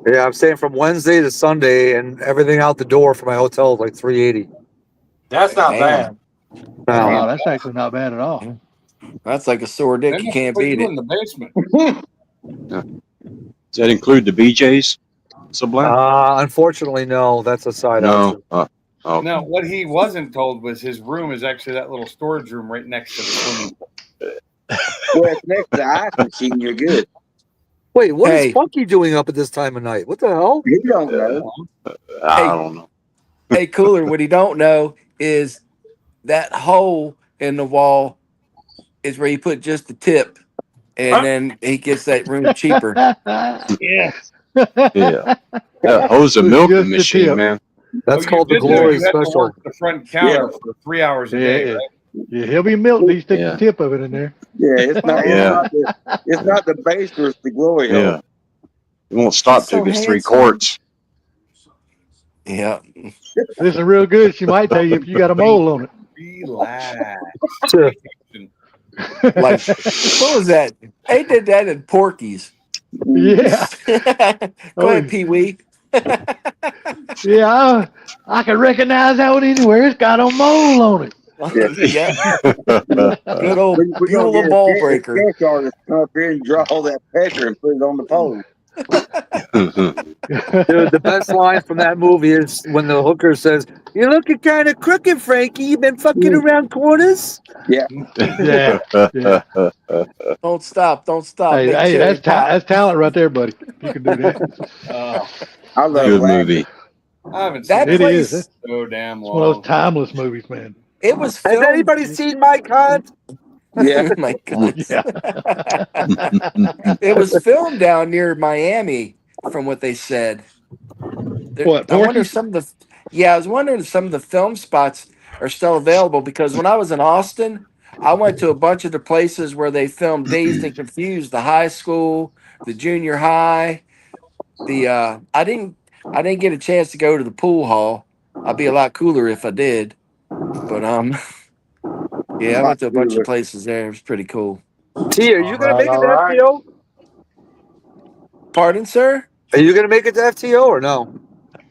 Yeah, I'm staying from Wednesday to Sunday, and everything out the door for my hotel is like $380. That's not Damn. bad. Wow, that's actually not bad at all. That's like a sore dick. Then You they can't put beat you it. in the basement. Does that include the BJ's? Sublime? Unfortunately, no. That's a side No. option. Oh, Now, what he wasn't told was his room is actually that little storage room right next to the swimming pool. Well, it's next to the ice machine, you're good. Wait, what is Hey. Funky doing up at this time of night? What the hell? You don't know. I don't know. Hey, Cooler, what he don't know is that hole in the wall is where you put just the tip, and then he gets that room cheaper. Yeah. Yeah. That hose a It's milking just a machine, tip. man. That's Oh, you called the did know Glory you had to Special. work the front counter for 3 hours a day, right? Yeah, he'll be milk. You stick Yeah. the tip of it in there. Yeah, it's not. Yeah. It's not the base or it's the glory hole. Yeah. It won't stop He's till so it gets 3 handsome. quarts. Yeah. Listen real good. She might tell you if you got a mole on it. Relax. Like, what was that? They did that in Porky's. Yeah. Go ahead, Pee Wee. Yeah, I can recognize that one anywhere. It's got a mole on it. Yeah. Good old We're gonna Beulah get ball a breaker. sketch artist to come up here and draw all that pecker and put it on the pole. Dude, the best line from that movie is when the hooker says, "You're looking kind of crooked, Frankie. You've been fucking around corners." Yeah. Yeah. Yeah. Don't stop. Don't stop. Hey, Big hey, cherry that's pop. that's talent right there, buddy. You can do that. I love Good Wagner. movie. I haven't That seen It it is. place, It's so damn one of those long. timeless movies, man. it was Has filmed. anybody seen my cunt? Yeah. Oh my God. Yeah. It was filmed down near Miami, from what they said. What, I wonder Porky? if some of the, yeah, I was wondering if some of the film spots are still available because when I was in Austin, I went to a bunch of the places where they filmed Dazed and Confused, the high school, the junior high. I didn't get a chance to go to the pool hall. I'd be a lot cooler if I did. But yeah, I went to a bunch of places there. It was pretty cool. T, are you gonna make it to FTO? Pardon, sir? Are you gonna make it to FTO or no?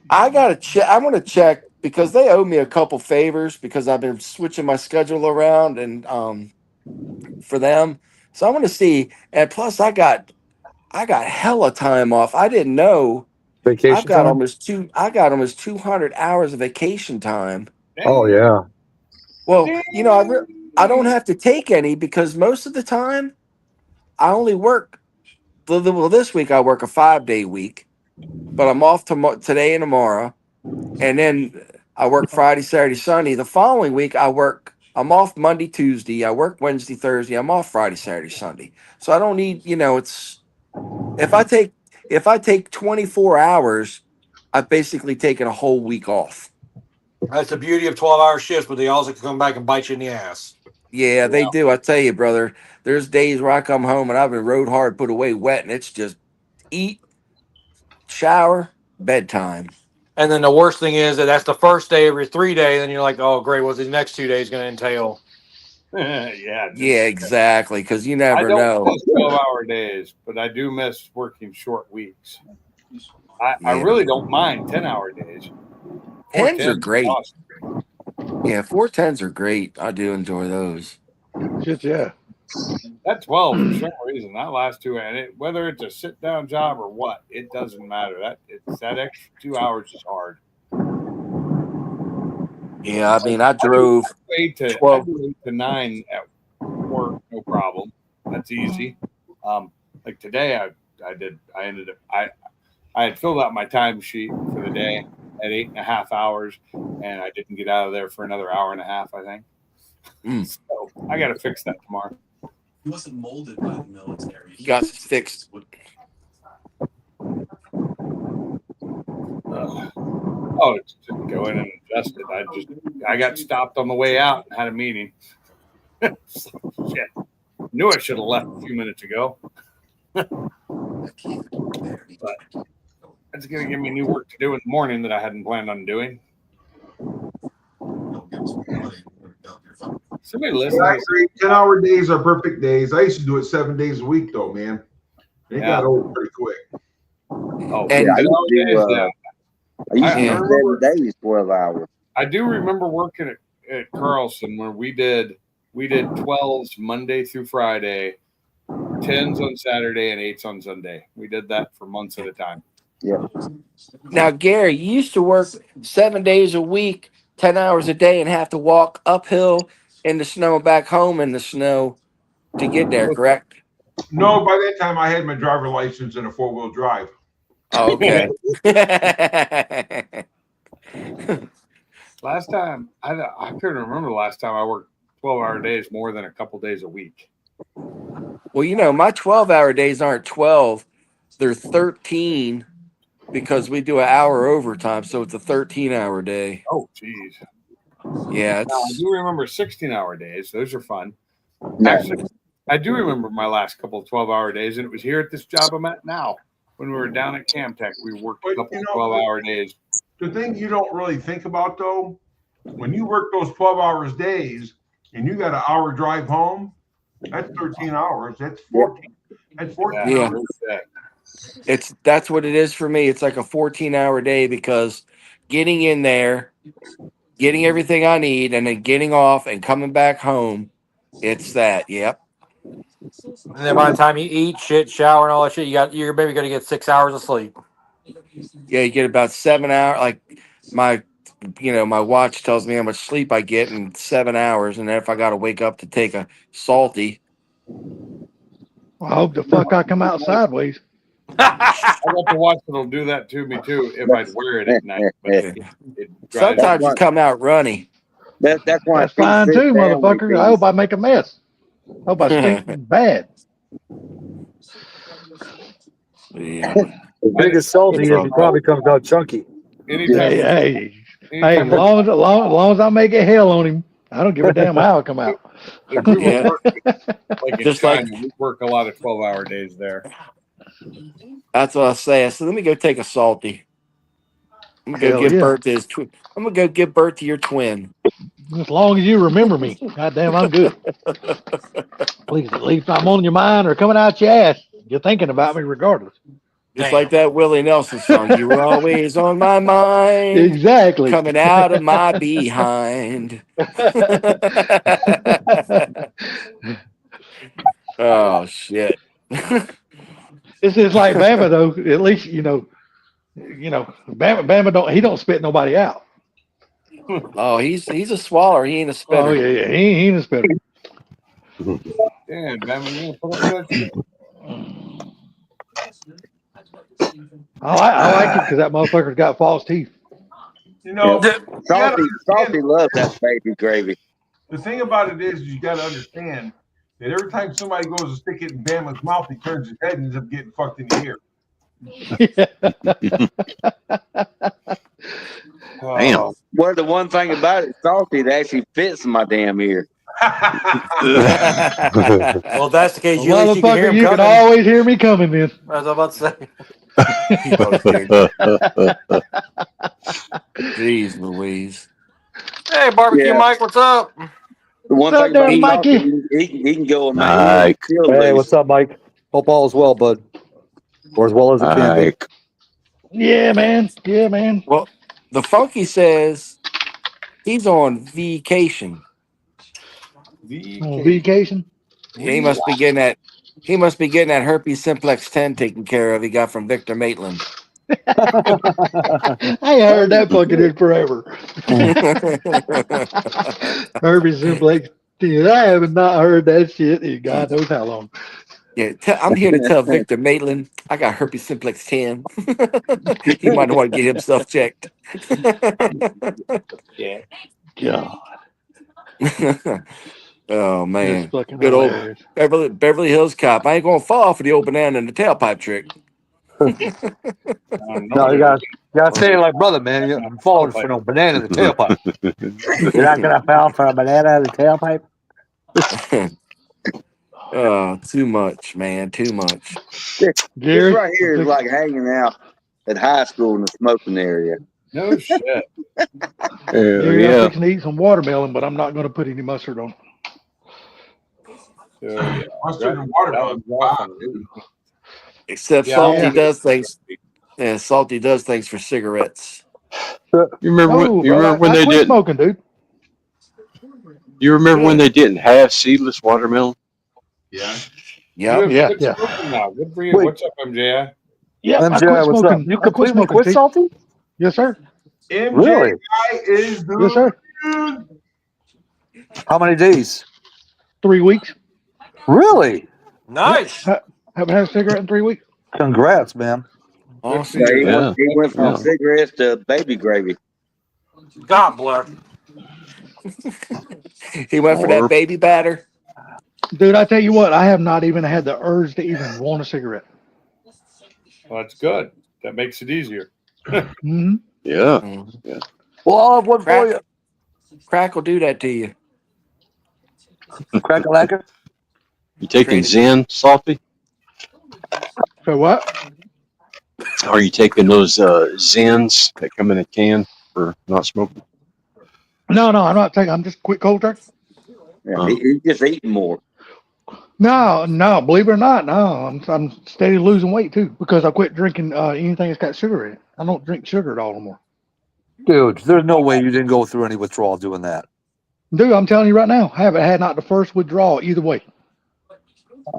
I gotta check. I'm gonna check because they owe me a couple favors because I've been switching my schedule around and for them. So I'm gonna see. And plus, I got hella time off. I didn't know. Vacation I've got time? almost 200 hours of vacation time. Oh yeah. Well, I don't have to take any because most of the time I only work. Well, this week I work a 5-day week, but I'm off today and tomorrow, and then I work Friday, Saturday, Sunday. The following week I'm off Monday, Tuesday. I work Wednesday, Thursday. I'm off Friday, Saturday, Sunday. So I don't need, it's if I take 24 hours, I've basically taken a whole week off. That's the beauty of 12-hour shifts, but they also can come back and bite you in the ass. Yeah, they do. I tell you, brother, there's days where I come home and I've been rode hard, put away wet, and it's just eat, shower, bedtime. And then the worst thing is that that's the first day of your 3-day. Then you're like, oh, great. What's the next 2 days going to entail? Yeah. Yeah, exactly. Because you I never don't know. miss 12-hour days, but I do miss working short weeks. I Yeah. really don't mind 10-hour days. 10s are 410s great. awesome. Yeah, 410s are great. I do enjoy those. Just, yeah. That 12 for some reason, that last 2, and whether it's a sit down job or what, it doesn't matter. That extra 2 hours is hard. Yeah, I mean, I drove 8 to 12. 8 to 9 at work, no problem. That's easy. Like today, I had filled out my timesheet for the day at 8.5 hours, and I didn't get out of there for another hour and a half, I think. So I got to fix that tomorrow. He wasn't molded by the military. You got fixed. Just didn't go in and adjust it. I got stopped on the way out and had a meeting. So, shit. Knew I should have left a few minutes ago. But that's going to give me new work to do in the morning that I hadn't planned on doing. Somebody listen. Actually, 10-hour days are perfect days. I used to do it 7 days a week, though, man. It got old pretty quick. Oh, And Yeah, I used to I do remember- 7 days, 12 hours. I do remember working at Carlson where we did 12s Monday through Friday, 10s on Saturday, and 8s on Sunday. We did that for months at a time. Yeah. Now, Gary, you used to work 7 days a week, 10 hours a day, and have to walk uphill in the snow and back home in the snow to get there, correct? No, by that time I had my driver license and a 4-wheel drive. Oh, okay. Last time, I couldn't remember the last time I worked 12-hour days more than a couple days a week. Well, my 12-hour days aren't 12. They're 13 because we do an hour overtime. So it's a 13-hour day. Oh, geez. Yeah, Now, I it's do remember 16-hour days. Those are fun. No. Actually, I do remember my last couple of 12-hour days, and it was here at this job I'm at now. When we were down at Camtech, we worked a But, couple you of know, 12-hour days. The thing you don't really think about though, when you work those 12 hours days and you got an hour drive home, that's 13 hours. That's 14. That's 14 Yeah. hours. That's what it is for me. It's like a 14-hour day because getting in there, getting everything I need, and then getting off and coming back home. It's that. Yep. And then by the time you eat, shit, shower, and all that shit, you're maybe gonna get 6 hours of sleep. Yeah, you get about 7 hours. Like my watch tells me how much sleep I get in 7 hours, and then if I got to wake up to take a salty, I hope the fuck I come out sideways. I got the watch that'll do that to me too if I'd wear it at night. But it drives sometimes you come out runny. That's why That's fine too, motherfucker. I hope I make a mess. I hope I stink bad. Yeah. The biggest salty is he probably comes out chunky. Anytime, Hey, anytime as long as I make it hell on him, I don't give a damn how I come out. if we were Yeah. working, like in Just China, like- we work a lot of 12-hour days there. That's what I say. I said, let me go take a salty. I'm gonna go Hell give yeah. birth to his twin. I'm gonna go give birth to your twin. As long as you remember me, goddamn, I'm good. Please, at least I'm on your mind or coming out your ass. You're thinking about me regardless. Just like that Willie Nelson song. You were always on my mind. Exactly. Coming out of my behind. Oh shit. It's just like Bama though. At least Bama don't spit nobody out. Oh, he's a swaller. He ain't a spitter. Oh yeah. He ain't a spitter. Yeah, man, you gonna put up with that shit? I like it because that motherfucker's got false teeth. You know, Salty loves that baby gravy. the thing about it is you got to understand that every time somebody goes to stick it in Bama's mouth, he turns his head and ends up getting fucked in the ear. Damn. Well, the one thing about it, Salty, it actually fits in my damn ear. Well, if that's the case, you, at least you can hear Motherfucker, him you can coming. always hear me coming then. As I was about to say. Jeez Louise. Hey, barbecue Yeah. Mike, what's up? The one What's thing up about there, Salty, Mikey? he can go and make Mike. Hey, what's up, Mike? Hope all is well, bud. Or as well as it can be. Mike. Yeah, man. Yeah, man. Well, the Funky says he's on vacation. On vacation. He must be getting that. He must be getting that herpes simplex 10 taken care of. He got from Victor Maitland. I ain't heard that fucking in forever. Herpes simplex. I have not heard that shit in God knows how long. Yeah, I'm here to tell Victor Maitland I got herpes simplex 10. He might want to get himself checked. Yeah. God. Oh man, That's fucking good old hilarious. Beverly Hills Cop. I ain't gonna fall for the old banana and the tailpipe trick. No, you gotta say it like brother, man. I'm falling for no banana in the tailpipe. You're not gonna fall for a banana in the tailpipe? Oh, too much, man, too much. This Gary, right here is like hanging out at high school in the smoking area. No shit. Gary, I'm Yeah. fixing to eat some watermelon, but I'm not going to put any mustard on. So, yeah. Mustard and That watermelon. was awesome. Except Yeah, Salty yeah. does things. Yeah, Salty does things for cigarettes. You remember Oh, when, I they quit didn't? smoking, dude. You remember when they didn't have seedless watermelon? Yeah. You Yep. have Yeah, quit yeah. smoking now. Good for you. Wait. What's up, MJI? Yeah, I MJ, quit what's smoking. up? You I quit completely smoking. quit see? salty? Yes, sir. Really? MJI is the Yes, sir. dude. How many days? 3 weeks. Really? Nice. Haven't had a cigarette in 3 weeks. Congrats, man. Awesome. Yeah, Yeah. he went from Yeah. cigarettes to baby gravy. God bless. He went for that baby batter. Dude, I tell you what, I have not even had the urge to even want a cigarette. Well, that's good. That makes it easier. Mm-hmm. Yeah. Mhm. Well, I'll have one for Crack. you. Crack will do that to you. Crack a lacquer. You taking Straight- Zen, Salty? So what? Are you taking those Zens that come in a can for not smoking? No, I'm not taking. I'm just quit cold turkey. Yeah, he's just eating more. No, believe it or not, no, I'm steady losing weight too because I quit drinking anything that's got sugar in it. I don't drink sugar at all anymore. Dude, there's no way you didn't go through any withdrawal doing that. Dude, I'm telling you right now, I haven't had not the first withdrawal either way.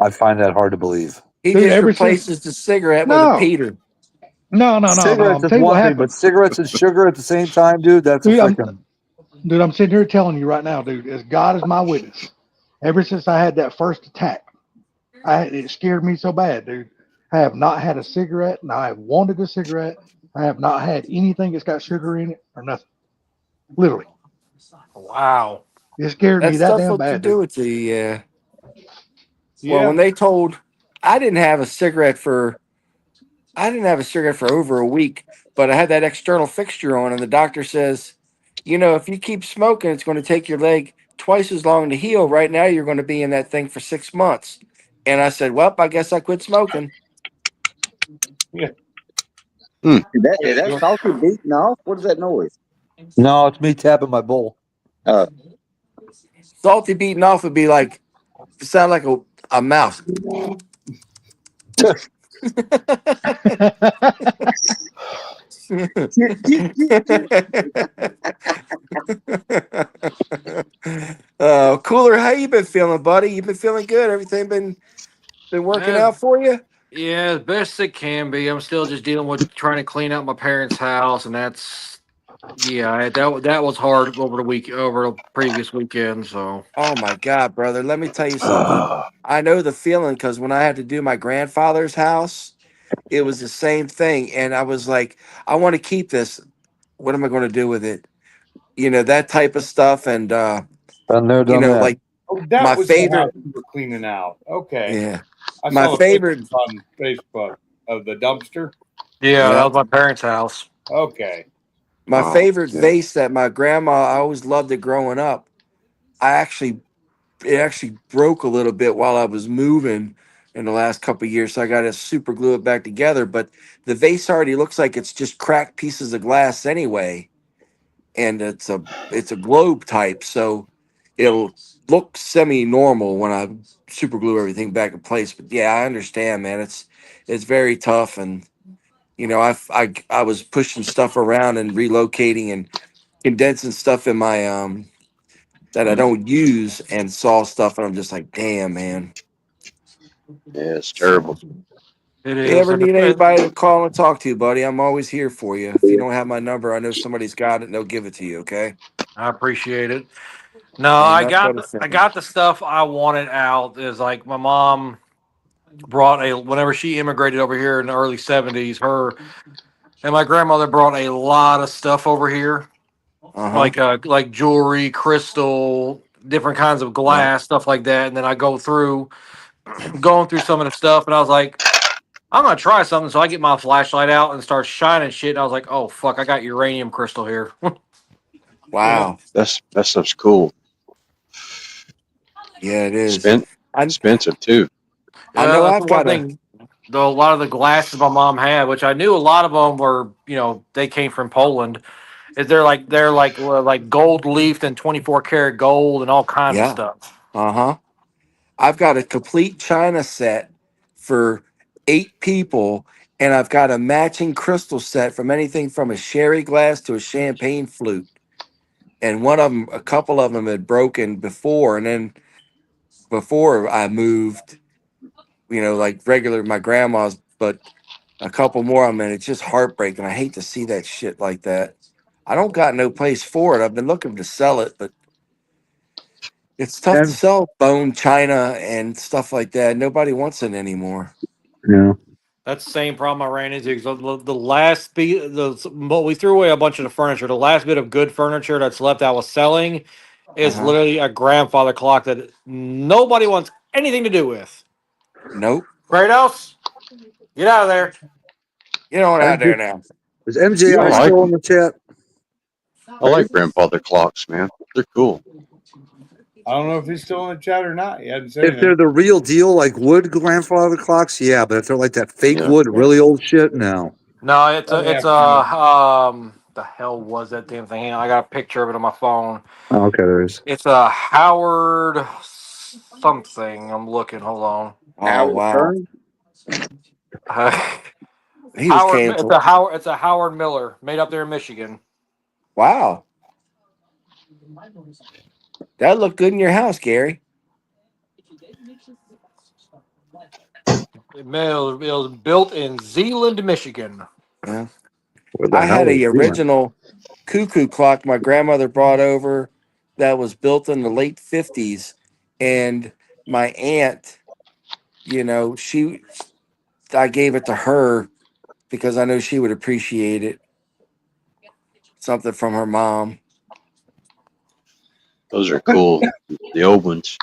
I find that hard to believe. He Dude, just ever replaces the cigarette with No. a Peter. No. Cigarettes I'm is telling you what one thing, happened. but cigarettes and sugar at the same time, dude, that's a Dude, freaking. Dude, I'm sitting here telling you right now, dude, as God is my witness, ever since I had that first attack, it scared me so bad, dude. I have not had a cigarette, and I have wanted a cigarette. I have not had anything that's got sugar in it or nothing. Literally. Wow. It scared That me that stuff damn will bad, do dude. it to you, yeah. Yeah. Well, when they told I didn't have a cigarette for over a week, but I had that external fixture on, and the doctor says, if you keep smoking, it's going to take your leg twice as long to heal. Right now, you're going to be in that thing for 6 months. And I said, well, I guess I quit smoking. Is that Salty beating off? What is that noise? No, it's me tapping my bowl. Salty beating off would be like, sound like a mouse. Cooler, how you been feeling, buddy? You been feeling good? Everything been working out for you? Yeah, as best it can be. I'm still just dealing with trying to clean out my parents' house, and that was hard over the previous weekend. So, Oh my God, brother. Let me tell you something. I know the feeling because when I had to do my grandfather's house, it was the same thing. And I was like, I want to keep this. What am I going to do with it? That type of stuff. And, Done there, done that. like Oh, that my was favorite. the house you were cleaning out. Okay. Yeah. I My saw the favorite. pictures on Facebook of the dumpster. yeah, Yeah. that was my parents' house. Okay. My Oh, favorite yeah. vase that my grandma, I always loved it growing up. It actually broke a little bit while I was moving in the last couple of years. So I got to super glue it back together. But the vase already looks like it's just cracked pieces of glass anyway. And it's a globe type. So it'll look semi-normal when I super glue everything back in place. But yeah, I understand, man. It's very tough. And, I was pushing stuff around and relocating and condensing stuff in my that I don't use and saw stuff and I'm just like, damn, man. Yeah, it's terrible. It If is. you ever And need anybody to call and talk to, buddy, I'm always here for you. If you don't have my number, I know somebody's got it and they'll give it to you, okay? I appreciate it. No, Ain't I nothing got but a I friend. got the stuff I wanted out. Is like my mom brought whenever she immigrated over here in the early 70s, her and my grandmother brought a lot of stuff over here. Uh-huh. Like jewelry, crystal, different kinds of glass, stuff like that. And then I going through some of the stuff, and I was like, I'm gonna try something. So I get my flashlight out and start shining shit. And I was like, oh fuck, I got uranium crystal here. Wow. That stuff's cool. Yeah, it is. Expensive too. I know that's I've one got thing. A lot of the glasses my mom had, which I knew a lot of them were, they came from Poland. Is they're like gold leafed and 24 karat gold and all kinds of Yeah. stuff. Uh-huh. I've got a complete china set for 8 people, and I've got a matching crystal set from anything from a sherry glass to a champagne flute. And a couple of them had broken before, and then before I moved, like regular my grandma's, but a couple more of them, and it's just heartbreaking. I hate to see that shit like that. I don't got no place for it. I've been looking to sell it, but it's tough to sell bone china and stuff like that. Nobody wants it anymore. Yeah. That's the same problem I ran into. 'Cause the last we threw away a bunch of the furniture. The last bit of good furniture that's left I was selling is Uh-huh. literally a grandfather clock that nobody wants anything to do with. Nope. Kratos, get out of there. Get on out there now. Is MJR I like still them. in the chat? I like grandfather clocks, man. They're cool. I don't know if he's still in the chat or not. He hadn't said If they're anything. the real deal, like wood grandfather clocks, yeah. But if they're like that fake Yeah. wood, really old shit, no. No, it's Probably a have to the hell was that damn thing? Hang on, I got a picture of it on my phone. Oh, okay, there is. It's a Howard something. I'm looking. Hold on. Oh Howard wow, Stern? he was Howard. It's canceled. a Howard. It's a Howard Miller made up there in Michigan. Wow, that looked good in your house, Gary. It was built in Zeeland, Michigan. Yeah. Where the I hell had is a he? original cuckoo clock my grandmother brought over that was built in the late 50s, and my aunt, you know, I gave it to her because I know she would appreciate it. Something from her mom. Those are cool. The old ones.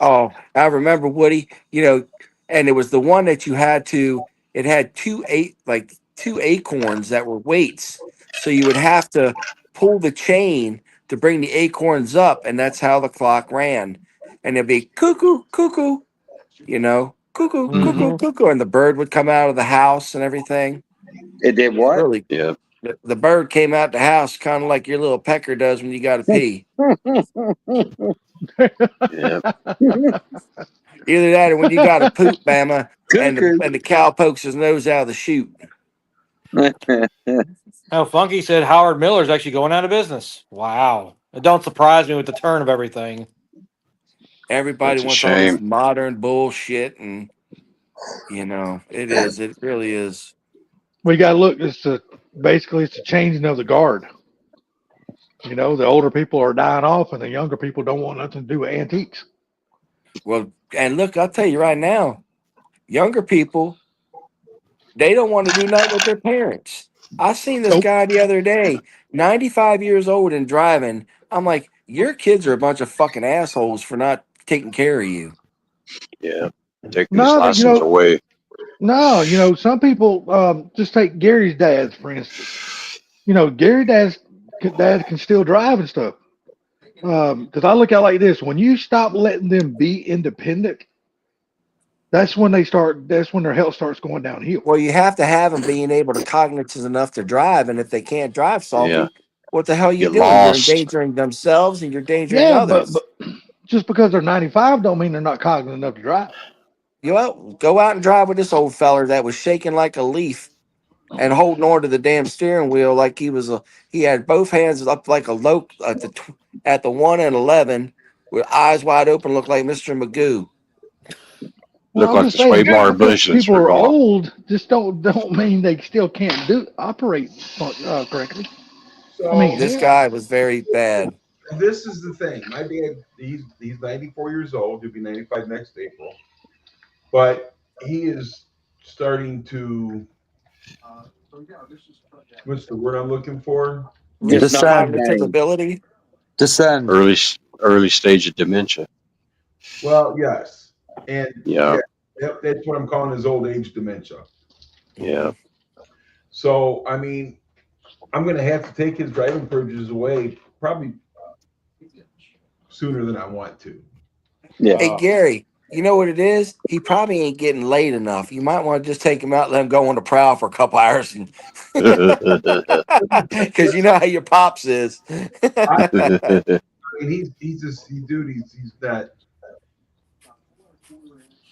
Oh, I remember, Woody, you know, and it was the one that it had two acorns that were weights. So you would have to pull the chain to bring the acorns up, and that's how the clock ran. And it'd be cuckoo, cuckoo, you know, cuckoo, cuckoo, cuckoo. And the bird would come out of the house and everything. It did what? Really, Yeah. the bird came out the house kind of like your little pecker does when you got to pee. Yeah. Either that or when you got to poop, Bama, and Cuckoo. the cow pokes his nose out of the chute. Oh, Funky said Howard Miller's actually going out of business. Wow. It don't surprise me with the turn of everything. Everybody That's a wants all this shame. modern bullshit, and you know it is. It really is. We got to look. It's the changing of the guard. You know, the older people are dying off, and the younger people don't want nothing to do with antiques. Well, and look, I'll tell you right now, younger people, they don't want to do nothing with their parents. I seen this Nope. guy the other day, 95 years old and driving. I'm like, your kids are a bunch of fucking assholes for not taking care of you. Yeah. Taking No, his but, license away. No, you know, some people just take Gary's dad, for instance. You know, Gary's dad can still drive and stuff. Because I look at it like this: when you stop letting them be independent, that's when their health starts going downhill. Well, you have to have them being able to cognizant enough to drive, and if they can't drive, Salty, Yeah. what the hell are you Get doing? lost. You're endangering themselves and you're endangering Yeah, others. but just because they're 95 don't mean they're not cognizant enough to drive. You know, go out and drive with this old feller that was shaking like a leaf and holding on to the damn steering wheel like he had both hands up like a lope at the 1 and 11 with eyes wide open, looked like Mr. Magoo. Look I'm like just the sway saying, bar because business people are forgot. old, just don't mean they still can't operate correctly. So I mean, This guy was very bad. this is the thing. My dad, he's 94 years old. He'll be 95 next April. But he is starting to, what's the word I'm looking for? Lose Descend. cognitive ability. Descend. Early stage of dementia. Well, yes. And Yeah. that's what I'm calling his old age dementia. Yeah. So, I mean, I'm going to have to take his driving privileges away probably sooner than I want to. Yeah. Hey, Gary, you know what it is? He probably ain't getting laid enough. You might want to just take him out, let him go on the prowl for a couple hours, because you know how your pops is. I mean, he's that.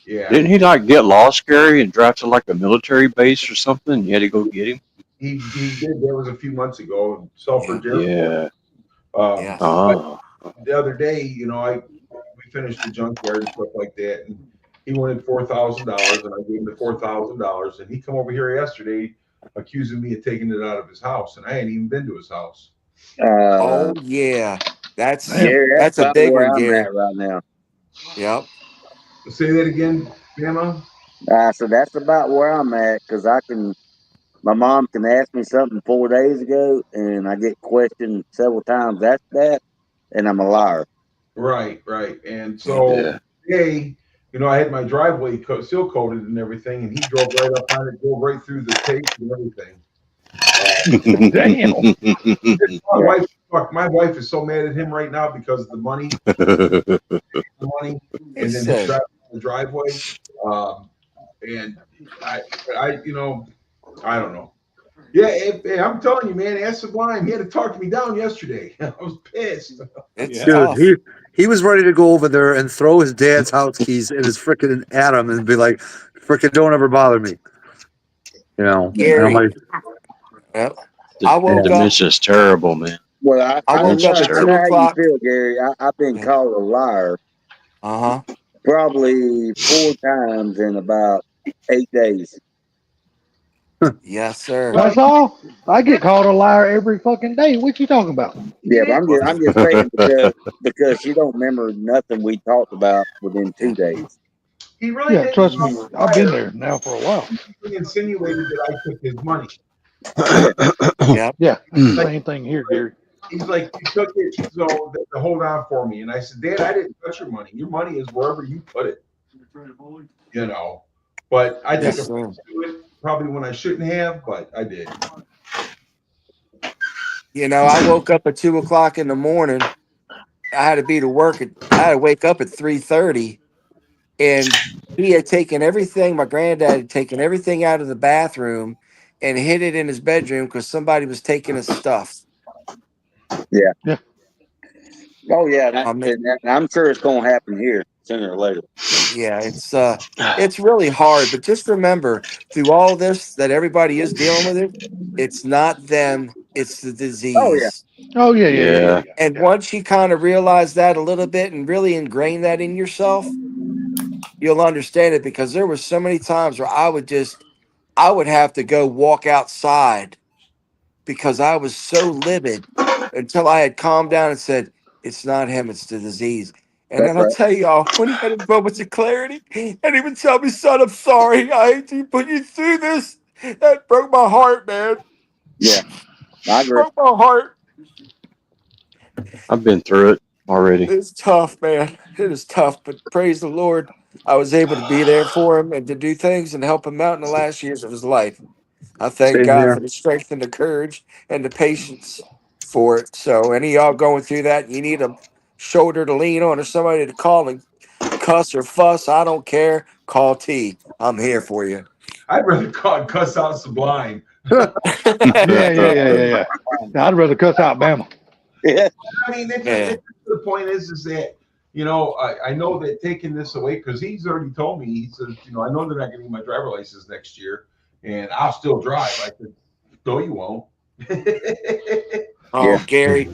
Yeah. Didn't he like get lost, Gary, and drive to like a military base or something? You had to go get him. He did. That was a few months ago in Sulphur, Yeah. Yeah. Oh. The other day, you know, we finished the junkyard and stuff like that, and he wanted $4,000, and I gave him the $4,000, and he come over here yesterday accusing me of taking it out of his house, and I hadn't even been to his house. Oh yeah, that's that's a about big where one, I'm Gary. at right now. Yep. Say that again, Bama. So that's about where I'm at, because my mom can ask me something 4 days ago, and I get questioned several times after that, and I'm a liar. Right. And so today, you know, I had my driveway seal coated and everything, and he drove right up on it, drove right through the tape and everything. Damn. My wife is so mad at him right now because of the money, and then his Listen. the driveway. And I, I don't know. Yeah, I'm telling you, man, ask Sublime. He had to talk me down yesterday. I was pissed. It's Dude, tough. he was ready to go over there and throw his dad's house keys in his freaking Adam and be like, freaking don't ever bother me. And I'm Gary. like, Yep. I woke up. Dementia's terrible, man. Well, I woke up at I 2 know how you o'clock. feel, Gary. I've been called a liar Uh huh. probably 4 times in about 8 days. Yes, sir. That's all. I get called a liar every fucking day. What you talking about? Yeah, but I'm just saying because you don't remember nothing we talked about within 2 days. He really Yeah, didn't trust me. know I've been there now for a while. He insinuated that I took his money. Yep. Yeah, Mm. same thing here, Gary. He's like, you took it, so to hold on for me. And I said, Dad, I didn't touch your money. Your money is wherever you put it. But I took Yes, offense to it probably when I shouldn't have, but I did. I woke up at 2 o'clock in the morning. I had to be to work. I had to wake up at 3:30, and he had taken everything. My granddad had taken everything out of the bathroom and hid it in his bedroom because somebody was taking his stuff. Yeah. Yeah. Oh yeah, and I'm sure it's going to happen here sooner or later. Yeah, it's really hard, but just remember through all this that everybody is dealing with it. It's not them; it's the disease. Oh yeah. Oh yeah. And once you kind of realize that a little bit and really ingrain that in yourself, you'll understand it. Because there were so many times where I would have to go walk outside because I was so livid until I had calmed down and said, "It's not him; it's the disease." And That's then I'll right. tell y'all, when he had his moments of clarity, and he would tell me, "Son, I'm sorry. I hate to put you through this." That broke my heart, man. Yeah, I agree. Broke my heart. I've been through it already. It's tough, man. It is tough, but praise the Lord, I was able to be there for him and to do things and help him out in the last years of his life. I thank Same God here. for the strength and the courage and the patience for it. So, any of y'all going through that, you need a shoulder to lean on or somebody to call and cuss or fuss. I don't care. Call T. I'm here for you. I'd rather cuss out Sublime. Yeah. I'd rather cuss out Bama. Yeah. I mean, Yeah. the point is that, I know that taking this away, because he's already told me, he says, I know they're not getting my driver license next year, and I'll still drive. I said, no, you won't. Oh, Gary,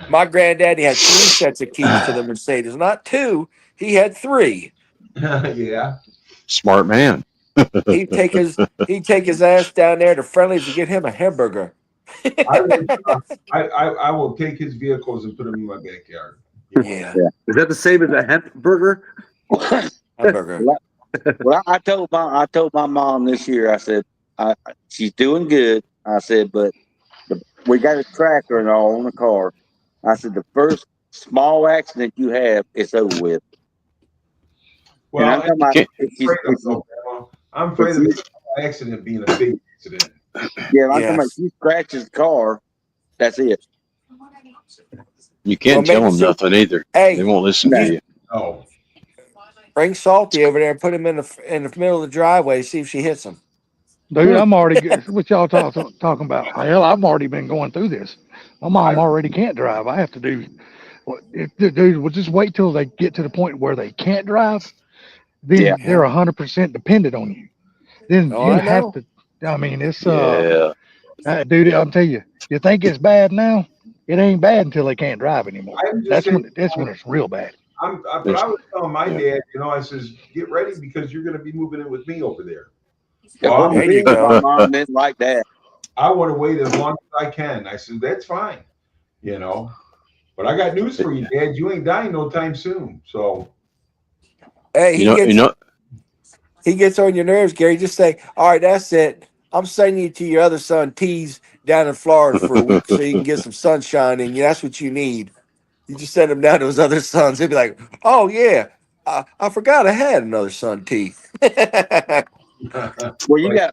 my granddaddy had 3 sets of keys to the Mercedes, not 2. He had 3. Yeah. Smart man. He'd take his ass down there to Friendly's to get him a hamburger. I will take his vehicles and put them in my backyard. Yeah. Is that the same as a hemp burger? Hamburger. Well, I told my mom this year. I said, she's doing good. I said, but we got a tractor and all on the car. I said, the first small accident you have, it's over with. Well, I'm afraid of the accident being a big accident. Yeah, I'm talking about if she scratches the car, that's it. You can't tell them nothing either. Hey, they won't listen to you. Oh. Bring Salty over there and put him in the middle of the driveway. See if she hits him. Dude, I'm already what y'all talking about. Hell, I've already been going through this. My mom already can't drive. I have to do. Dude, we'll just wait till they get to the point where they can't drive. Then they're 100% dependent on you. Then you have to. I mean, it's dude. I'll tell you. You think it's bad now? It ain't bad until they can't drive anymore. That's when it's real bad. But I was telling my dad, I says, get ready because you're going to be moving in with me over there. Well, my mom didn't like that. I want to wait as long as I can. I said, that's fine, But I got news for you, Dad. You ain't dying no time soon. So, hey, he gets on your nerves, Gary. Just say, all right, that's it. I'm sending you to your other son, T's, down in Florida for a week so you can get some sunshine in you. That's what you need. You just send him down to his other sons. He'll be like, oh, yeah, I forgot I had another son, T. Well, you got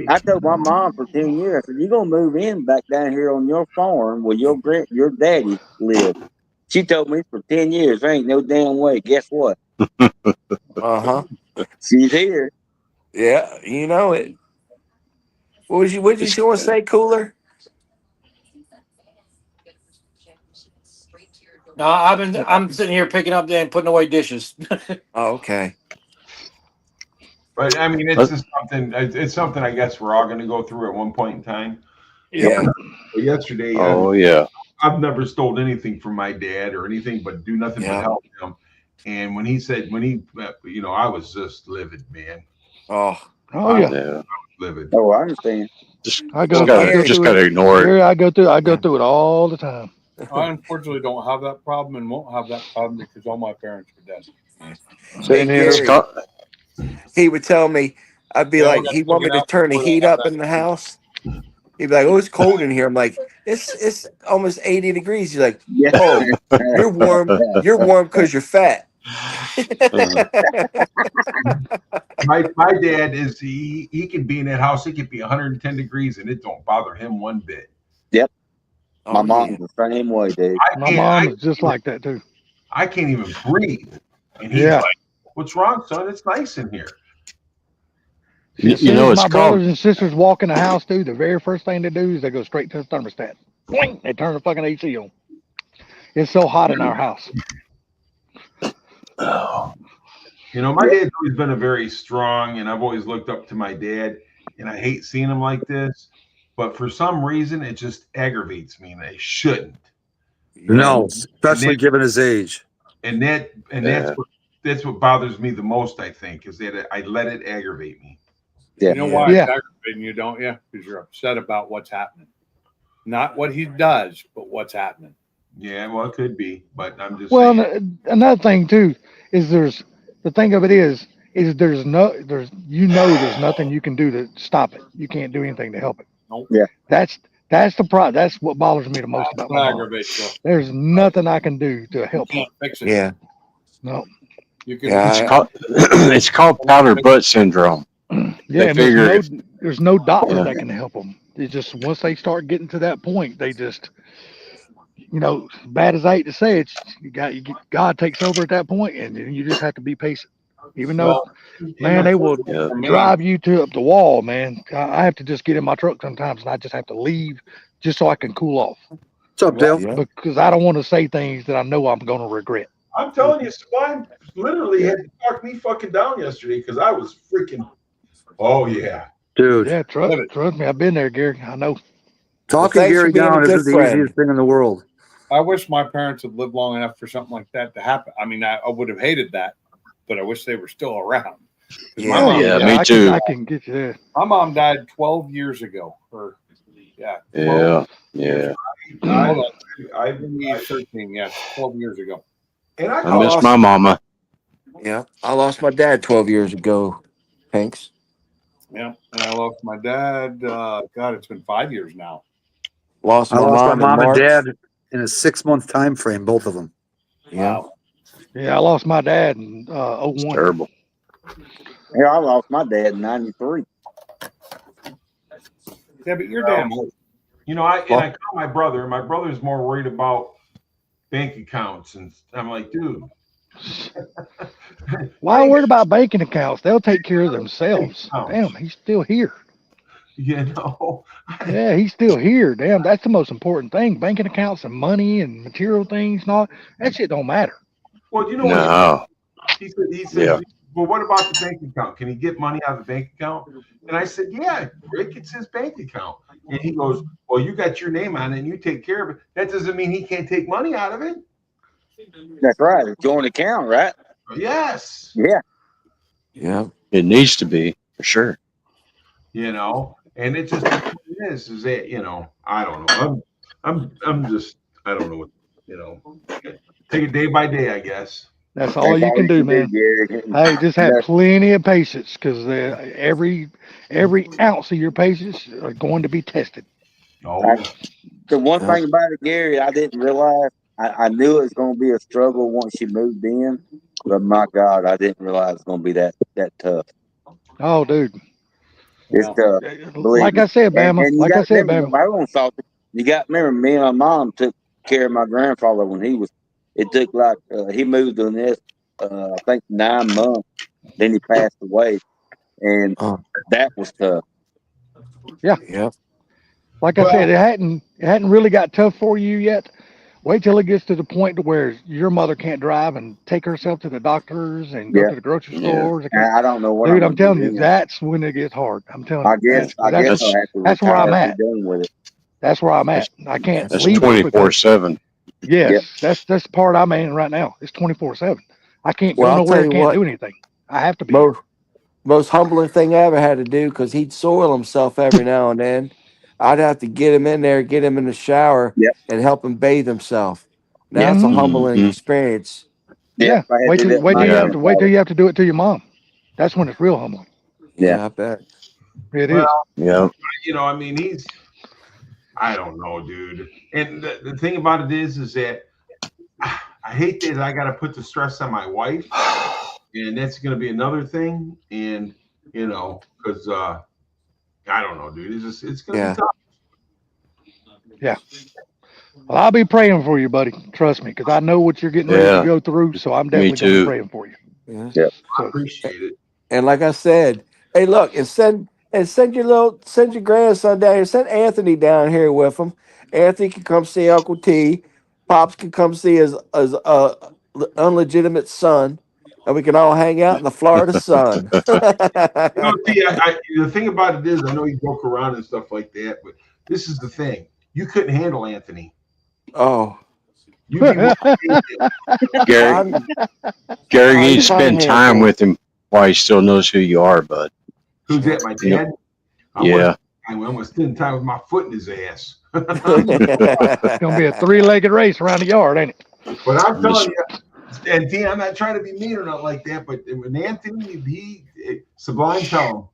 I told my mom for 10 years, I said, you're going to move in back down here on your farm where your daddy lived. She told me for 10 years, there ain't no damn way. Guess what? Uh-huh. She's here. Yeah, you know it. What did you want to say, Cooler? No, I'm sitting here picking up and putting away dishes. Oh, okay. But I mean, it's just something. It's something I guess we're all going to go through at one point in time. Yeah. But yesterday, Oh yeah. I've never stole anything from my dad or anything, but do nothing but help him. And when he, I was just livid, man. Oh yeah. I was livid. Oh, I understand. Just Just gotta ignore it. Gary, I go through it all the time. I unfortunately don't have that problem and won't have that problem because all my parents are dead. Hey, Gary, he would tell me, I'd be like, he'd want me to turn the heat up in the house. He'd be like, oh, it's cold in here. I'm like, it's almost 80 degrees. He's like, oh, you're warm. You're warm because you're fat. My dad is he can be in that house. It could be 110 degrees and it don't bother him one bit. Yep. My mom's the same way, dude. My mom is just like that too. I can't even breathe. And he's like, what's wrong, son? It's nice in here. As soon as my brothers and sisters walk in the house, dude, the very first thing they do is they go straight to the thermostat. Boing, they turn the fucking AC on. It's so hot in our house. My dad's always been a very strong, and I've always looked up to my dad, and I hate seeing him like this. But for some reason, it just aggravates me, and I shouldn't. No, especially given his age. And that's what bothers me the most, I think, is that I let it aggravate me. You know why it's aggravating you, don't you? Because you're upset about what's happening. Not what he does, but what's happening. Yeah, well, it could be, but I'm just saying. Another thing too is the thing of it is there's nothing you can do to stop it. You can't do anything to help it. Nope. Yeah. That's the problem. That's what bothers me the most about my mom. There's nothing I can do to help her. Fix it. Yeah. No. You can. It's called powder butt syndrome. Yeah, there's no doctor that can help them. It's just once they start getting to that point, they just, bad as I hate to say it, God takes over at that point, and you just have to be patient. Even though, man, they will drive you up the wall, man. I have to just get in my truck sometimes, and I just have to leave just so I can cool off. What's up, Dale? Because I don't want to say things that I know I'm going to regret. I'm telling you, Sublime literally had to talk me fucking down yesterday because I was freaking. Oh yeah, dude. Yeah, trust me, I've been there, Gary. I know. Talking Gary down isn't the easiest thing in the world. I wish my parents had lived long enough for something like that to happen. I mean, I would have hated that, but I wish they were still around. Me too. I can get you there. My mom died 12 years ago. Yeah. I've been 13. Yeah, 12 years ago. And I miss my mama. Yeah, I lost my dad 12 years ago. Thanks. Yeah, and I lost my dad. God, it's been 5 years now. I lost my mom and dad in a 6-month time frame, both of them. Yeah. Yeah, I lost my dad in 01. Terrible. Yeah, I lost my dad in 93. Yeah, but you're damn old. I call my brother. My brother's more worried about bank accounts, and I'm like, dude. Why worried about banking accounts? They'll take care of themselves. Damn, he's still here. Yeah, he's still here. Damn, that's the most important thing. Banking accounts and money and material things and all that shit don't matter. Well, you know what? He said, well, what about the bank account? Can he get money out of the bank account? And I said, yeah, Rick, it's his bank account. And he goes, well, you got your name on it and you take care of it. That doesn't mean he can't take money out of it. That's right. It's joint account, right? Yes. Yeah. Yeah. It needs to be for sure. And it just is that, I don't know. I'm just, I don't know what, take it day by day, I guess. That's all you can do, man. Hey, just have plenty of patience because every ounce of your patience are going to be tested. The one thing about it, Gary, I didn't realize. I knew it was going to be a struggle once you moved in, but my God, I didn't realize it's going to be that tough. Oh, dude. It's tough. Believe Like me. I said, Bama. And you Like I got said, remember, Bama. my own salty. You got remember me and my mom took care of my grandfather when he was. It took like he moved on this. I think 9 months. Then he passed away, and that was tough. Yeah. Yep. Like I said, it hadn't really got tough for you yet. Wait till it gets to the point to where your mother can't drive and take herself to the doctors and go Yeah. to the grocery Yeah. stores. And I don't know what Dude, I'm I'm telling gonna you, do. that's when it gets hard. I'm telling I you. guess I'll have to That's where I'm retire at. and be done with it. That's where I'm at. I can't That's leave it because 24/7. yes, that's the part I'm in right now. It's 24/7. I can't Well, go I'll tell nowhere. you Can't what. do anything. I have to be. Most humbling thing I ever had to do, because he'd soil himself every now and then. I'd have to get him in there, get him in the shower, Yep. and help him bathe himself. Now Yep. it's a Mhm. humbling Mhm. experience. Yep. I had Wait to do till that with my Yeah. you have to do it to your mom. That's when it's real humbling. Yeah, I bet. It is. Well, Yeah. I mean, I don't know, dude. And the thing about it is that I hate that I got to put the stress on my wife, and that's going to be another thing. And because I don't know, dude. It's going to be tough. Yeah. Well, I'll be praying for you, buddy. Trust me, because I know what you're getting ready Yeah. to go through. So I'm Me definitely going to be too. praying for you. Yeah. Yep. I So appreciate it. And like I said, hey, look, and send your grandson down here. Send Anthony down here with him. Anthony can come see Uncle T. Pops can come see his unlegitimate son, and we can all hang out in the Florida sun. See, the thing about it is, I know you joke around and stuff like that, but this is the thing. You couldn't handle Anthony. Oh, You'd be one Gary, I'm you need to trying spend to time handle with him while he still knows who you are, bud. Who's that, my You know- dad? Yeah. I'm going to spend time with my foot in his ass. it's going to be a 3-legged race around the yard, ain't it? But I'm telling you, and D, I'm not trying to be mean or not like that, but when Anthony, Sublime, tell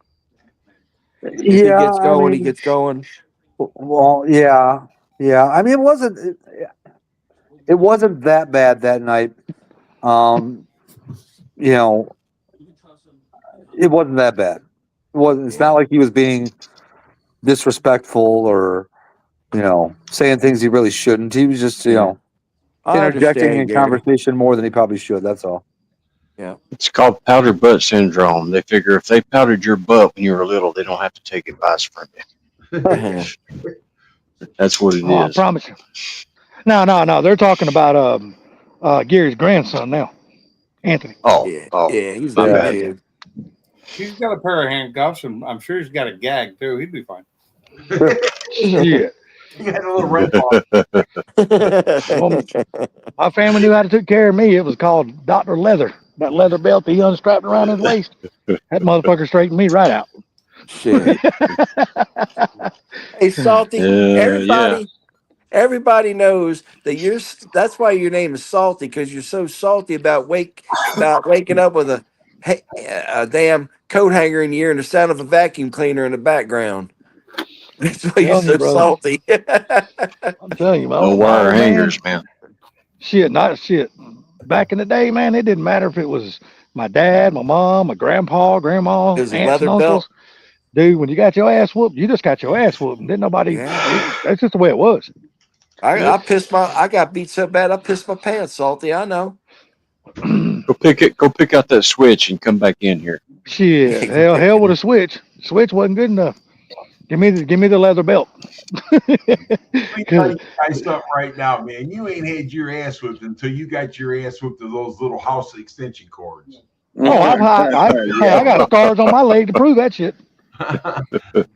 him. If he gets going, he gets going. Well, yeah. I mean, it wasn't that bad that night. You know, it wasn't that bad. It's not like he was being disrespectful or, saying things he really shouldn't. He was just, I interjecting understand, in Gary. conversation more than he probably should. That's all. Yeah. It's called powder butt syndrome. They figure if they powdered your butt when you were little, they don't have to take advice from you. That's what it Oh, I is. promise you. No. They're talking about Gary's grandson now, Anthony. Yeah, he's my a bad. kid. He's got a pair of handcuffs, and I'm sure he's got a gag too. He'd be fine. Yeah. He got a little red paw. Well, my family knew how to take care of me. It was called Dr. Leather. That leather belt that he unstrapped around his waist. That motherfucker straightened me right out. Shit. Hey, Salty. Everybody knows that that's why your name is Salty, because you're so salty about waking up with a damn coat hanger in your ear and the sound of a vacuum cleaner in the background. That's why you're so salty. I'm telling you, No wire hangers, man. Shit, not shit. Back in the day, man, it didn't matter if it was my dad, my mom, my grandpa, grandma, It was a aunts and leather belt. uncles. Dude, when you got your ass whooped, you just got your ass whooped. Didn't nobody? That's just the way it was. I got beat so bad I pissed my pants, Salty. I know. Go pick out that switch and come back in here. Shit, hell with a switch. Switch wasn't good enough. Give me the leather belt. Let me tell you guys something right now, man. You ain't had your ass whipped until you got your ass whipped with those little house extension cords. Oh, I got scars on my leg to prove that shit.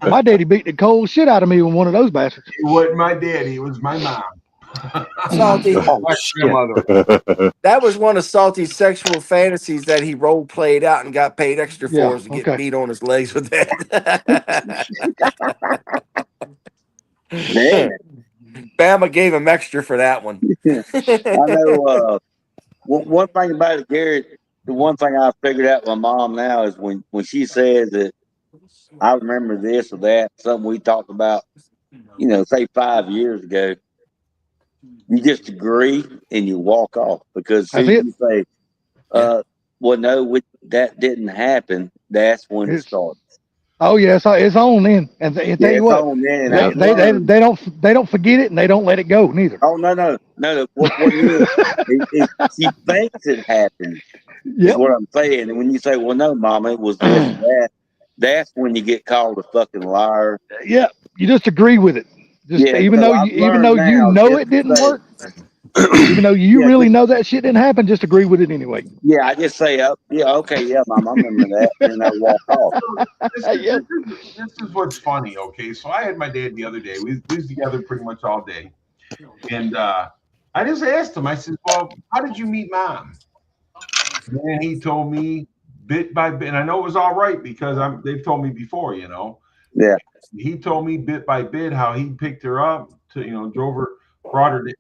My daddy beat the cold shit out of me with one of those bastards. It wasn't my daddy, it was my mom. Salty. Oh, That was one of Salty's sexual fantasies that he role played out and got paid extra for, to get beat on his legs with that. Bama gave him extra for that one. I know one thing about it, Gary, the one thing I figured out with my mom now is when she says that I remember this or that, something we talked about, say 5 years ago, you just agree and you walk off, because as soon as you say, well, no, that didn't happen, that's when it starts. Oh yeah, it's on then, and they tell Yeah, you it's what, on then. they, I've they learned. they don't forget it and they don't let it go neither. Oh no. What it is she thinks it happened. Is Yep. what I'm saying. And when you say, "Well, no, Mama, it was this and that," that's when you get called a fucking liar. Yeah, you just agree with it. Just Yeah. So I've even learned though you now know just it to didn't say, work, even though you yeah, really know that shit didn't happen, just agree with it anyway. yeah. I just say, "Oh, yeah, okay, yeah, Mom, I remember that," and then I walk off. Yep. This is what's funny. Okay, so I had my dad the other day. We was together pretty much all day, and I just asked him. I said, "Well, how did you meet Mom?" And he told me bit by bit, and I know it was all right because they've told me before, you know. Yeah. He told me bit by bit how he picked her up to, drove her,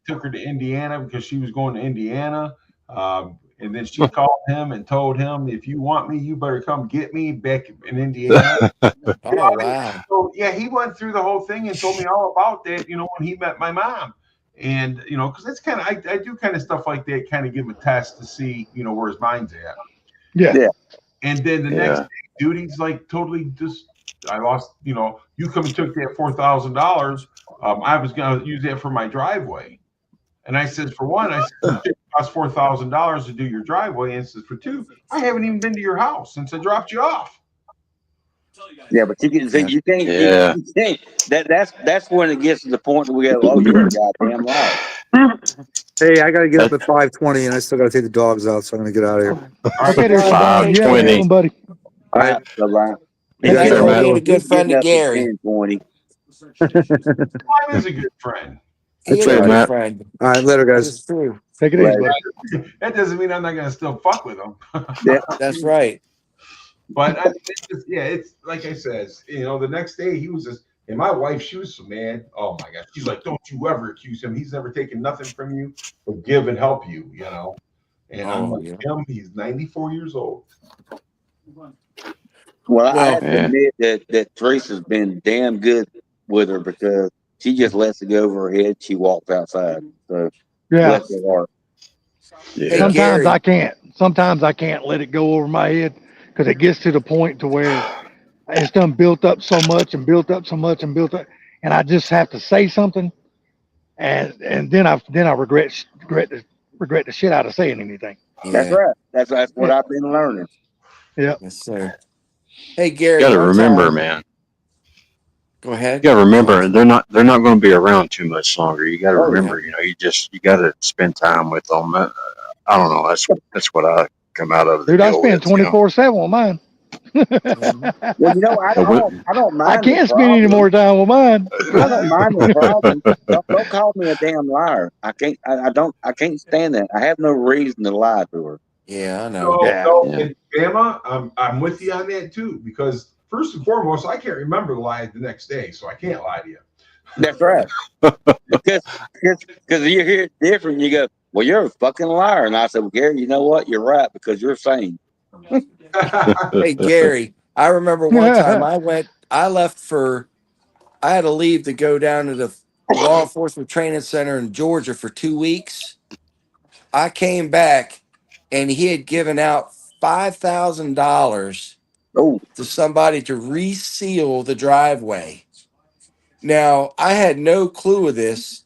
took her to Indiana because she was going to Indiana. And then she called him and told him, "If you want me, you better come get me back in Indiana." Oh wow. So yeah, he went through the whole thing and told me all about that, when he met my mom. And because that's kind of I do kind of stuff like that, kind of give him a test to see, where his mind's at. Yeah. Yeah. And then the next day, dude, he's like totally just I lost, you come and took that $4,000. I was gonna use that for my driveway. And I says, for one, I said, it costs $4,000 to do your driveway. And says, for two, I haven't even been to your house since I dropped you off. Yeah, but you can see you can't. Yeah. You can't. That's when it gets to the point that we go, "Oh, you're a goddamn liar." Hey, I gotta get up at 5:20 and I still gotta take the dogs out, so I'm gonna get out of here. Okay, there, Don. You have a good one, buddy. All right, bye-bye. And guys get are a right. good friend of Gary. 10:20. Mom is a good friend. He That's is a right. good Matt. friend. All right, later, That's guys. true. Take it easy, Right. buddy. That doesn't mean I'm not gonna still fuck with him. Yeah. That's right. But I mean, it's like I said, the next day he was just, and my wife, she was so mad. Oh my God. She's like, "Don't you ever accuse him. He's never taken nothing from you, but give and help you, And I'm like, him, he's 94 years old. Well, I have to Yeah. admit that Teresa's been damn good with her because she just lets it go over her head. She walks outside. So Yeah. bless her heart. Hey, Sometimes Gary. I can't. Sometimes I can't let it go over my head because it gets to the point to where it's done built up so much and built up so much and built up, and I just have to say something, and then I regret the shit out of saying anything. That's Yeah. right. That's what I've been learning. Yeah. Yes, sir. Hey, Gary. You got to one remember, time- man. Go ahead. You got to remember they're not going to be around too much longer. You got to Oh, remember, you got to spend time with them. I don't know. That's what I come out of. Dude, I deal spend with, you know. 24/7 with mine. Well, I don't mind. I can't the spend any problem. more time with mine. I don't mind the problem. Don't call me a damn liar. I can't. I can't stand that. I have no reason to lie to her. Yeah, I know. So, and Bama, I'm with you on that too, because first and foremost, I can't remember the lie the next day, so I can't lie to you. That's right. Because you hear it different. You go, "Well, you're a fucking liar," and I said, "Well, Gary, you know what? You're right because you're sane." Hey, Gary, I remember one time I had to leave to go down to the law enforcement training center in Georgia for 2 weeks. I came back and he had given out $5,000 to somebody to reseal the driveway. Now, I had no clue of this.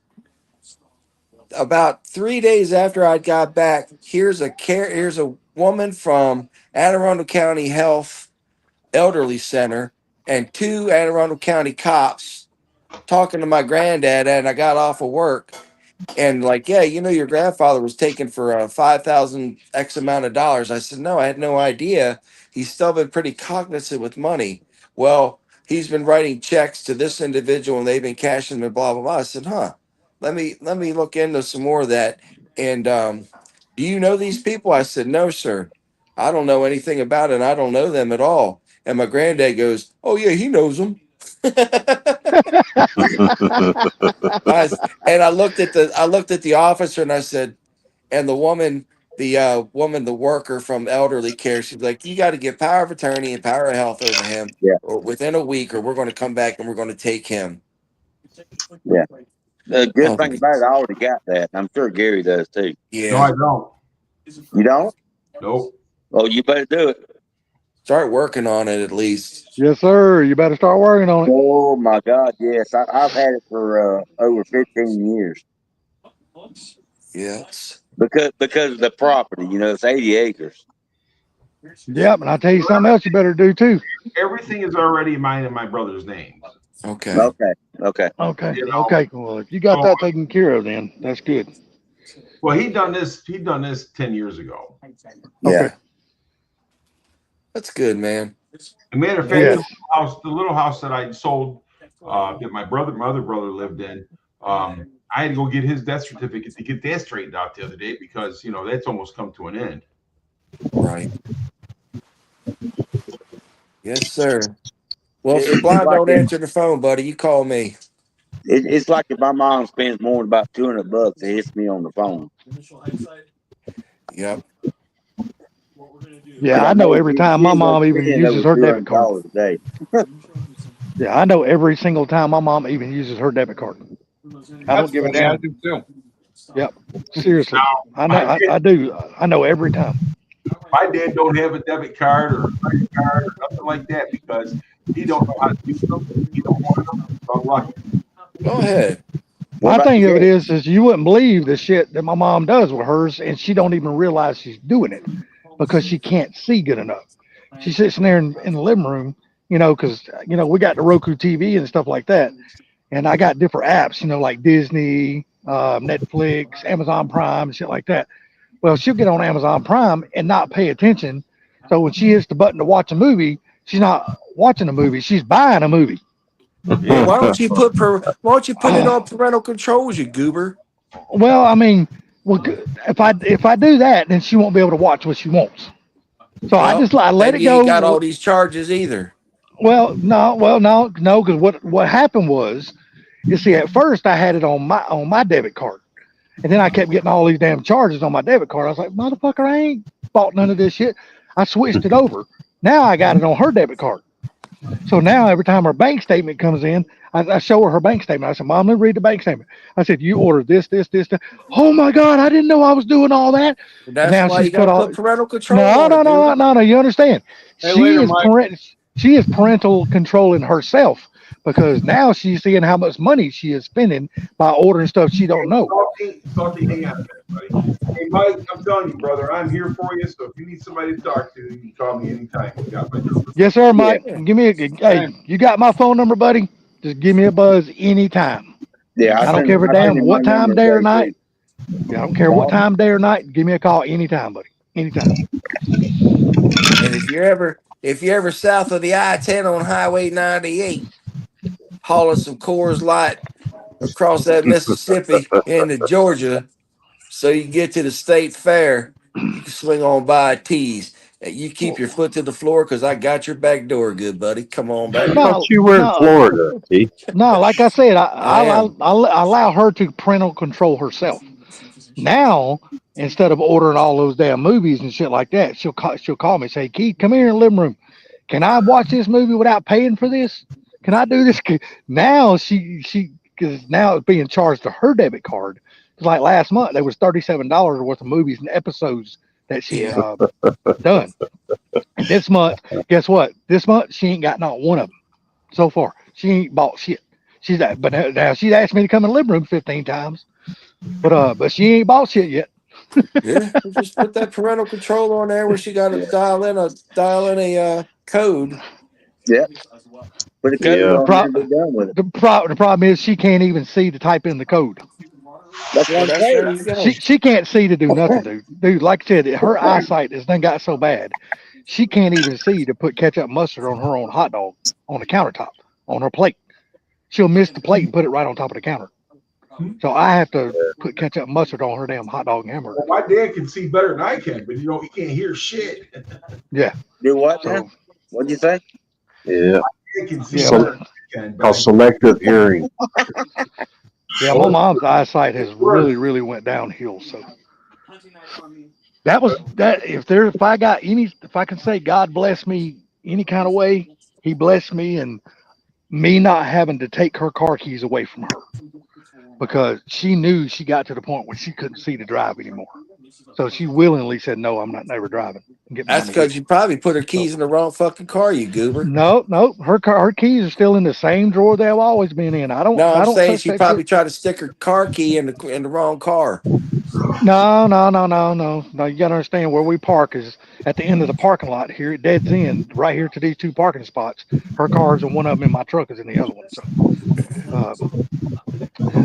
About 3 days after I got back, here's a woman from Anne Arundel County Health Elderly Center and 2 Anne Arundel County cops talking to my granddad, and I got off of work and like, "Yeah, your grandfather was taken for 5,000 X amount of dollars." I said, "No, I had no idea. He's still been pretty cognizant with money." "Well, he's been writing checks to this individual and they've been cashing them, blah blah blah." I said, "Huh, let me look into some more of that." And "Do you know these people?" I said, "No, sir. I don't know anything about it. And I don't know them at all." And my granddad goes, "Oh yeah, he knows them." And I looked at the officer and I said, and the worker from elderly care, she's like, "You got to get power of attorney and power of health over him or within a week, or we're going to come back and we're going to take him." Yeah. The good Oh, thing about it, I already got that. I'm sure Gary does too. No, I don't. You don't? Nope. Oh, you better do it. Start working on it at least. Yes, sir. You better start working on it. Oh my God, yes. I've had it for over 15 years Yes. because of the property. You know, it's 80 acres. Yep. And I'll tell you something else you better do too. Everything is already mine and my brother's names. Okay. Okay. Okay. Okay. You know, Okay. Well, if you got that taken care of, then that's good. well, he done this 10 years ago. Yeah. Okay. That's good, man. As a matter of fact, Yes. the little house that I sold, that my other brother lived in, I had to go get his death certificate to get that straightened out the other day because, you know, that's almost come to an end. Right. Yes, sir. Well, if It's Sublime like don't answer the phone, buddy, you call me. it's like if my mom spends more than about $200, it hits me on the phone. Yep. Yeah, I know every time my mom even uses her debit card. A day. Yeah, I know every single time my mom even uses her debit card. I don't give a funny. I damn. do too. Yep. Seriously. Now, I know. I do. I know every time. My dad don't have a debit card or a credit card or nothing like that because he don't know how to use them. He don't want them. So I'm lucky. Go ahead. My thing of it is you wouldn't believe the shit that my mom does with hers, and she don't even realize she's doing it because she can't see good enough. She's sitting there in the living room, you know, because you know we got the Roku TV and stuff like that, and I got different apps, you know, like Disney, Netflix, Amazon Prime, and shit like that. Well, she'll get on Amazon Prime and not pay attention. So when she hits the button to watch a movie, she's not watching a movie; she's buying a movie. Well, why don't you put it on parental controls, you goober? Well, I mean, well, if I do that, then she won't be able to watch what she wants. So I let it You go. ain't got all these charges either. No, because what happened was, you see, at first I had it on my debit card, and then I kept getting all these damn charges on my debit card. I was like, motherfucker, I ain't bought none of this shit. I switched it over. Now I got it on her debit card. So now every time her bank statement comes in, I show her bank statement. I said, Mom, let me read the bank statement. I said, you ordered this. Oh my God, I didn't know I was doing all that. That's now why she's you got to all, put parental control on it, dude. no. You understand? Hey, later, Mike. She is parental controlling herself because now she's seeing how much money she is spending by ordering stuff she don't know. Salty, hang on a minute, buddy. Hey, Mike, I'm telling you, brother, I'm here for you. So if you need somebody to talk to, you can call me anytime. You got my number. Yes, sir, Mike. Yeah. Give me hey, you got my phone number, buddy? Just give me a buzz anytime. Yeah, I don't care if damn what time, day or night. Yeah, I don't care what time, day or night. Give me a call anytime, buddy. Anytime. And if you're ever south of the I-10 on Highway 98, hauling some Coors Light across that Mississippi into Georgia, so you get to the state fair, you can swing on by a tease. You keep your foot to the floor because I got your back door, good buddy. Come on back. I thought you were in Florida, Keith. No, like I said, I allow her to parental control herself. Now, instead of ordering all those damn movies and shit like that, she'll call me and say, Keith, come here in the living room. Can I watch this movie without paying for this? Can I do this? Now because now it's being charged to her debit card. It's like last month, there was $37 worth of movies and episodes that she done. And this month, guess what? This month she ain't got not one of them so far. She ain't bought shit. But now she's asked me to come in the living room 15 times, but she ain't bought shit yet. Yeah, just put that parental control on there where she got to dial in a code. Yeah. But the code on there, done with it. The problem is she can't even see to type in the code. That's what I'm saying. She can't see to do nothing, dude. Dude, like I said, her eyesight has done got so bad, she can't even see to put ketchup and mustard on her own hot dog on the countertop on her plate. She'll miss the plate and put it right on top of the counter. So I have to put ketchup and mustard on her damn hot dog and hamburger. Well, my dad can see better than I can, but you know he can't hear shit. Yeah. Do what? So, what'd you say? Yeah. Can see called selective hearing. Yeah, my mom's eyesight has really went downhill. So that was that. If I can say God bless me any kind of way, He blessed me, and me not having to take her car keys away from her because she knew she got to the point where she couldn't see to drive anymore. So she willingly said, "No, I'm not never driving." Get me on That's the because wheel. you probably put her keys in the wrong fucking car, you goober. No, her keys are still in the same drawer they've always been in. I No, I'm don't saying touch she that probably shit. tried to stick her car key in the wrong car. No. You gotta understand where we park is at the end of the parking lot here at Dead's End, right here to these two parking spots. Her car's in one of them, and my truck is in the other one. So,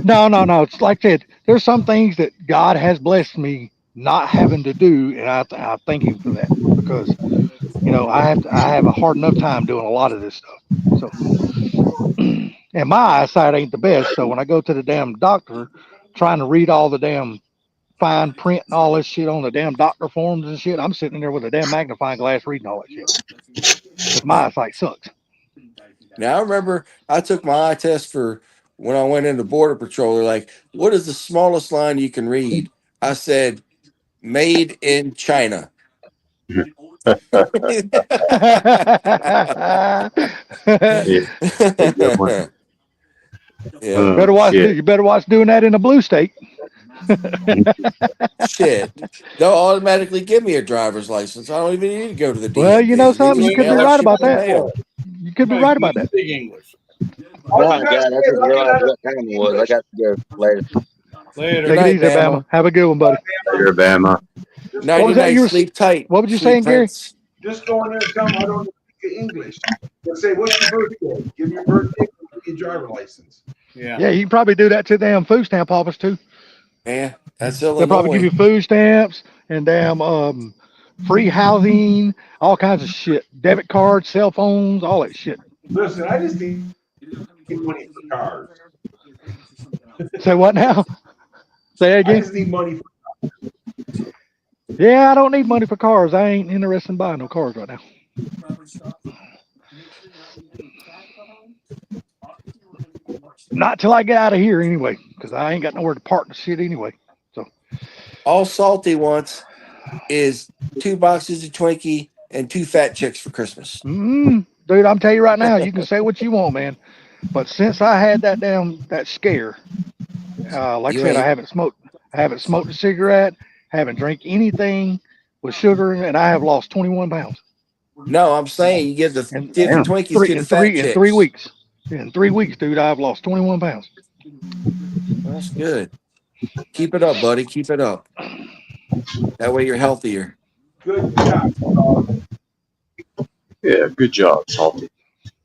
no. It's like I said, there's some things that God has blessed me not having to do, and I thank Him for that because I have a hard enough time doing a lot of this stuff. So, and my eyesight ain't the best. So when I go to the damn doctor, trying to read all the damn fine print and all this shit on the damn doctor forms and shit, I'm sitting there with a damn magnifying glass reading all that shit because my eyesight sucks. Now I remember I took my eye test for when I went into Border Patrol. They're like, "What is the smallest line you can read?" I said, "Made in China." Yeah. Good one. Yeah. Oh, shit. You better watch doing that in a blue state. Shit. They'll automatically give me a driver's license. I don't even need to go to the DMV. Well, you know They something, just you could be mail that right shit about in the that. mail. You could be right about that. Big English. Oh my God, I didn't realize what time it was. I got to go later. Later. Take night, it easy, Bama. Bama. Have a good one, buddy. Later, Bama. What was that Night, you were? sleep tight. What were you Sleep saying, Gary? tight. Just go in there and tell them I don't speak English. They'll say, "What's your birthday?" Give me your birthday. Give me your driver license. Yeah. Yeah, you can probably do that to damn food stamp office too. Yeah, that's They'll probably give you Illinois. food stamps and damn free housing, all kinds of shit, debit cards, cell phones, all that shit. Listen, I just need money for cars. Say what now? Say it I again. just need money for Yeah, I don't need money for cars. I ain't interested in buying no cars right now. Not till I get out of here anyway, because I ain't got nowhere to park the shit anyway. So All Salty wants is 2 boxes of Twinkie and 2 fat chicks for Christmas. dude, I'm telling you right now, you can say what you want, man. But since I had that scare, like I You said, I ain't. haven't smoked a cigarette, haven't drank anything with sugar, and I have lost 21 pounds. No, I'm saying you give the And Twinkies to the fat in chicks. 3 weeks. In 3 weeks, dude, I've lost 21 pounds. That's good. Keep it up, buddy. Keep it up. That way you're healthier. good job. Yeah, good job, Salty.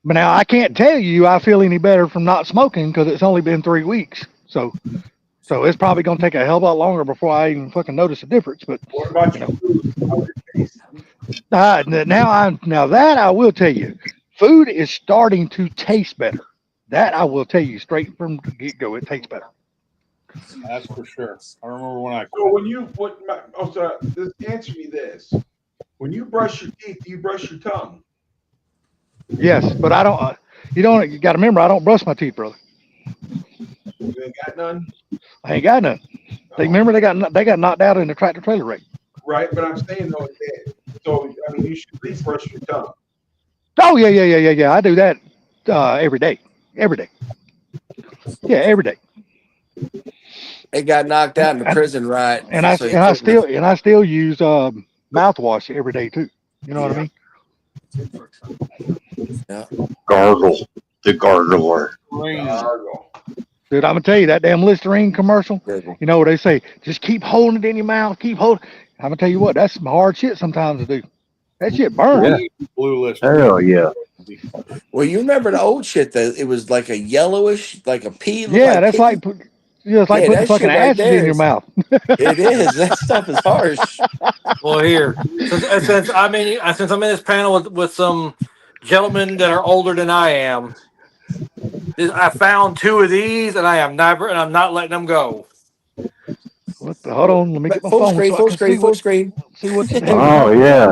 But now I can't tell you I feel any better from not smoking because it's only been 3 weeks. So it's probably gonna take a hell of a lot longer before I even fucking notice a difference. But What about your food? How's your taste? now that I will tell you, food is starting to taste better. That I will tell you straight from the get go. It tastes better. That's for sure. I remember when I So when you just answer me this: when you brush your teeth, do you brush your tongue? Yes, but I don't. You got to remember, I don't brush my teeth, brother. You ain't got none, I ain't got none. They got knocked out in the tractor trailer wreck. right? But I'm saying though, so I mean, you should at least brush your tongue. Oh yeah. I do that every day. Yeah, every day. They got knocked out in the prison riot. And I still use mouthwash every day too. You know what I mean? Yeah. Gargle. The gargler. Gargle. Dude, I'm gonna tell you that damn Listerine commercial. You know what they say? Just keep holding it in your mouth. Keep holding. I'm gonna tell you what. That's some hard shit sometimes to do. That shit burns. Yeah. Blue list. Hell yeah. Well, you remember the old shit that it was like a yellowish, like a pea. Yeah, that's like putting that fucking shit right acid there in your is- mouth. It is. That stuff is harsh. Well, here, since I'm in this panel with some gentlemen that are older than I am, I found 2 of these, and I'm not letting them go. Hold on, let me get my Full phone screen, so I full can screen, full screen. see what the hell. Oh, yeah.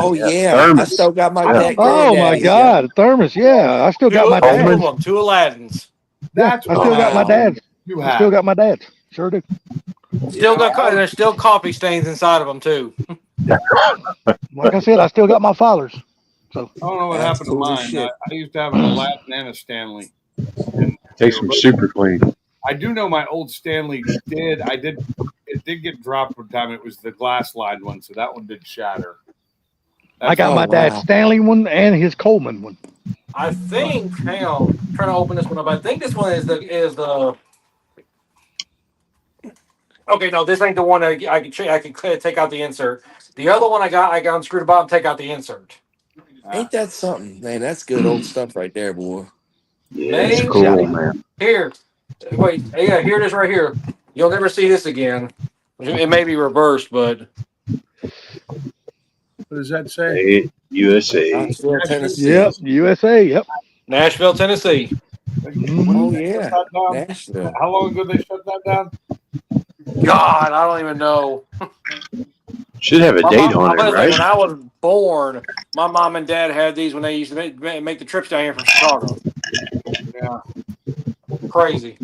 Oh yeah, Thermos. I still got my Yeah. deck. Oh my God, a thermos. Yeah, I still got my Two of dad's. them, 2 Aladdins. Yeah, I still got my dad's. You I still got my dad's. Sure do. Still got, and there's still coffee stains inside of them too. Like I said, I still got my father's. So I don't know what That's happened cool to as mine. shit. I used to have an Aladdin and a Stanley. And Takes them super clean. I do know my old Stanley it did did get dropped one time. It was the glass lined one, so that one did shatter. I got my dad's Stanley one and his Coleman one. I think. Hang on, I'm trying to open this one up. I think this one is the. Okay, no, this ain't the one I can take out the insert. The other one I got unscrewed the bottom, take out the insert. Ain't that something, man? That's good old stuff right there, boy. Yeah, it's Man, cool, man. Here, wait, yeah, here it is right here. You'll never see this again. It may be reversed, but What does that say? USA. Nashville, Tennessee. Yep, USA. Yep. Nashville, Tennessee. Oh yeah, Nashville. How long ago they shut that down? God, I don't even know. Should have a date on it, right? When I was born, my mom and dad had these when they used to make the trips down here from Chicago. Yeah. Crazy.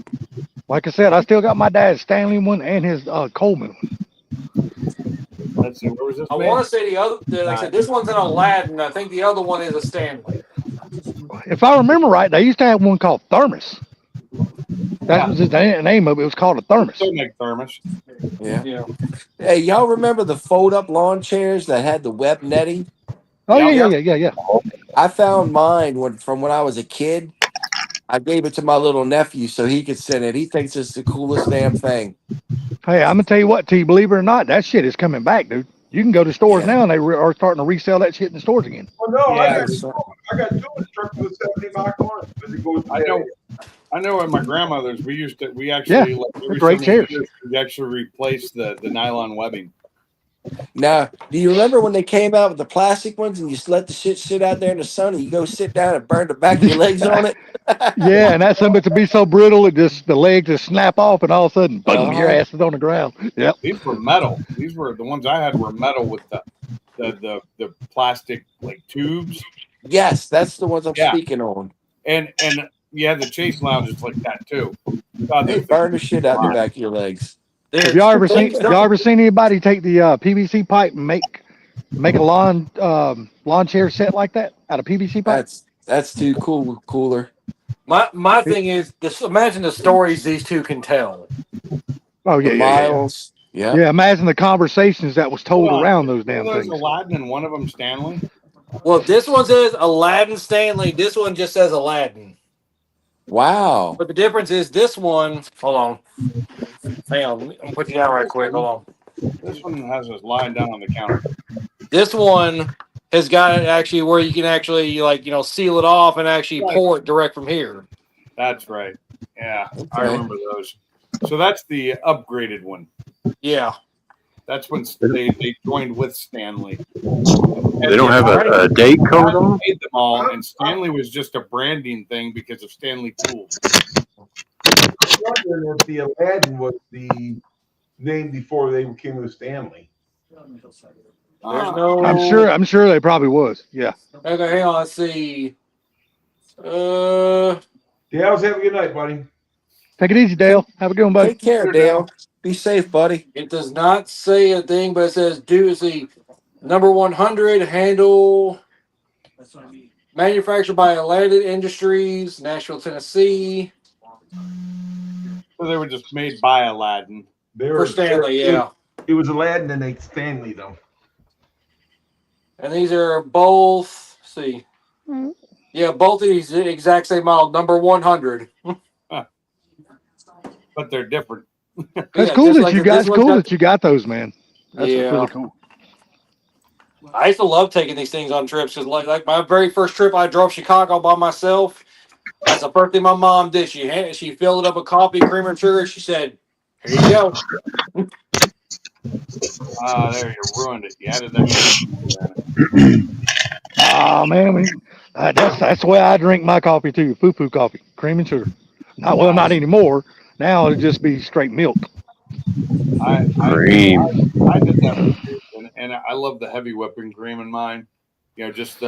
Like I said, I still got my dad's Stanley one and his Coleman one. Let's see. Where was this? I made? want to say the other. Like I said, this one's an Aladdin. I think the other one is a Stanley. If I remember right, they used to have one called Thermos. That was the name of it. It was called a Thermos. Still make thermos. Yeah. Hey, y'all remember the fold-up lawn chairs that had the web netting? Oh yeah. I found mine from when I was a kid. I gave it to my little nephew so he could sit in it. He thinks it's the coolest damn thing. Hey, I'm gonna tell you what, T. Believe it or not, that shit is coming back, dude. You can go to stores now and they are starting to resell that shit in the stores again. Oh no, Yeah. I got two instructions with 70 mile corners. I know at my grandmother's we actually like, every great so many chairs. years, we actually replaced the nylon webbing. Now, do you remember when they came out with the plastic ones and you just let the shit sit out there in the sun and you go sit down and burn the back of your legs on it? Yeah, and that's something to be so brittle it just the legs just snap off and all of a sudden boom, your ass is on the ground. Yep. These were metal. These were the ones I had were metal with the plastic like tubes. Yes, that's the ones I'm Yeah. speaking on. And you had the chase lounges like that too. God, They burn the shit out the back of your legs. Have y'all ever seen anybody take the PVC pipe and make a lawn chair set like that out of PVC pipe? That's too cooler. My thing is, just imagine the stories these two can tell. Oh yeah, The yeah. miles. Yeah. Yeah, imagine the conversations that was told Hold on. around those damn There's things. Aladdin and one of them Stanley. Well, this one says Aladdin Stanley. This one just says Aladdin. Wow. But the difference is this one. Hold on. Hang on. I'm gonna put you down right quick. Hold on. This one has us lying down on the counter. This one has got it actually where you can actually seal it off and actually pour it direct from here. That's right. Yeah, I Okay. remember those. So that's the upgraded one. Yeah. That's when they joined with Stanley. They don't have a date code on them? Made them all, and Stanley was just a branding thing because of Stanley Tools. I'm wondering if the Aladdin was the name before they came with Stanley. There's no. I'm sure they probably was. Yeah. Okay, hang on. Let's see. Dale's, have a good night, buddy. Take it easy, Dale. Have a good one, buddy. Take care, Dale. Be safe, buddy. It does not say a thing, but it says the number 100 handle manufactured by Aladdin Industries, Nashville, Tennessee. So they were just made by Aladdin. They For Stanley, yeah. It was Aladdin and they Stanley though. And these are both, let's see. Yeah, both of these the exact same model, number 100. But they're different. That's Yeah, cool just that like you this one's got- you got those, man. That's Yeah. really cool. I used to love taking these things on trips because, like my very first trip, I drove Chicago by myself. That's the first thing my mom did. She filled it up with coffee, cream, and sugar. She said, "Here you go." There you ruined it. You added that. Oh man, that's the way I drink my coffee too. Foo coffee, cream and sugar. Not anymore. Now it'll just be straight milk. I did that, for years, and I love the heavy whipping cream in mine. You know, just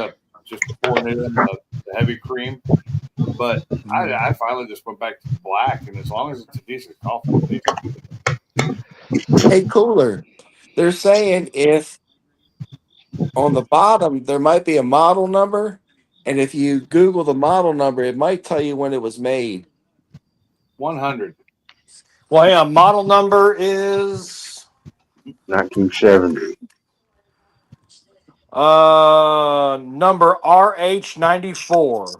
pouring it in the heavy cream. But I finally just went back to black, and as long as it's a decent coffee, Hey, Cooler. They're saying if on the bottom there might be a model number, and if you Google the model number, it might tell you when it was made. 100. Well, yeah, model number is 1970. Number RH94.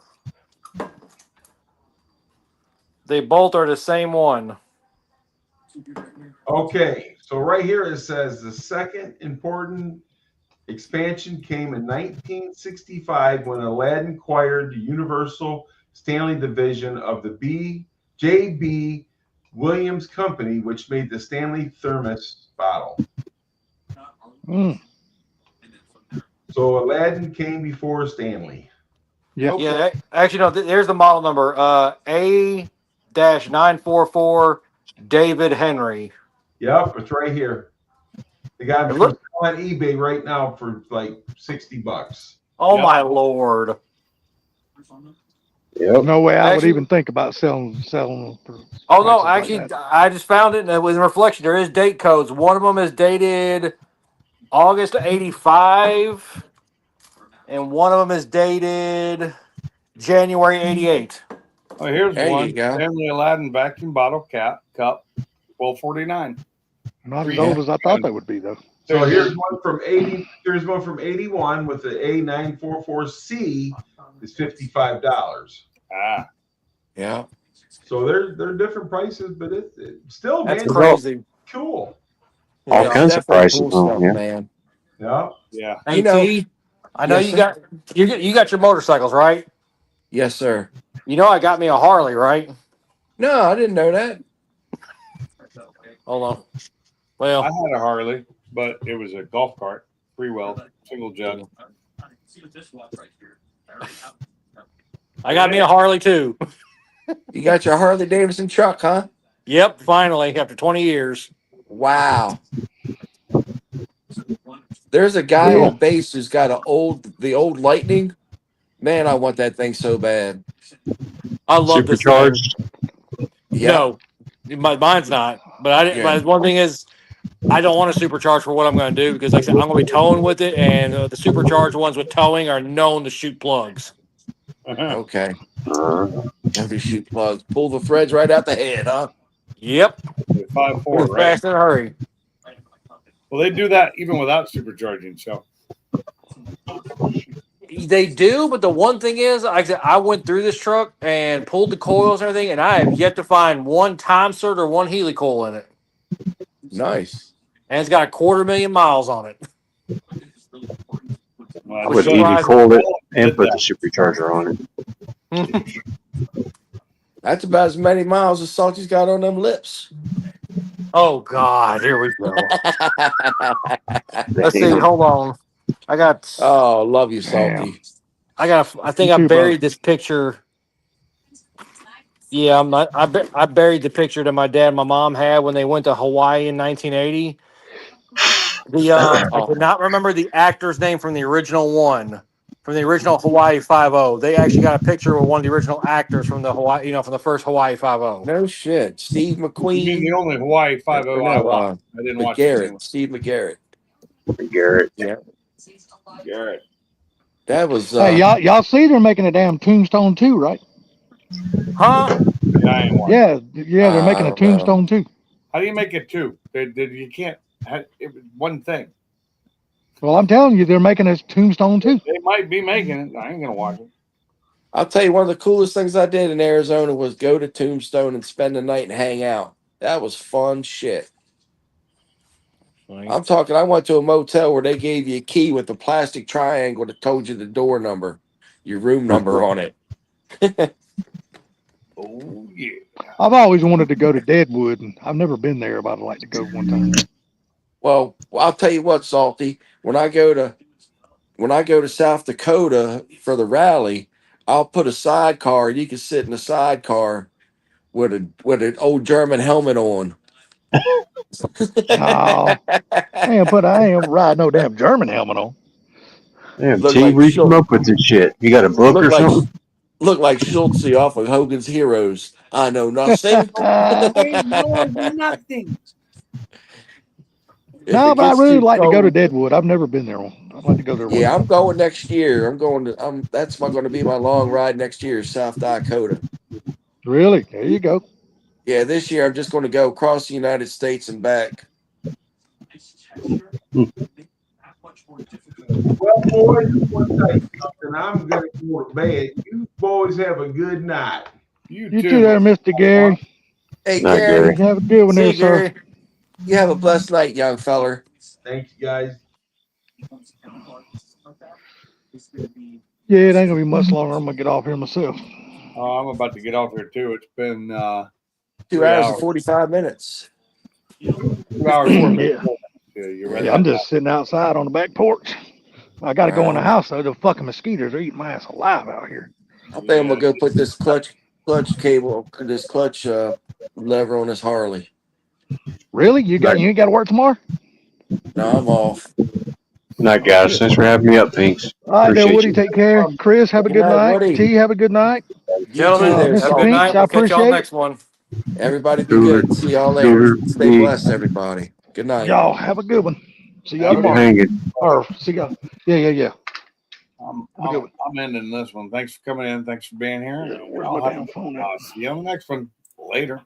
They both are the same one. Okay, so right here it says the second important expansion came in 1965 when Aladdin acquired the Universal Stanley division of the J.B. Williams Company, which made the Stanley Thermos bottle. Mm. So Aladdin came before Stanley. Yep. Yeah, actually, no. There's the model number. A-944 David Henry. Yep, it's right here. They got It them look- on eBay right now for like $60. Oh Yep. my lord! Yep. No way I would Actually- even think about selling them. For Oh no, prices like actually, that. I just found it, and it was in reflection. There is date codes. One of them is dated August of '85, and one of them is dated January '88. Oh, here's There you one. go. Stanley Aladdin vacuum bottle cup, $12.49. Not as Yeah. old as I thought they would be, though. So here's one from 80. Here's one from 81 with the A944C is $55. Ah, Yeah. So they're different prices, but it's still That's man crazy. cool. All Yeah, kinds of definitely prices cool on stuff, here. man. Yeah. yeah. Hey, You know- T, I know Yes, you sir. you got your motorcycles, right? Yes, sir. You know I got me a Harley, right? No, I didn't know that. Hold on. I Well, had a Harley, but it was a golf cart, free-wheel, single jug. I got me a Harley too. You got your Harley Davidson truck, huh? Yep, finally after 20 years. Wow. There's a guy Cool. on base who's got the old Lightning. Man, I want that thing so bad. I love this thing. Supercharged. Yeah. No, mine's not. But I didn't. Yeah. But one thing is, I don't want to supercharge for what I'm going to do because, like I said, I'm going to be towing with it, and the supercharged ones with towing are known to shoot plugs. Okay. Uh, Every shoot plugs. Pull the threads right out the head, huh? Yep, 5.4, right? fast in a hurry. Well, they do that even without supercharging. So They do, but the one thing is, like I said, I went through this truck and pulled the coils and everything, and I have yet to find one time cert or one Healy coil in it. Nice. And it's got 250,000 miles on it. well, I would so- easy coil it and Did put that. the supercharger on it. That's about as many miles as Salty's got on them lips. Oh God, here we go. Let's see. Hold on. I got. Oh, love you, Salty. I think You I too, buried this picture. Yeah, I buried the picture that my dad and my mom had when they went to Hawaii in 1980. I cannot remember the actor's name from the original one, from the original Hawaii 5-0. They actually got a picture with one of the original actors from the Hawaii, from the first Hawaii 5-0. No shit. Steve You mean McQueen. the only Hawaii 5.0 I No, watched? I didn't watch it anyway. McGarrett. Steve McGarrett. Garrett. Garrett. That was Hey, y'all see they're making a damn Tombstone 2, right? Huh? Yeah, I ain't watching. Yeah, they're I making a don't know. Tombstone 2. How do you make it two? You can't. It was one thing. Well, I'm telling you, they're making a Tombstone 2. They might be making it. I ain't gonna watch it. I'll tell you, one of the coolest things I did in Arizona was go to Tombstone and spend the night and hang out. That was fun shit. I'm talking, I went to a motel where they gave you a key with a plastic triangle that told you the door number, your room number on it. Oh yeah. I've always wanted to go to Deadwood, and I've never been there, but I'd like to go one time. Well, I'll tell you what, Salty. When I go to South Dakota for the rally, I'll put a sidecar. You can sit in the sidecar with an old German helmet on. Oh, I ain't ride no damn German helmet on. Damn, Look T, like where you Schultz. come up with this shit? You got a book or something? Look like Schultz off of Hogan's Heroes. I know nothing. Nothing. If No, it but I gets really too like to go to cold- Deadwood. I've never been there. I'd like to go there. Yeah, one I'm going next year. That's going to be my long ride next year, South Dakota. Really? There you go. Yeah, this year I'm just going to go across the United States and back. Well, boys, one thing, and I'm gonna go to bed. You boys have a good night. You too there, Mr. Gary. Hey, Not Gary. Gary. Have a good one See there, you, sir. Gary. You have a blessed night, young feller. Thank you, guys. Yeah, it ain't gonna be much longer. I'm gonna get off here myself. Oh, I'm about to get off here too. It's been 2 3 hours and hours. 45 minutes. 2 hours. Yeah. You ready? Yeah, I'm just sitting outside on the back porch. I gotta go in the Wow. house though. The fucking mosquitoes are eating my ass alive out here. I think I'm gonna go put this clutch cable, this clutch lever on this Harley. Really? You ain't got to work tomorrow? No, I'm off. Night, guys. Thanks for having me up, Pinks. All right, there, Appreciate Woody. you. Take care. Chris, have a Good good night, night. Woody. T, have a good night. You too Gentlemen, there, Mr. have a good Salt. night. Pinks, I We'll catch y'all appreciate it. next one. Everybody be Cougar, good. See y'all later. Cougar, Stay me. blessed, everybody. Good night. Y'all have a good one. See y'all Keep it tomorrow. hanging. Or see y'all. Yeah. I'm Have a good one. ending this one. Thanks for coming in. Thanks for being here. Yeah, And where's I'll my have- damn phone at? I'll see you on the next one. Later.